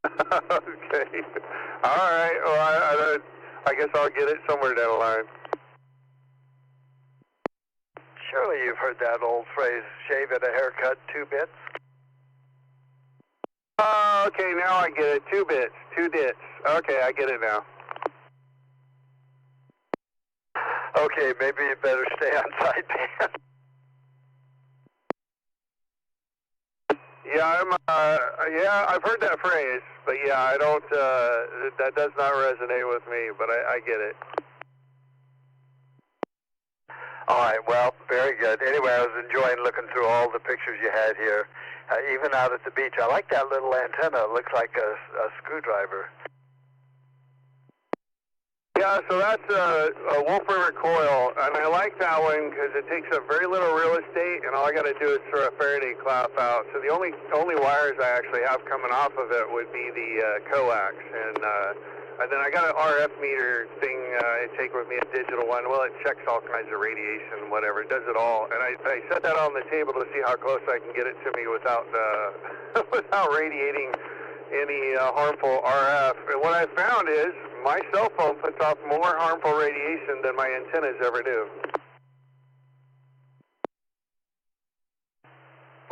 Okay. All right. Well, I guess I'll get it somewhere down the line. Surely you've heard that old phrase, shave and a haircut, 2 bits? Okay, now I get it. 2 bits, 2 dits. Okay, I get it now. Okay, maybe you better stay on sideband. Yeah, I've heard that phrase, but yeah, I don't, that does not resonate with me, but I get it. All right, well, very good. Anyway, I was enjoying looking through all the pictures you had here, even out at the beach. I like that little antenna. It looks like a screwdriver. Yeah, so that's a Wolf River coil, and I like that one because it takes up very little real estate, and all I got to do is throw a Faraday cloth out. So the only wires I actually have coming off of it would be the coax, and then I got an RF meter thing I take with me, a digital one. Well, it checks all kinds of radiation and whatever. It does it all, and I set that on the table to see how close I can get it to me without without radiating any harmful RF. And what I found is my cell phone puts off more harmful radiation than my antennas ever do.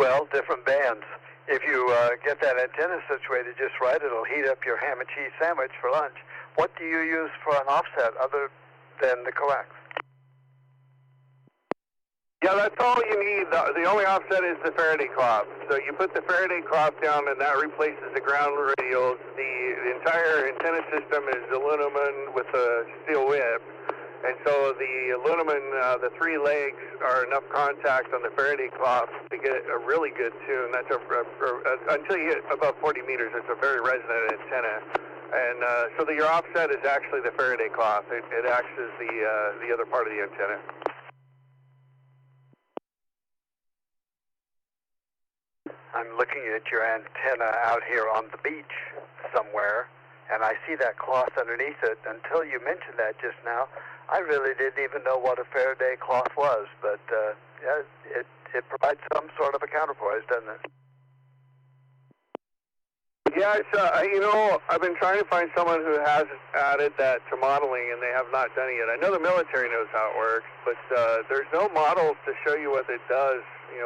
Well, different bands. If you get that antenna situated just right, it'll heat up your ham and cheese sandwich for lunch. What do you use for an offset other than the coax? Yeah, that's all you need. The only offset is the Faraday cloth. So you put the Faraday cloth down, and that replaces the ground radials. The entire antenna system is aluminum with a steel whip. And so the aluminum, the three legs are enough contact on the Faraday cloth to get a really good tune. That's until you get above 40 meters, it's a very resonant antenna. And so your offset is actually the Faraday cloth. It acts as the other part of the antenna. I'm looking at your antenna out here on the beach somewhere, and I see that cloth underneath it. Until you mentioned that just now, I really didn't even know what a Faraday cloth was, but yeah, it provides some sort of a counterpoise, doesn't it? Yeah, it's, I've been trying to find someone who has added that to modeling, and they have not done it yet. I know the military knows how it works, but there's no models to show you what it does,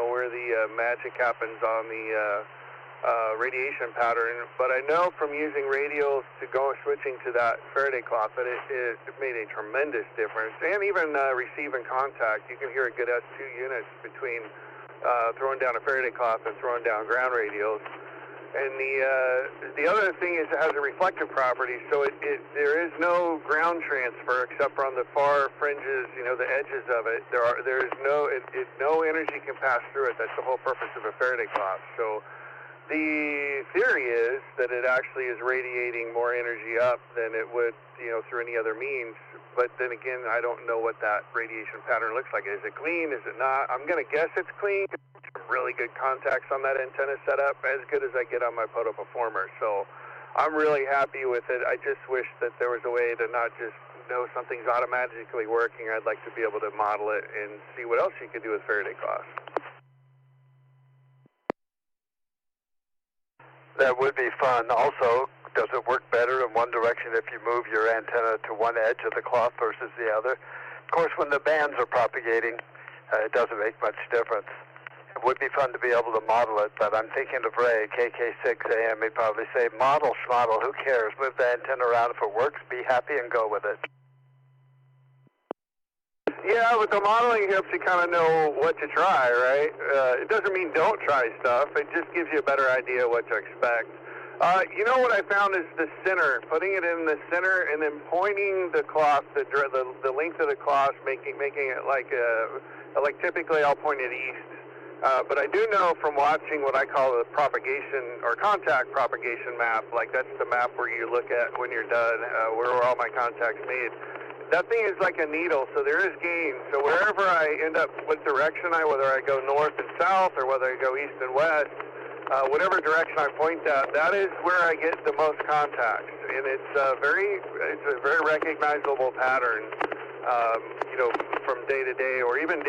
where the magic happens on the radiation pattern. But I know from using radials to switching to that Faraday cloth that it made a tremendous difference. And even receiving contact, you can hear a good S2 units between throwing down a Faraday cloth and throwing down ground radials. And the other thing is it has a reflective property, so there is no ground transfer except for on the far fringes, the edges of it. No energy can pass through it. That's the whole purpose of a Faraday cloth. So the theory is that it actually is radiating more energy up than it would, through any other means. But then again, I don't know what that radiation pattern looks like. Is it clean? Is it not? I'm going to guess it's clean. Really good contacts on that antenna setup, as good as I get on my Poto Performer. So I'm really happy with it. I just wish that there was a way to not just know something's automatically working. I'd like to be able to model it and see what else you could do with Faraday cloth. That would be fun. Also, does it work better in one direction if you move your antenna to one edge of the cloth versus the other? Of course, when the bands are propagating, it doesn't make much difference. It would be fun to be able to model it, but I'm thinking of Ray, KK6AM. He'd probably say, model, schmodel, who cares? Move the antenna around. If it works, be happy and go with it. Yeah, but the modeling helps you kind of know what to try, right? It doesn't mean don't try stuff. It just gives you a better idea what to expect. What I found is the center, putting it in the center and then pointing the cloth, the length of the cloth, making it like typically I'll point it east. But I do know from watching what I call the propagation or contact propagation map, like that's the map where you look at when you're done, where are all my contacts made. That thing is like a needle, so there is gain. So wherever I end up, what direction whether I go north and south or whether I go east and west, whatever direction I point that is where I get the most contacts. And it's a very recognizable pattern. From day to day, or even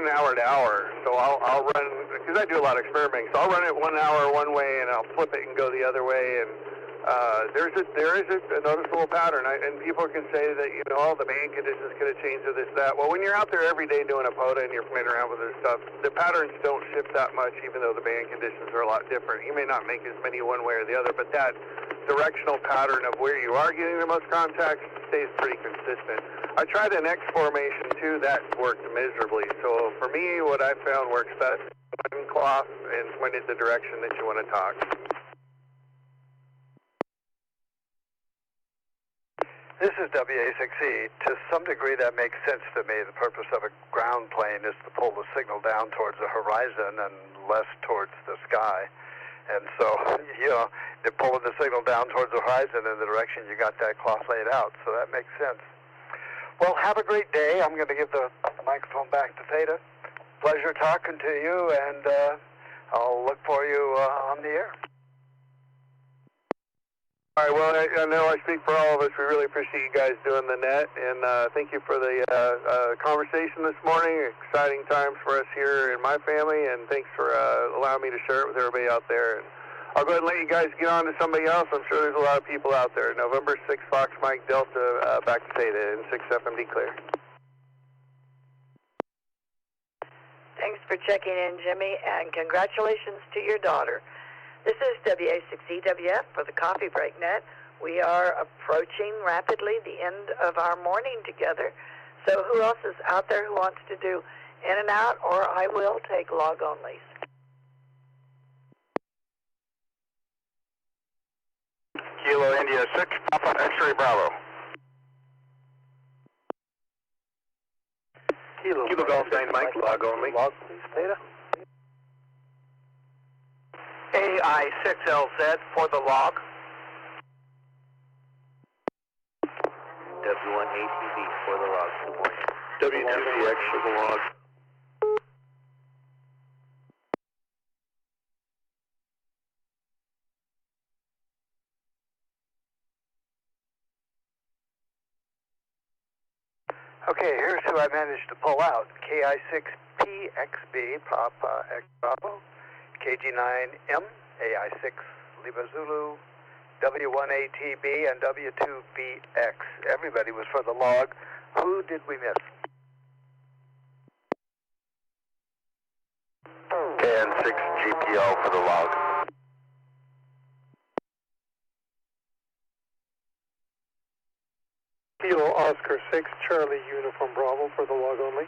hour to hour. So I'll run, because I do a lot of experimenting. So I'll run it 1 hour one way, and I'll flip it and go the other way. And there is a noticeable pattern. And people can say that the band conditions could have changed to this, that. Well, when you're out there every day doing a POTA and you're playing around with this stuff, the patterns don't shift that much, even though the band conditions are a lot different. You may not make as many one way or the other, but that directional pattern of where you are getting the most contacts stays pretty consistent. I tried an X formation too, that worked miserably. So for me, what I found works best, one cloth and point it the direction that you want to talk. This is W6EK. To some degree, that makes sense to me. The purpose of a ground plane is to pull the signal down towards the horizon and less towards the sky. And so, they're pulling the signal down towards the horizon in the direction you got that cloth laid out. So that makes sense. Well, have a great day. I'm going to give the microphone back to Theta. Pleasure talking to you, and I'll look for you on the air. All right, well, I know I speak for all of us. We really appreciate you guys doing the net, and thank you for the conversation this morning. Exciting times for us here in my family, and thanks for allowing me to share it with everybody out there. And I'll go ahead and let you guys get on to somebody else. I'm sure there's a lot of people out there. November 6 Fox Mike Delta, back to Theta, and 6 FMD clear. Thanks for checking in, Jimmy, and congratulations to your daughter. This is W6EK for the Coffee Break Net. We are approaching rapidly the end of our morning together. So who else is out there who wants to do in and out, or I will take log onlys? Kilo India 6, Papa X-ray Bravo. Kilo Golf 9 Mike, log only. Log, please, Theta. AI6LZ for the log. W1ATB for the log. Good morning. W2CX for the log. Okay, here's who I managed to pull out. KI6PXB, Papa X Bravo, KG9M, AI6 Lima Zulu, W1ATB, and W2BX. Everybody was for the log. Who did we miss? KN6 GPL for the log. Kilo Oscar 6, Charlie Uniform Bravo for the log only.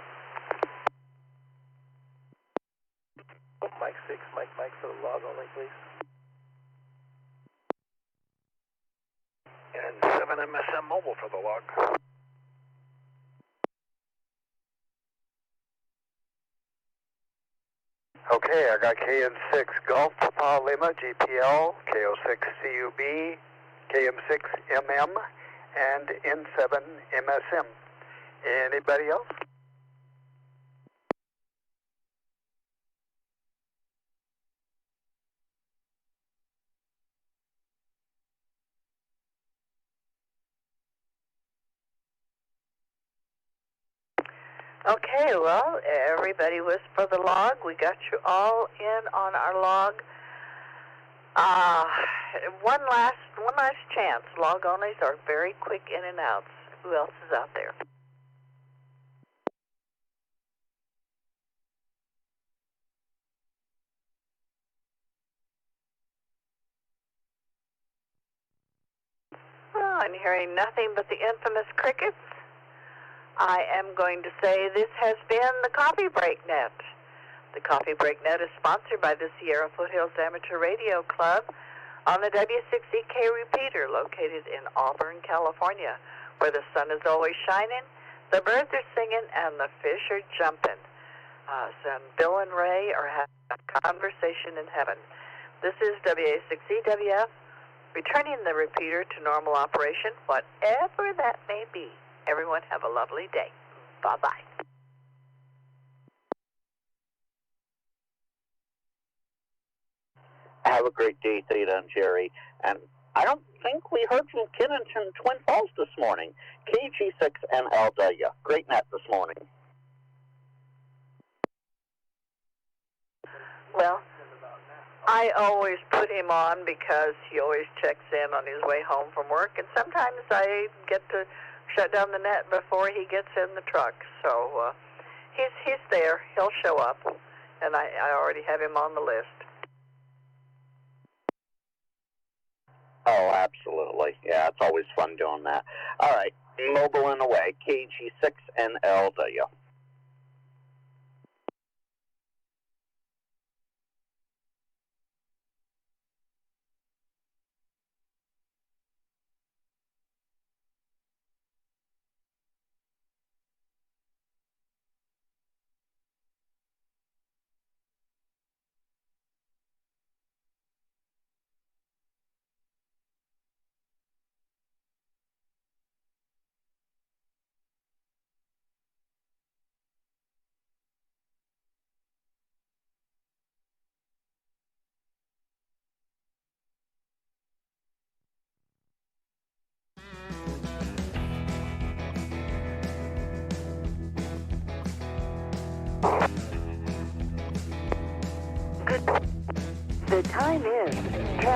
Mike 6, Mike for the log only, please. And 7 MSM Mobile for the log. Okay, I got KN6 Golf Papa Lima GPL, KO6 CUB, KM6 MM, and N7 MSM. Anybody else? Okay, well, everybody was for the log. We got you all in on our log. One last chance. Log onlys are very quick in and outs. Who else is out there? Oh, I'm hearing nothing but the infamous crickets. I am going to say this has been the Coffee Break Net. The Coffee Break Net is sponsored by the Sierra Foothills Amateur Radio Club on the W6EK Repeater located in Auburn, California, where the sun is always shining, the birds are singing, and the fish are jumping. Bill and Ray are having a conversation in heaven. This is W6EK returning the repeater to normal operation, whatever that may be. Everyone have a lovely day. Bye-bye. Have a great day, Theta and Gerry. And I don't think we heard from Kennington Twin Falls this morning. KG6NLW. Great net this morning. Well, I always put him on because he always checks in on his way home from work, and sometimes I get to shut down the net before he gets in the truck. So he's there. He'll show up, and I already have him on the list. Oh, absolutely. Yeah, it's always fun doing that. All right, mobile and away, KG6NLW. The time is